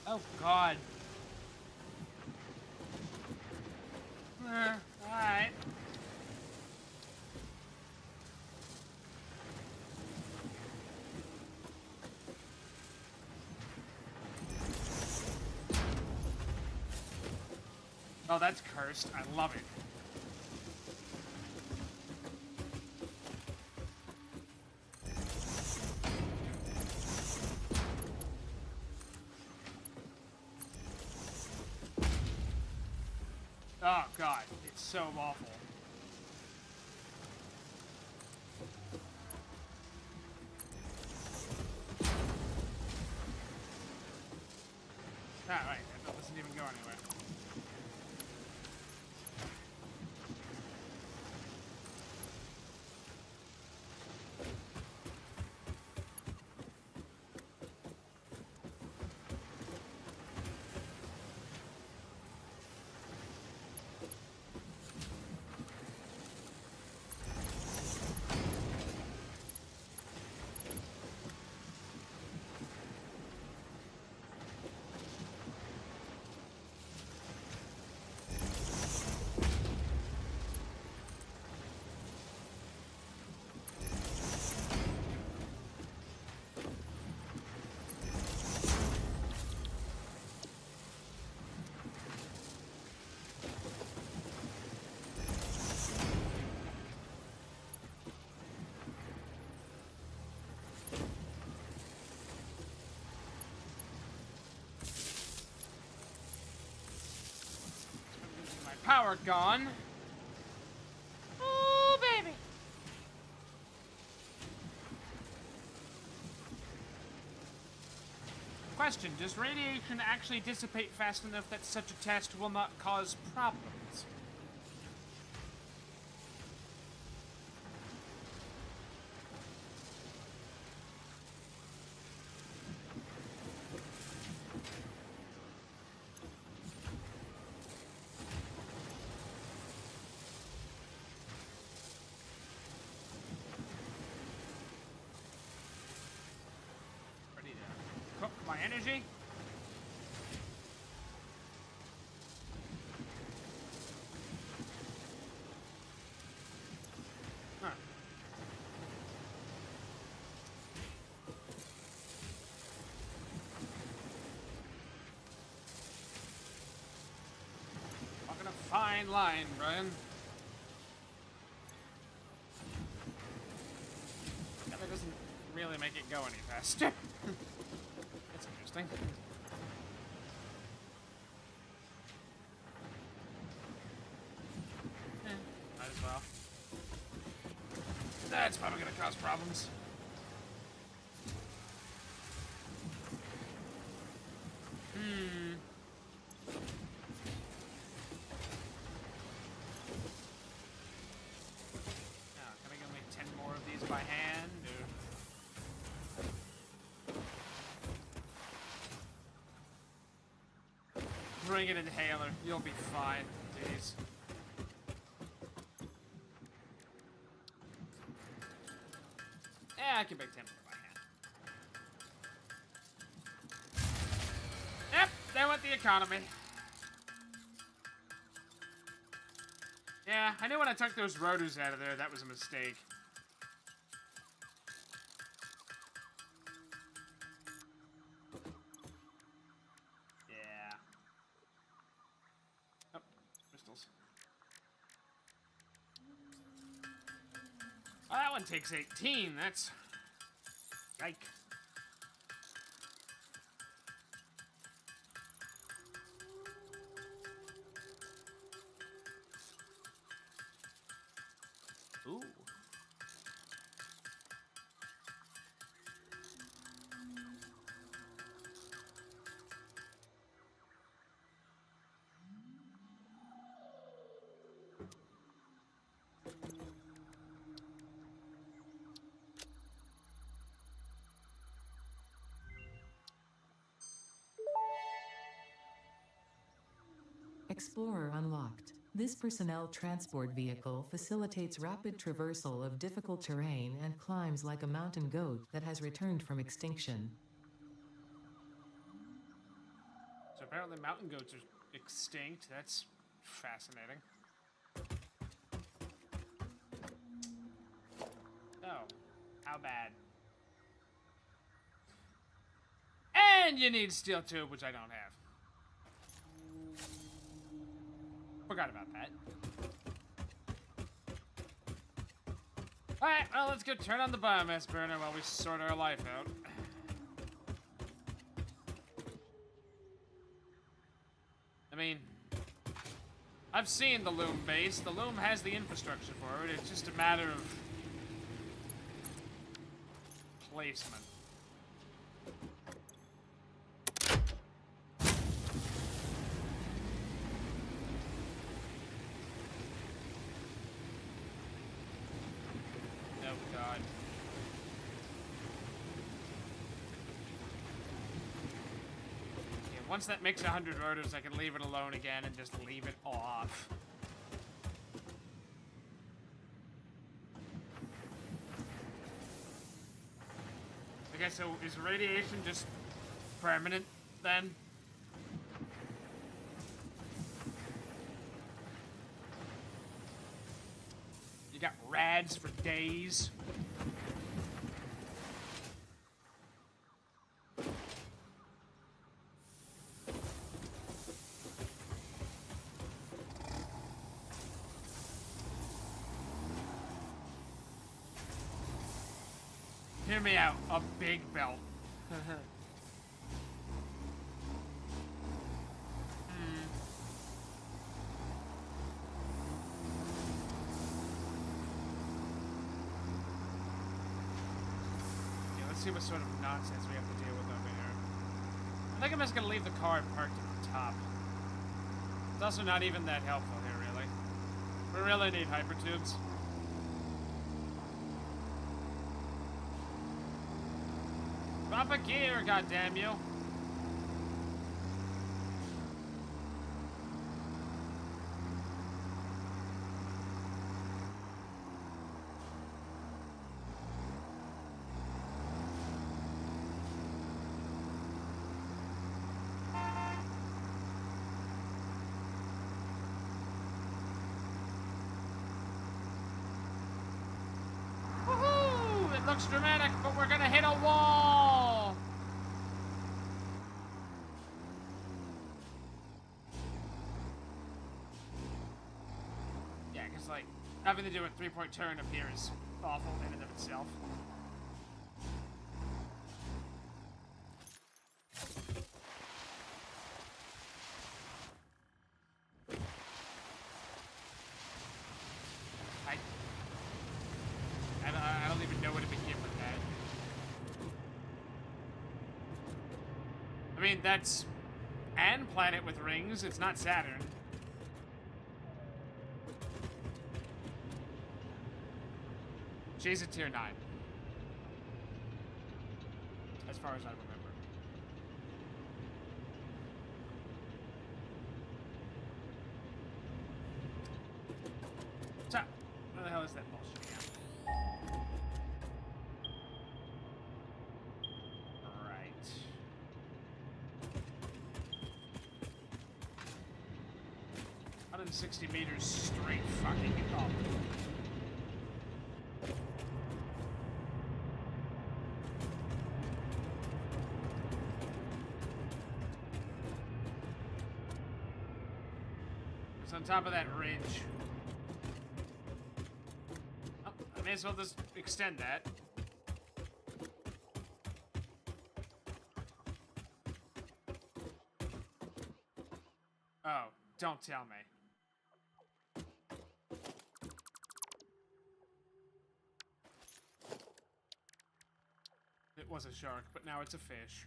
Oh, God. Alright. Oh, that's cursed. I love it. Oh, God. It's so awful. Ah, right. That doesn't even go anywhere. Power gone. Oh, baby. Question, does radiation actually dissipate fast enough that such a test will not cause problems? Cook my energy. Huh. Walking a fine line, Brian. Yeah, that doesn't really make it go any faster. That's interesting. Might as well. That's probably gonna cause problems. Now, can I go make 10 more of these by hand, or... Bring an inhaler. You'll be fine. Jeez. Yeah, I can make 10 more by hand. Yep, there went the economy. Yeah, I knew when I took those rotors out of there, that was a mistake. Yeah. Oh, crystals. Oh, that one takes 18. That's... Yike. Ooh. Explorer unlocked. This personnel transport vehicle facilitates rapid traversal of difficult terrain and climbs like a mountain goat that has returned from extinction. So apparently mountain goats are extinct. That's fascinating. Oh, how bad? And you need steel tube, which I don't have. Forgot about that. Alright, well, let's go turn on the biomass burner while we sort our life out. I mean, I've seen the loom base. The loom has the infrastructure for it. It's just a matter of placement. Oh, God. Once that makes 100 rotors, I can leave it alone again and just leave it off. Okay, so is radiation just permanent then? You got rads for days? Hear me out, a big belt. Yeah, let's see what sort of nonsense we have to deal with over here. I think I'm just gonna leave the car parked at the top. It's also not even that helpful here, really. We really need hypertubes. Drop a gear, goddammit. Woohoo! It looks dramatic, but we're gonna hit a wall! Yeah, because, like, having to do a three-point turn up here is awful in and of itself. I don't even know where to begin with that. I mean, that's an planet with rings. It's not Saturn. She's a tier 9. As far as I remember. So, where the hell is that bullshit again? Right. 60 meters straight fucking up. It's on top of that ridge. Oh, I may as well just extend that. Oh, don't tell me. It was a shark, but now it's a fish.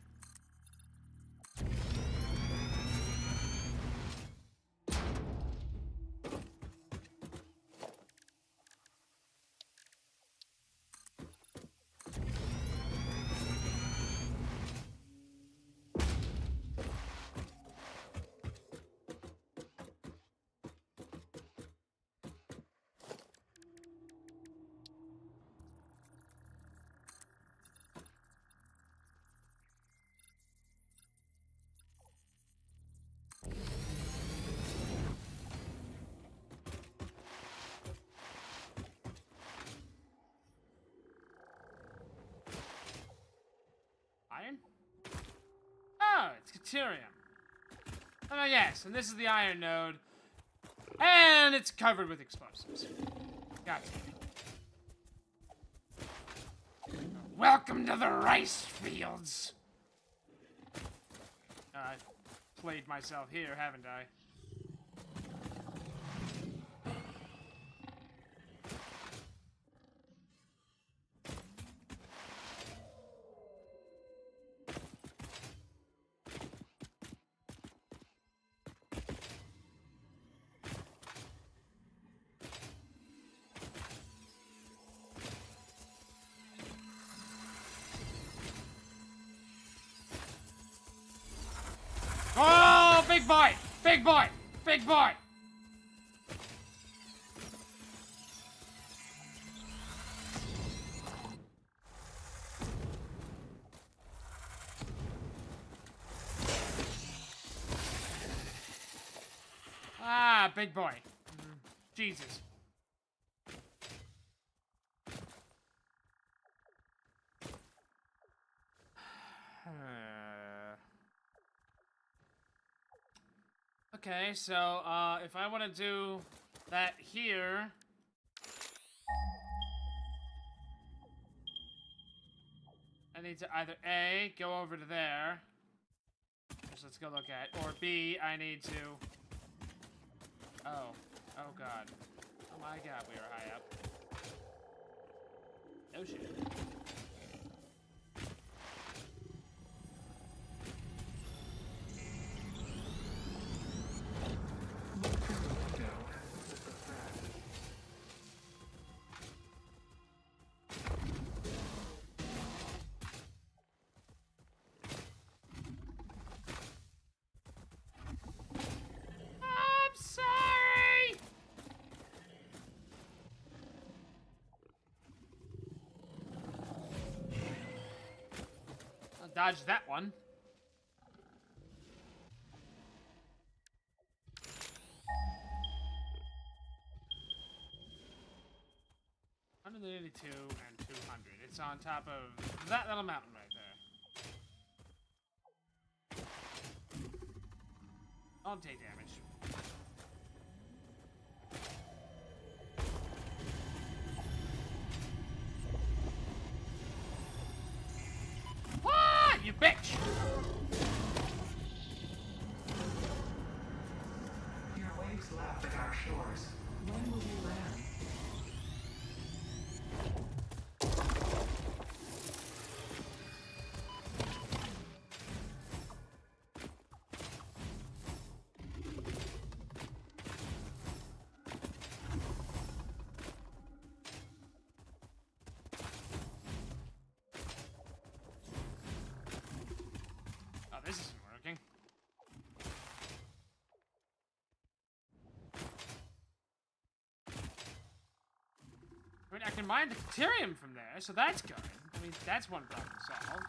Iron? Oh, it's deuterium. Oh, yes, and this is the iron node. And it's covered with explosives. Gotcha. Welcome to the rice fields. I've played myself here, haven't I? Oh, big boy! Big boy! Big boy! Ah, big boy. Jesus. Okay, so, if I want to do that here... I need to either A, go over to there, which let's go look at, or B, I need to... Oh. Oh god. Oh my god, we are high up. Oh shit. I'm sorry! I'll dodge that one. $182 and 200. It's on top of that little mountain right there. I'll take damage. What? You bitch! Your waves left at our shores. When will you land? Oh, this isn't working. I mean, I can mine the deuterium from there, so that's good. I mean, that's one problem solved.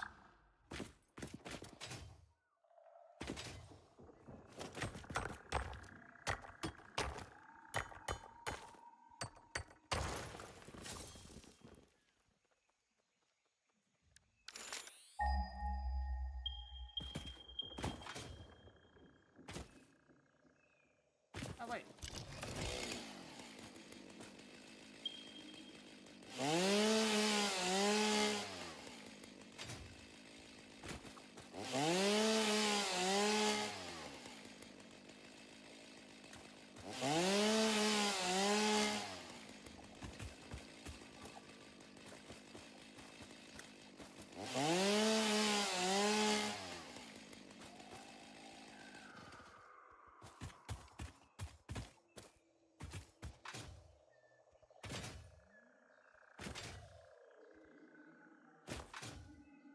Oh, wait.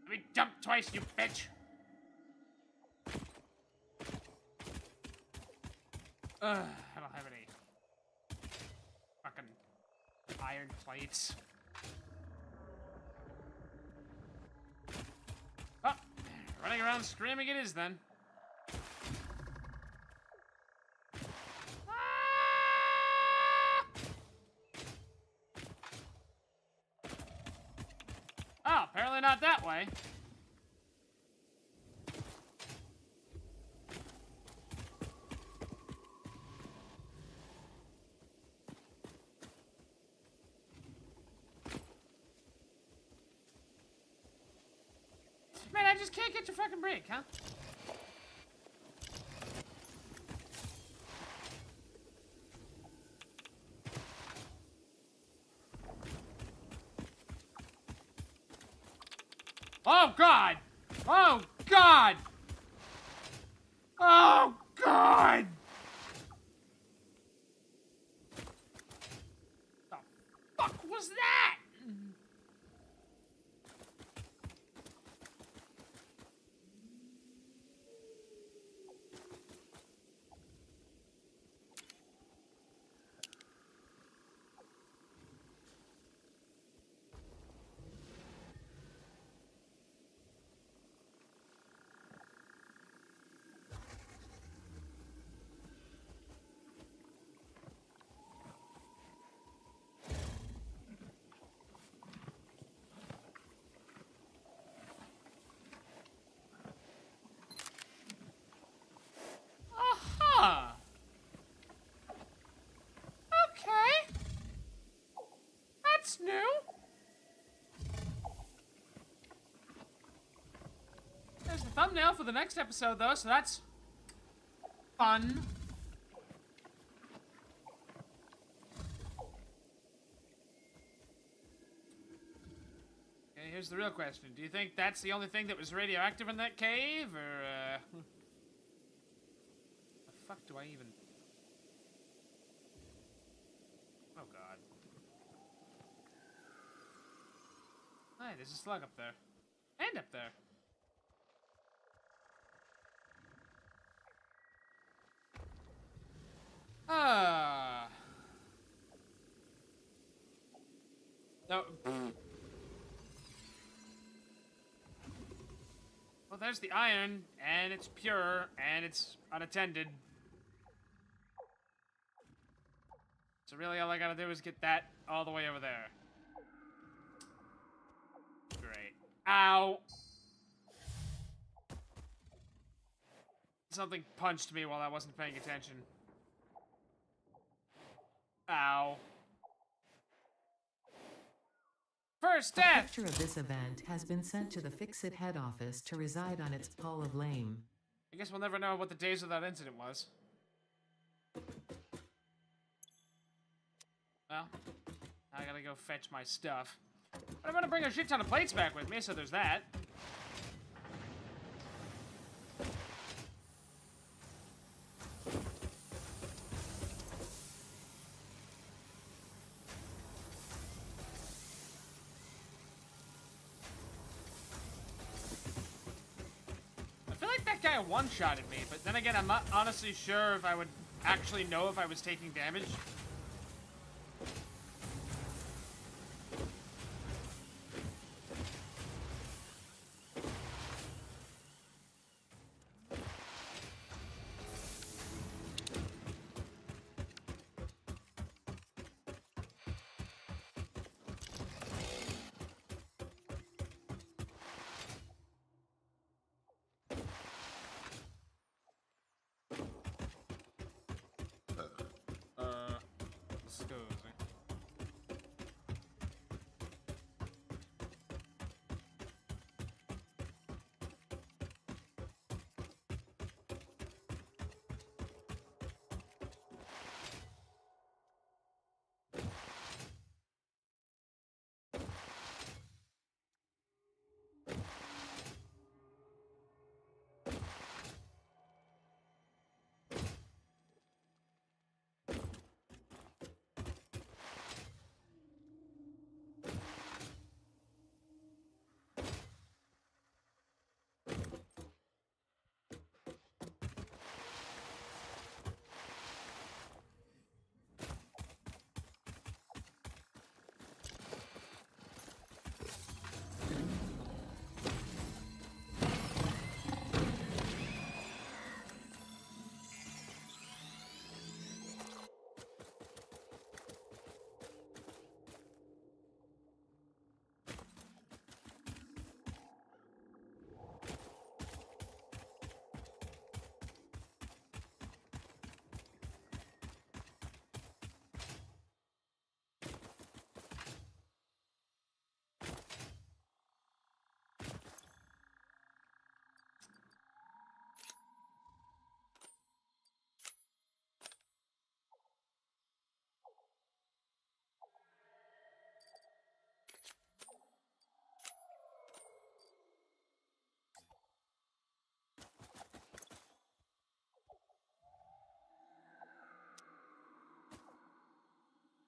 Let me jump twice, you bitch! I don't have any fucking iron plates. Oh, running around screaming it is then. Oh, apparently not that way. Man, I just can't get your fucking break, huh? Oh, God! Oh, God! Oh, God! The fuck was that? Aha! Okay. That's new. There's the thumbnail for the next episode, though, so that's fun. Okay, here's the real question. Do you think that's the only thing that was radioactive in that cave, or, the fuck do I even... Oh, God. Hi, there's a slug up there. And up there. Ah. No. Well, there's the iron, and it's pure, and it's unattended. So really all I gotta do is get that all the way over there. Great. Ow! Something punched me while I wasn't paying attention. Ow. First A death! picture of this event has been sent to the Fix-It head office to reside on its Hall of Lame. I guess we'll never know what the days of that incident was. Well, I gotta go fetch my stuff. But I'm gonna bring a shit ton of plates back with me, so there's that. I feel like that guy one-shotted me, but then again, I'm not honestly sure if I would actually know if I was taking damage. scusi.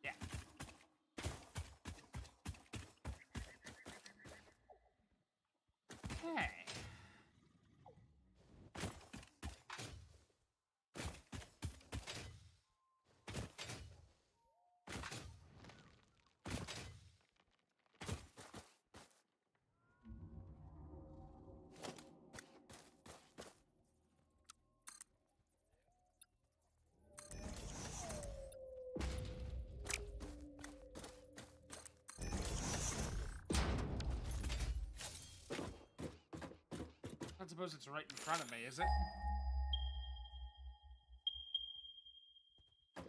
Yeah. Okay. I suppose it's right in front of me, is it? I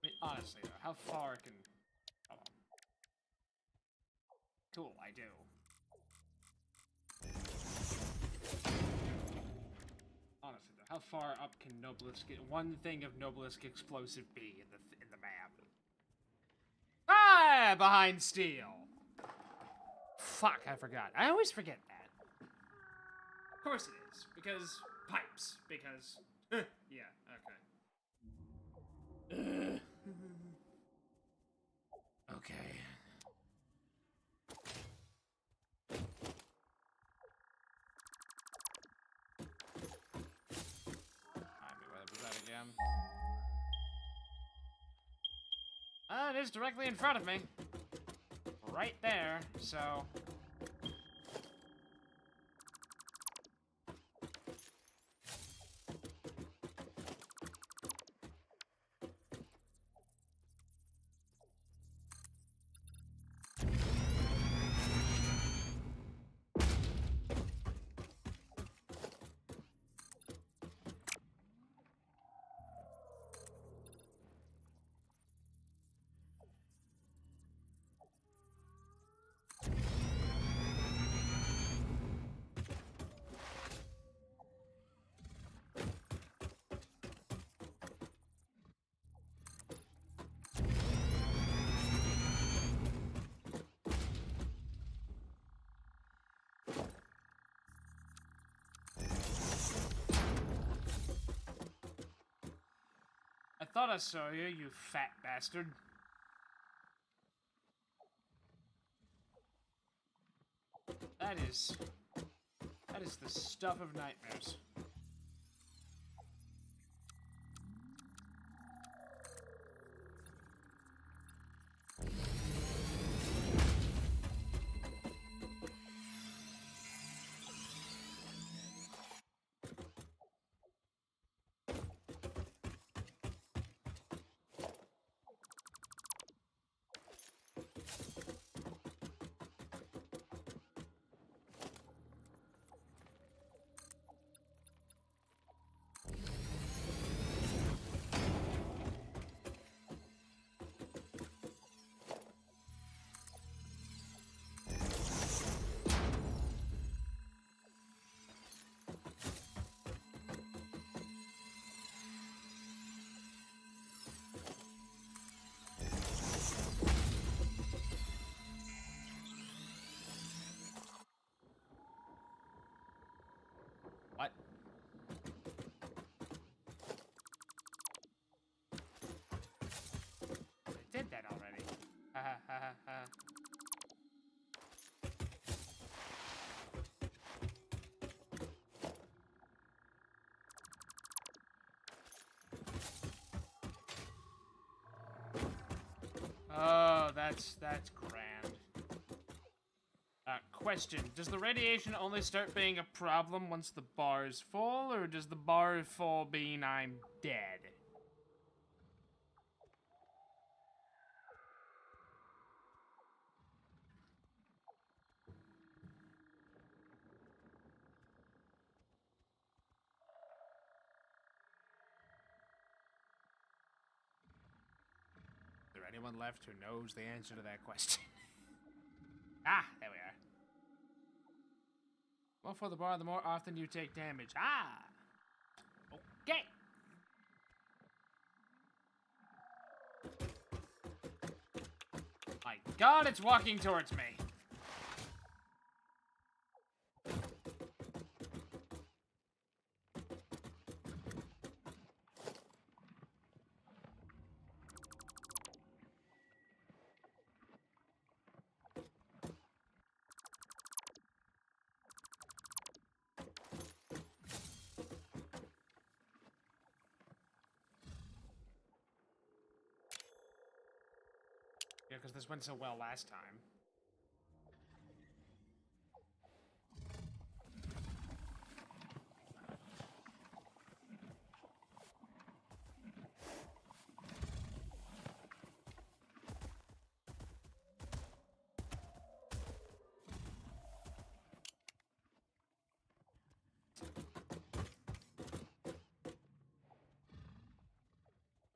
mean, honestly, though, how far can... Hold on. Cool, I do. Honestly, though, how far up can Noblisk get one thing of Noblisk explosive be in the map? Ah, behind steel. Fuck, I forgot. I always forget that. Of course it is, because pipes. Because yeah, okay. Okay. What was that again? It is directly in front of me. Right there, so... I thought I saw you, you fat bastard. That is the stuff of nightmares. Oh, that's grand. Question. Does the radiation only start being a problem once the bar is full, or does the bar full mean I'm dead? Is there anyone left who knows the answer to that question? Ah, there we are. The more for the bar, the more often you take damage. Ah! Okay. My God, it's walking towards me. Yeah, because this went so well last time.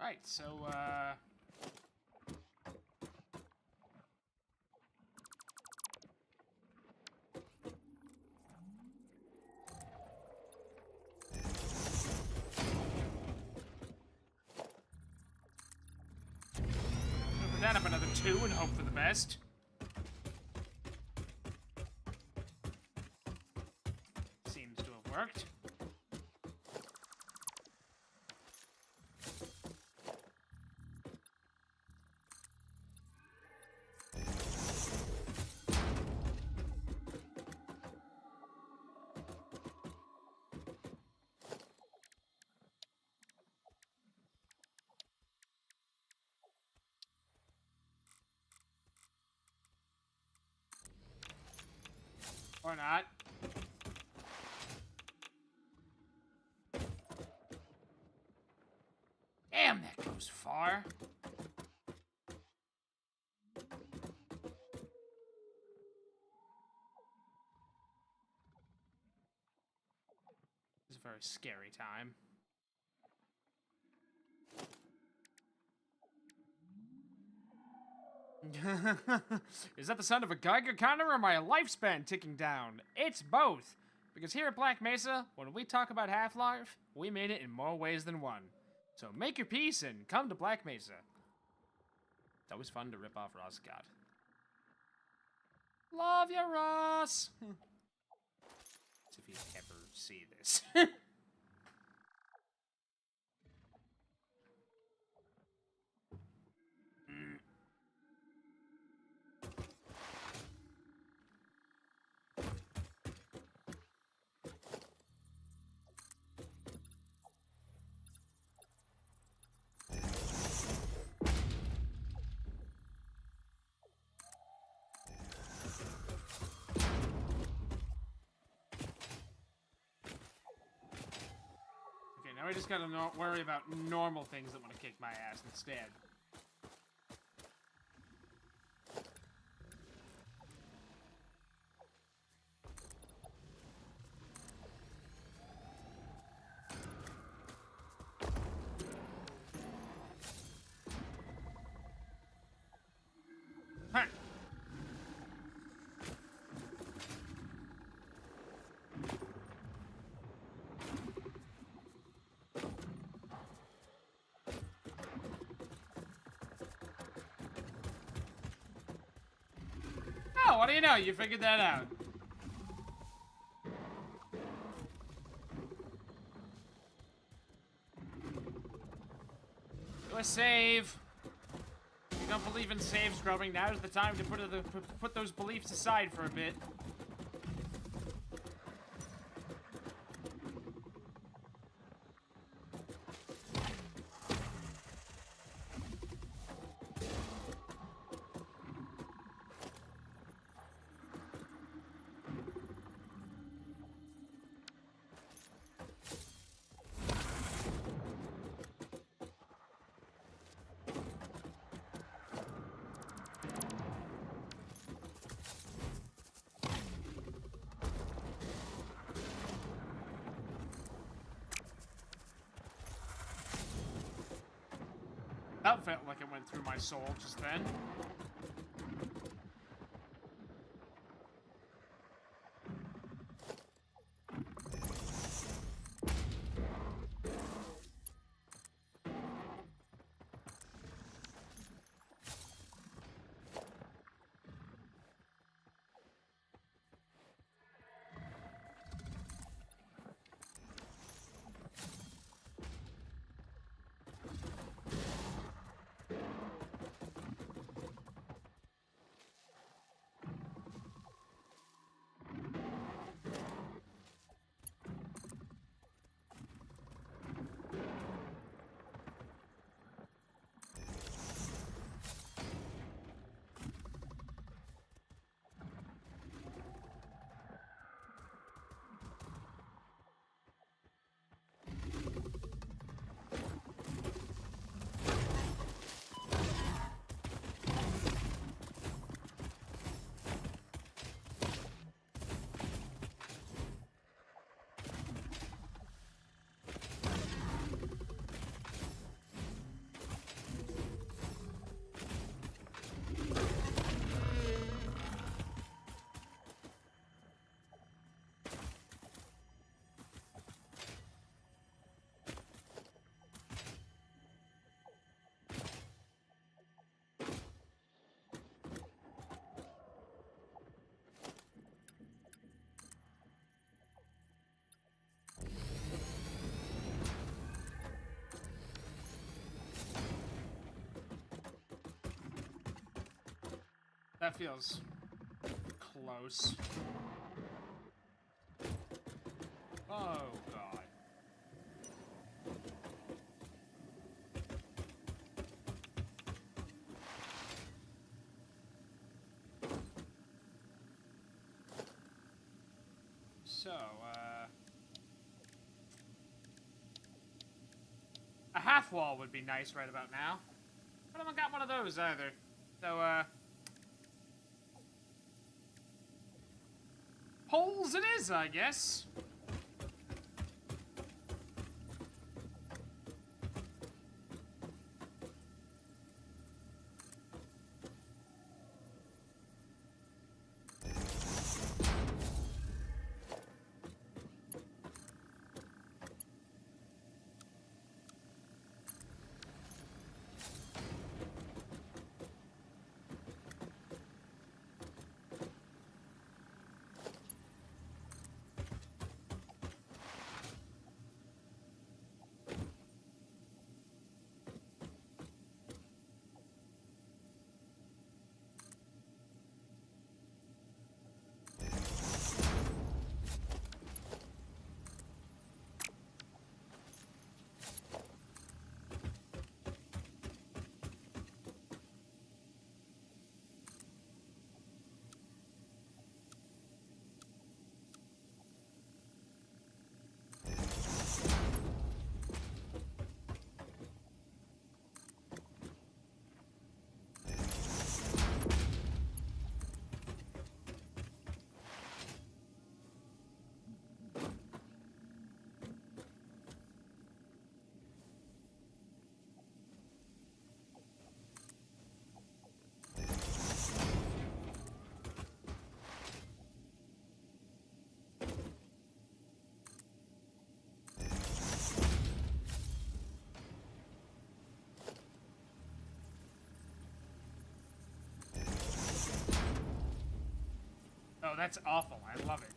Right, so, open that up another 2 and hope for the best. Seems to have worked. Or not. Damn, that goes far. It's a very scary time. Is that the sound of a Geiger counter or my lifespan ticking down? It's both. Because here at Black Mesa, when we talk about Half-Life, we mean it in more ways than one. So make your peace and come to Black Mesa. It's always fun to rip off Ross Scott. Love ya, Ross! As if you ever see this. Now we just gotta worry about normal things that want to kick my ass instead. Huh. Oh, what do you know? You figured that out. Do a save. you don't believe in saves growing, now's the time to put those beliefs aside for a bit. That felt like it went through my soul just then. That feels close. Oh, God. So, a half wall would be nice right about now. I haven't got one of those either. So, holes it is, I guess. Oh, that's awful. I love it.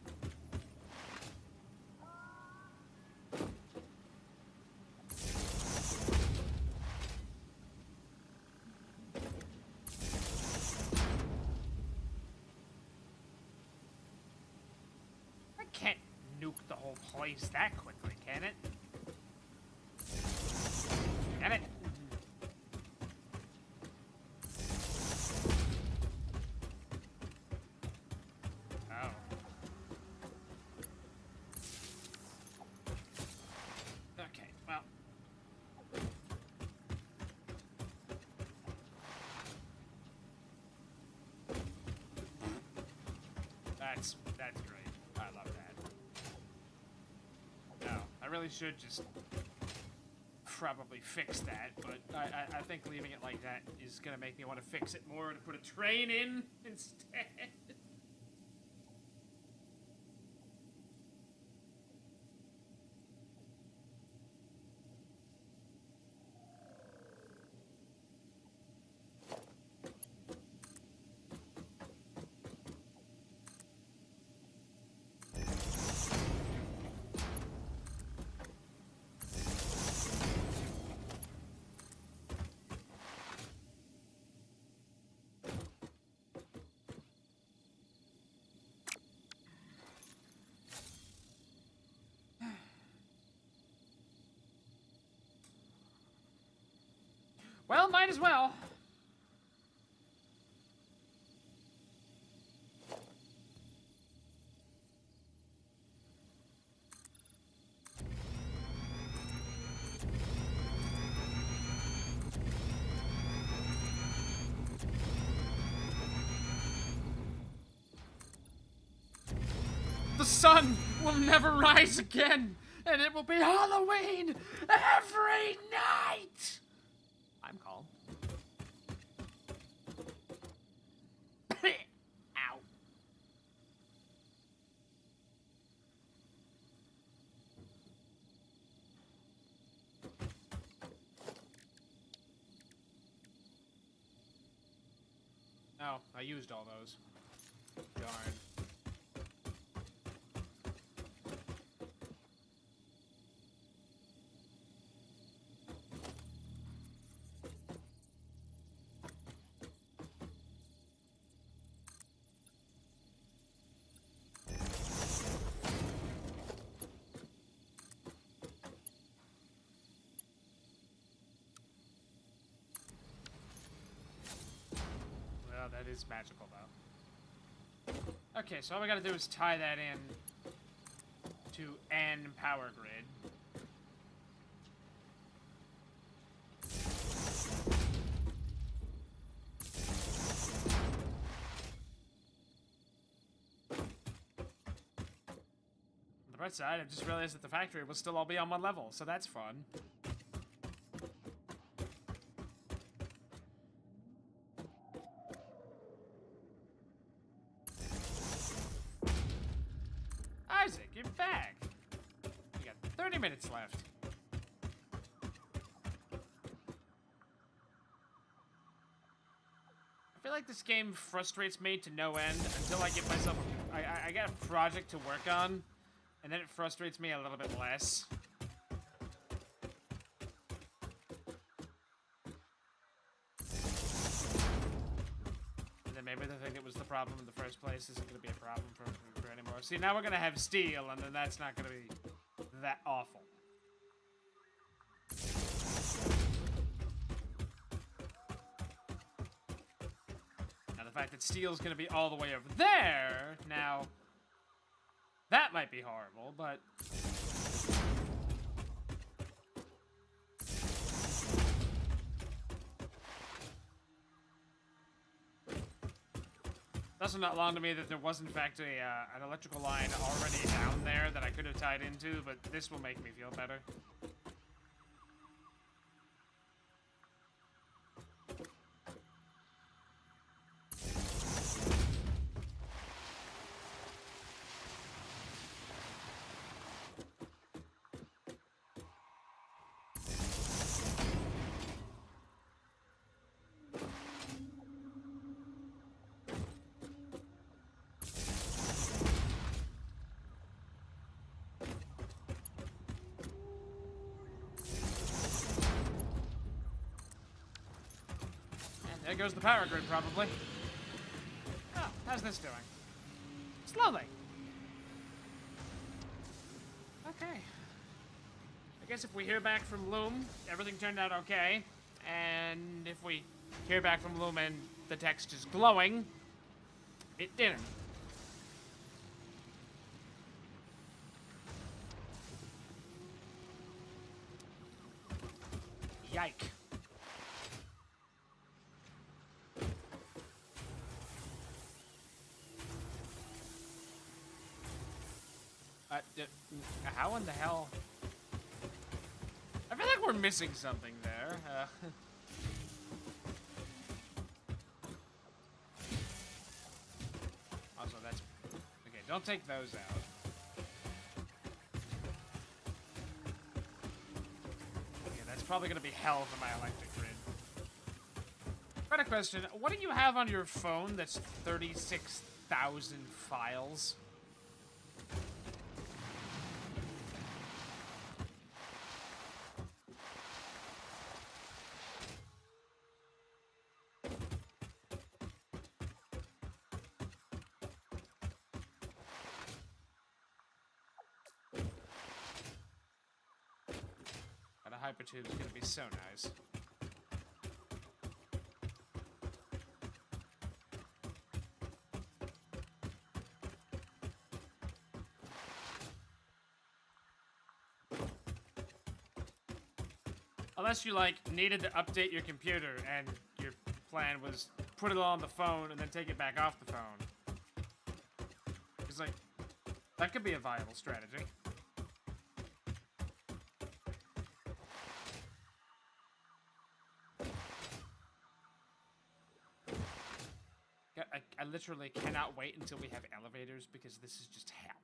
nuke the whole place that quickly, can it? Can it? Oh. Okay, well. That's great. I love that. No, I really should just probably fix that, but I think leaving it like that is gonna make me want to fix it more to put a train in instead. Well, might as well. The sun will never rise again, and it will be Halloween every night! I'm calm. Ow. Oh, I used all those. Darn. Well, that is magical, though. Okay, so all we gotta do is tie that in to an power grid. On the bright side, I just realized that the factory will still all be on one level, so that's fun. Isaac, you're back. You got 30 minutes left. I feel like this game frustrates me to no end until I get myself I get a project to work on, and then it frustrates me a little bit less. And then maybe the thing that was the problem in the first place isn't going to be a problem for anymore. See, now we're going to have steel, and then that's not going to be that awful. Now, the fact that steel's going to be all the way over there, now, that might be horrible, but... It's also not long to me that there was, in fact, an electrical line already down there that I could have tied into, but this will make me feel better. There goes the power grid, probably. Oh, how's this doing? Slowly. Okay. I guess if we hear back from Loom, everything turned out okay. And if we hear back from Loom and the text is glowing, it didn't. Yike. How in the hell? I feel like we're missing something there. Also, that's... Okay, don't take those out. Okay, that's probably gonna be hell for my electric grid. Got a question. What do you have on your phone that's 36,000 files? Hypertube is gonna be so nice. Unless you like needed to update your computer and your plan was put it on the phone and then take it back off the phone. It's like that could be a viable strategy. I literally cannot wait until we have elevators because this is just hell.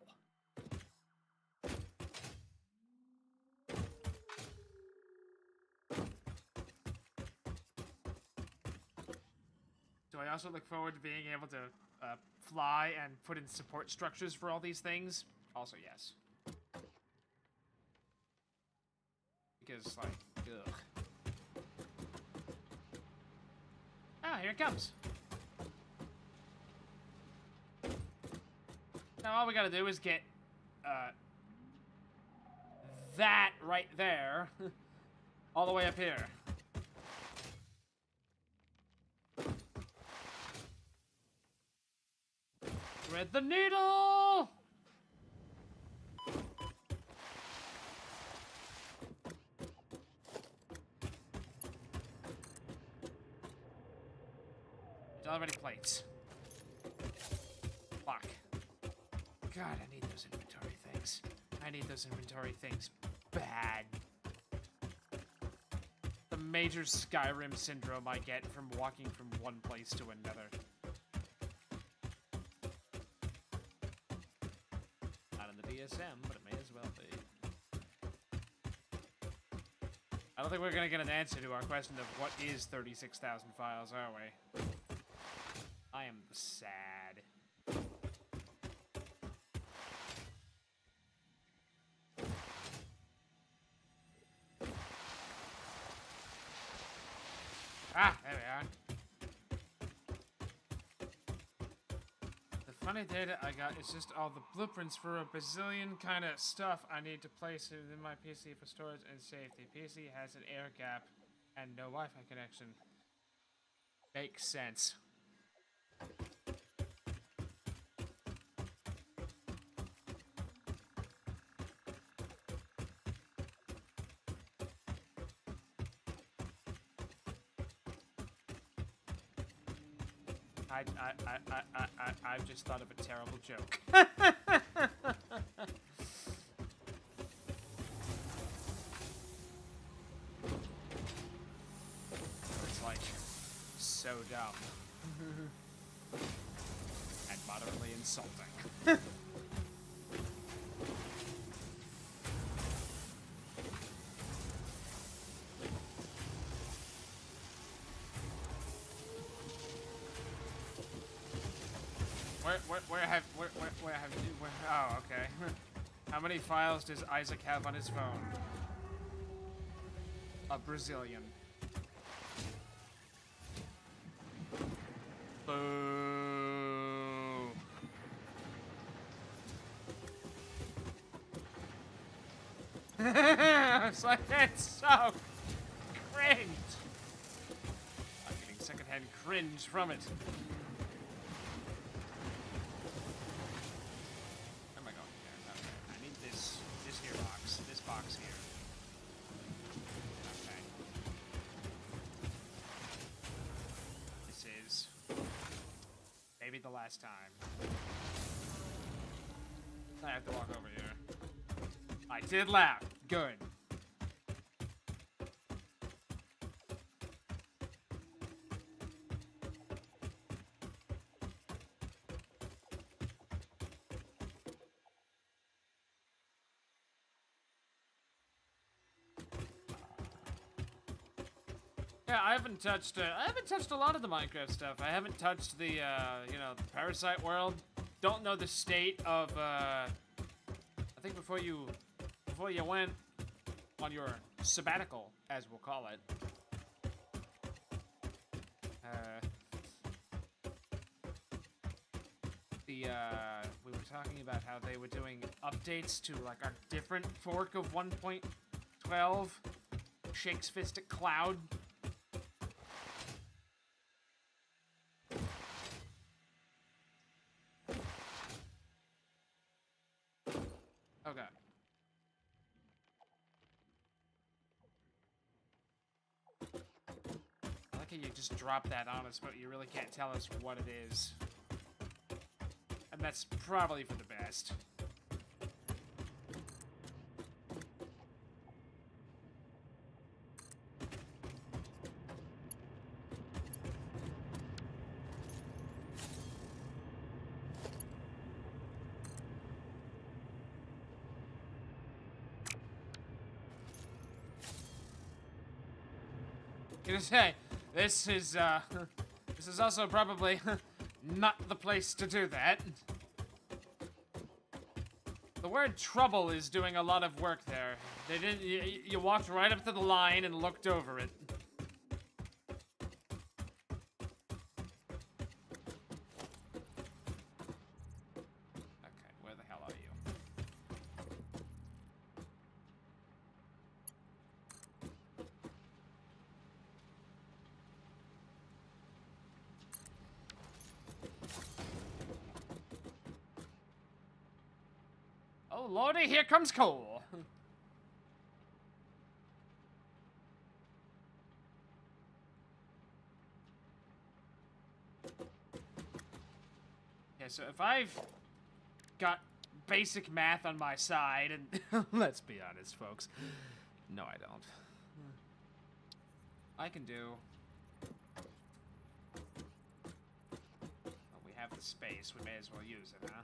Do I also look forward to being able to fly and put in support structures for all these things? Also, yes. Because, like, ugh. Ah, here it comes. Now all we gotta do is get that right there all the way up here. Thread the needle! It's already plates. Lock. God, I need those inventory things. I need those inventory things bad. The major Skyrim syndrome I get from walking from one place to another. Not in the DSM, but it may as well be. I don't think we're gonna get an answer to our question of what is 36,000 files, are we? I am sad. Ah, there we are. The funny data I got is just all the blueprints for a bazillion kind of stuff I need to place it in my PC for storage and safety. PC has an air gap and no Wi-Fi connection. Makes sense. I've just thought of a terrible joke. It's like so dumb. And moderately insulting. Oh, okay. How many files does Isaac have on his phone? A Brazilian. Boo. It's like, it's so cringe. I'm getting secondhand cringe from it. Where am I going here? Okay. I need this here box. This box here. Okay. This is maybe the last time. I have to walk over here. I did laugh. Good. Yeah, I haven't touched a lot of the Minecraft stuff. I haven't touched the, the Parasite world. Don't know the state of, I think before you went on your sabbatical, as we'll call it, we were talking about how they were doing updates to, like, a different fork of 1.12, Shakes Fist at Cloud. Okay. I like how you just drop that on us, but you really can't tell us what it is. And that's probably for the best. Gonna say, this is also probably not the place to do that. The word trouble is doing a lot of work there. They didn't. You walked right up to the line and looked over it. Okay, where the hell are you? Oh lordy, here comes Cole. Yeah, so if I've got basic math on my side, and let's be honest, folks, no, I don't. I can do. Well, we have the space. We may as well use it, huh?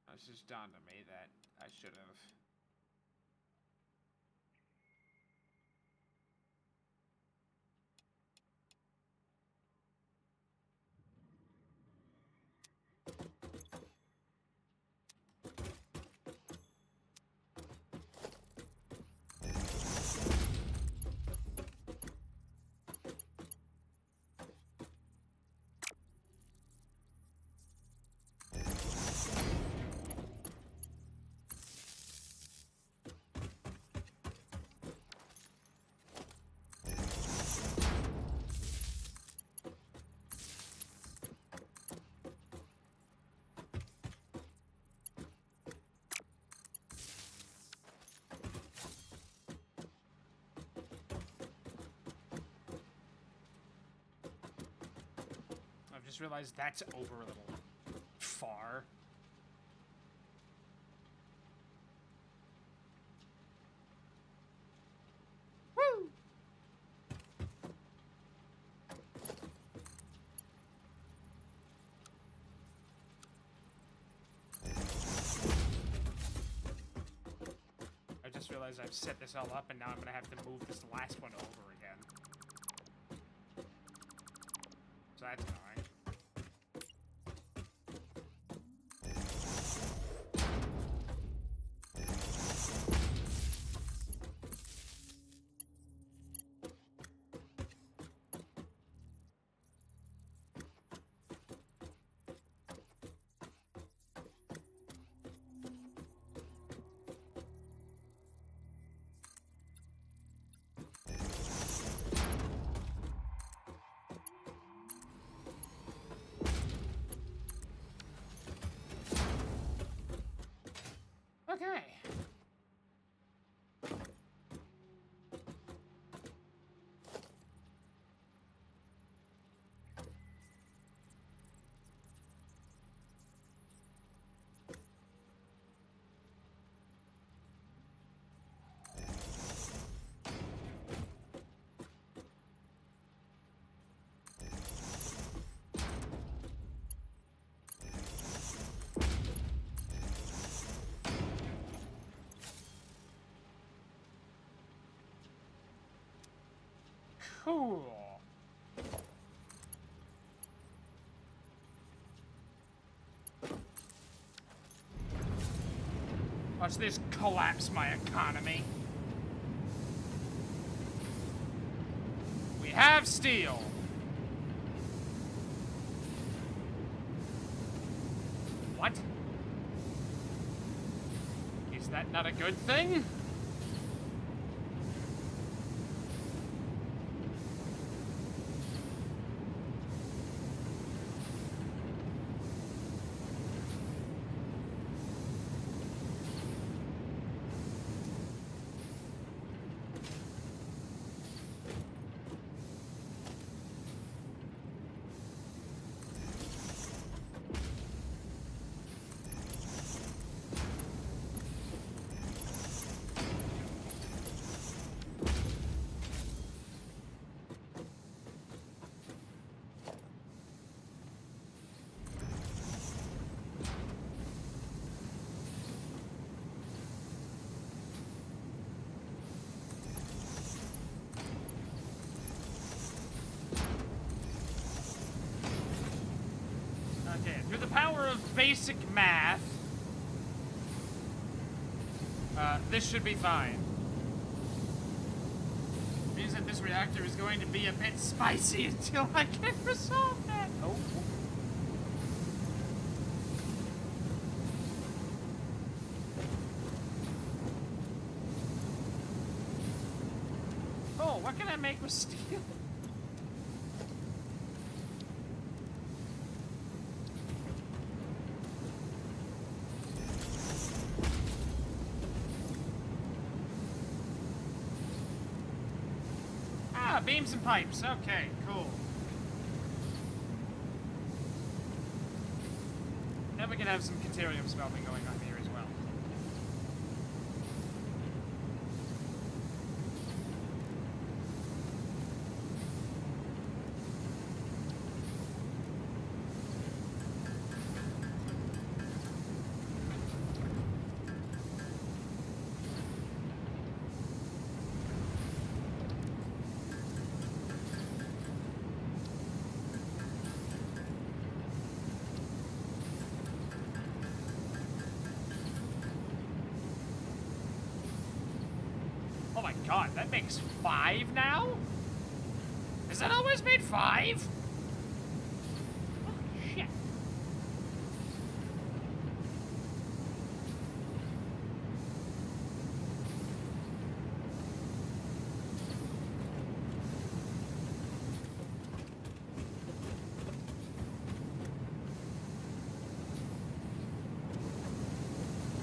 It just dawned on me that I should have. I've just realized that's over a little far. Woo! I just realized I've set this all up and now I'm gonna have to move this last one over again. So that's annoying. Okay. Cool. Watch this collapse my economy. We have steel. What? Is that not a good thing? Okay, through the power of basic math, this should be fine. Means that this reactor is going to be a bit spicy until I can resolve that. Oh. Oh, what can I make with steel? Beams and pipes. Okay, cool. Now we can have some Caterium smelting going on here as well. Oh my god, that makes 5 now? Has that always made 5? Oh, shit.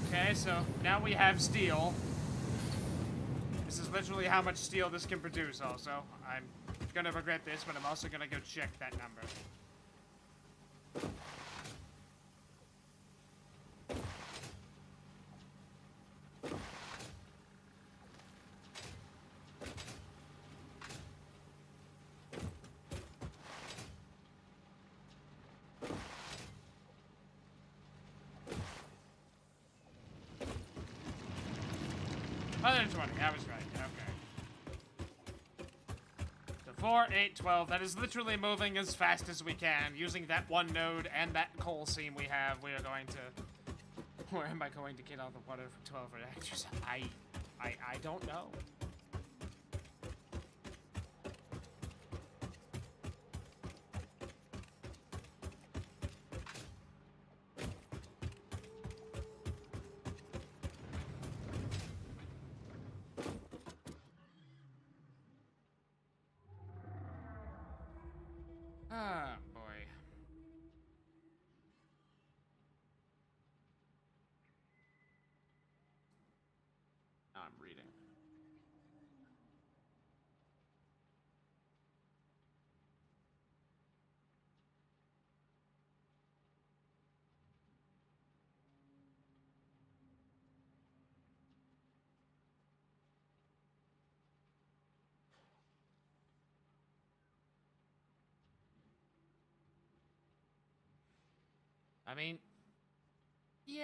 Okay, so now we have steel. This is literally how much steel this can produce also. I'm gonna regret this, but I'm also gonna go check that number. Other than 20, I was right. Okay. So 4, 8, 12. That is literally moving as fast as we can. Using that one node and that coal seam we have, we are going to... Where am I going to get all the water for 12 reactors? I don't know. Ah, boy. I mean, yeah.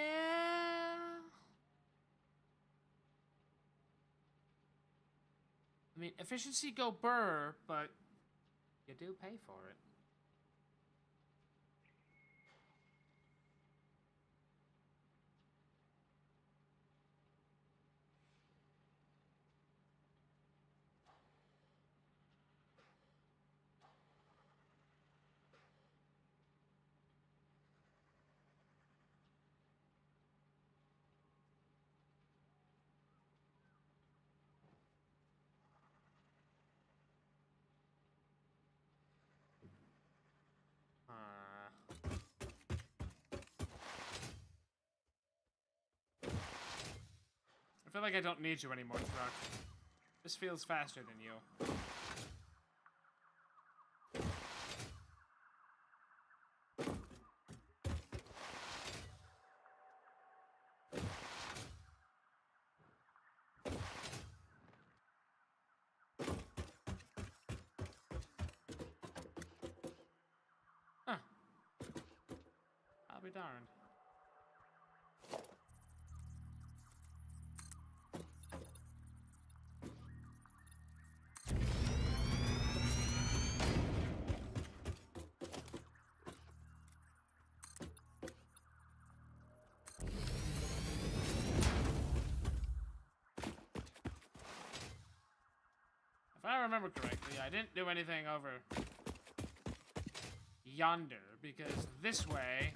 I mean, efficiency go burr, but you do pay for it. I feel like I don't need you anymore, truck. This feels faster than you. Huh. I'll be darned. If I remember correctly, I didn't do anything over yonder, because this way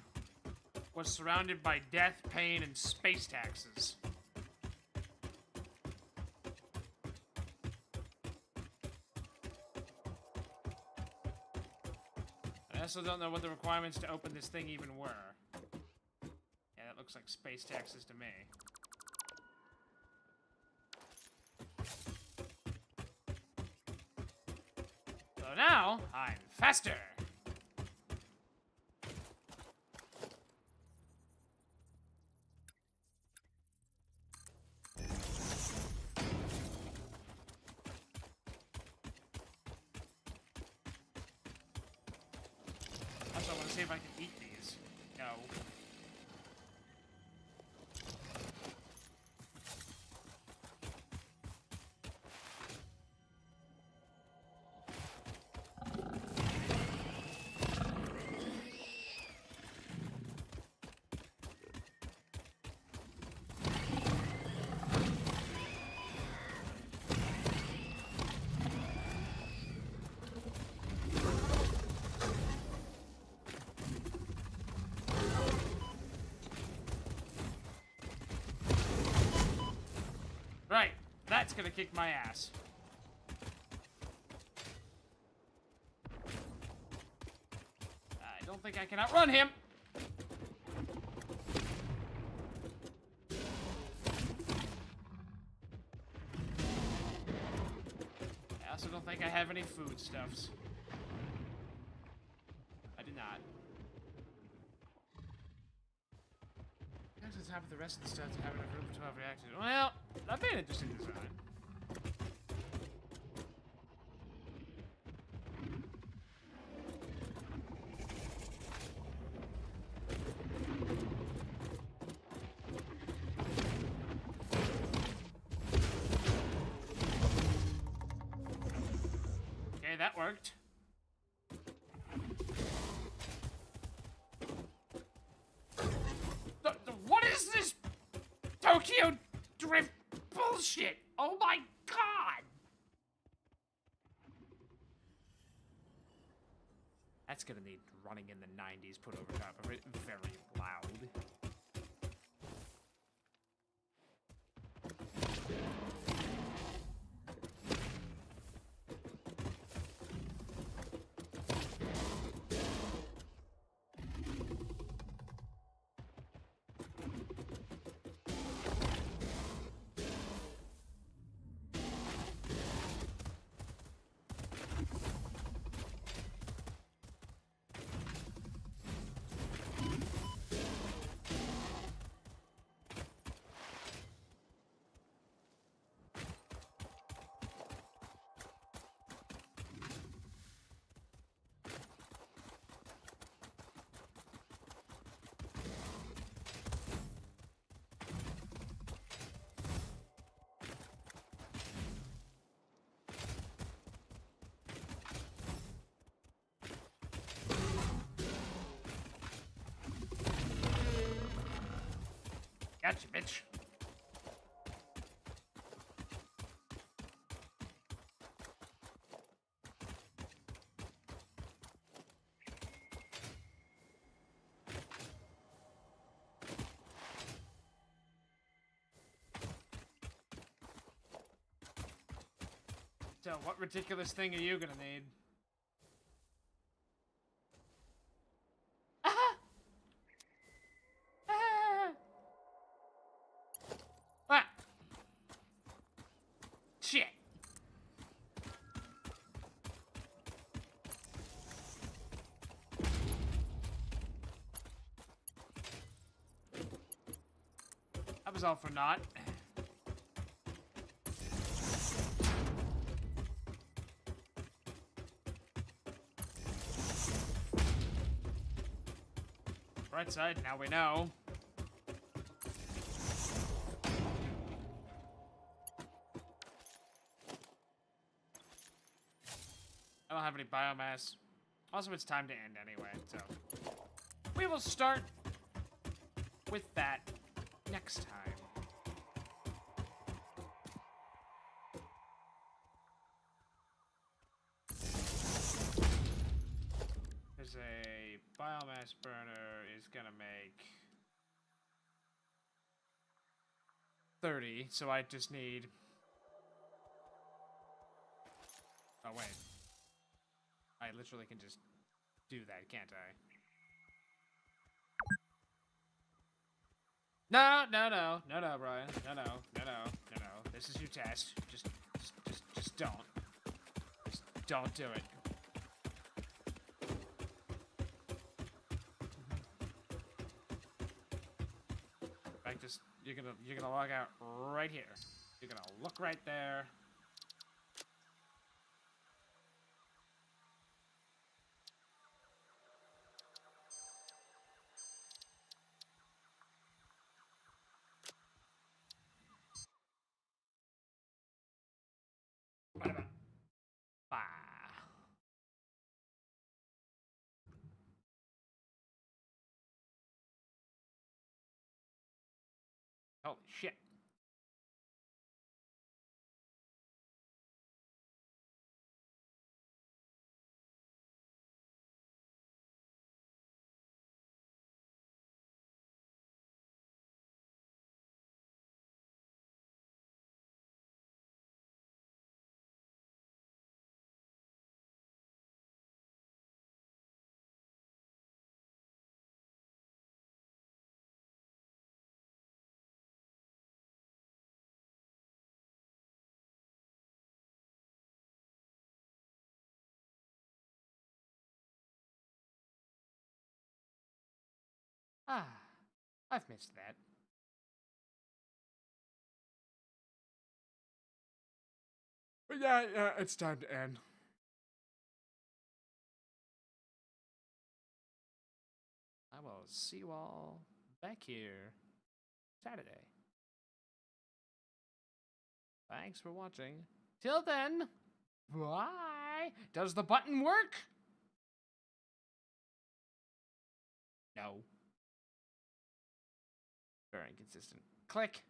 was surrounded by death, pain, and space taxes. I also don't know what the requirements to open this thing even were. Yeah, that looks like space taxes to me. So now, I'm faster! Also, I want to see if I can eat these. No. Right, that's gonna kick my ass. I don't think I can outrun him. I also don't think I have any foodstuffs. I do not. Go to the top of the rest of the stuff to have enough room for 12 reactors. Well, that'd be an interesting design. Okay, that worked. What is this Tokyo Drift bullshit? Oh my god! That's gonna need running in the 90s put over top of it. Very loud. Gotcha, bitch. So, what ridiculous thing are you gonna need? Ah! Ah! Ah! Shit! That was all for naught. Right side, now we know. I don't have any biomass. Also, it's time to end anyway, so we will start with that next time. There's a biomass burner is gonna make 30, so I just need... Oh, wait. I literally can just do that, can't I? No, Brian. No. This is your test. Just don't. Just don't do it. Like, just you're gonna log out right here. You're gonna look right there. Bah. Holy shit. Ah, I've missed that. But yeah, it's time to end. I will see you all back here Saturday. Thanks for watching. Till then, bye. Does the button work? No. Very inconsistent. Click.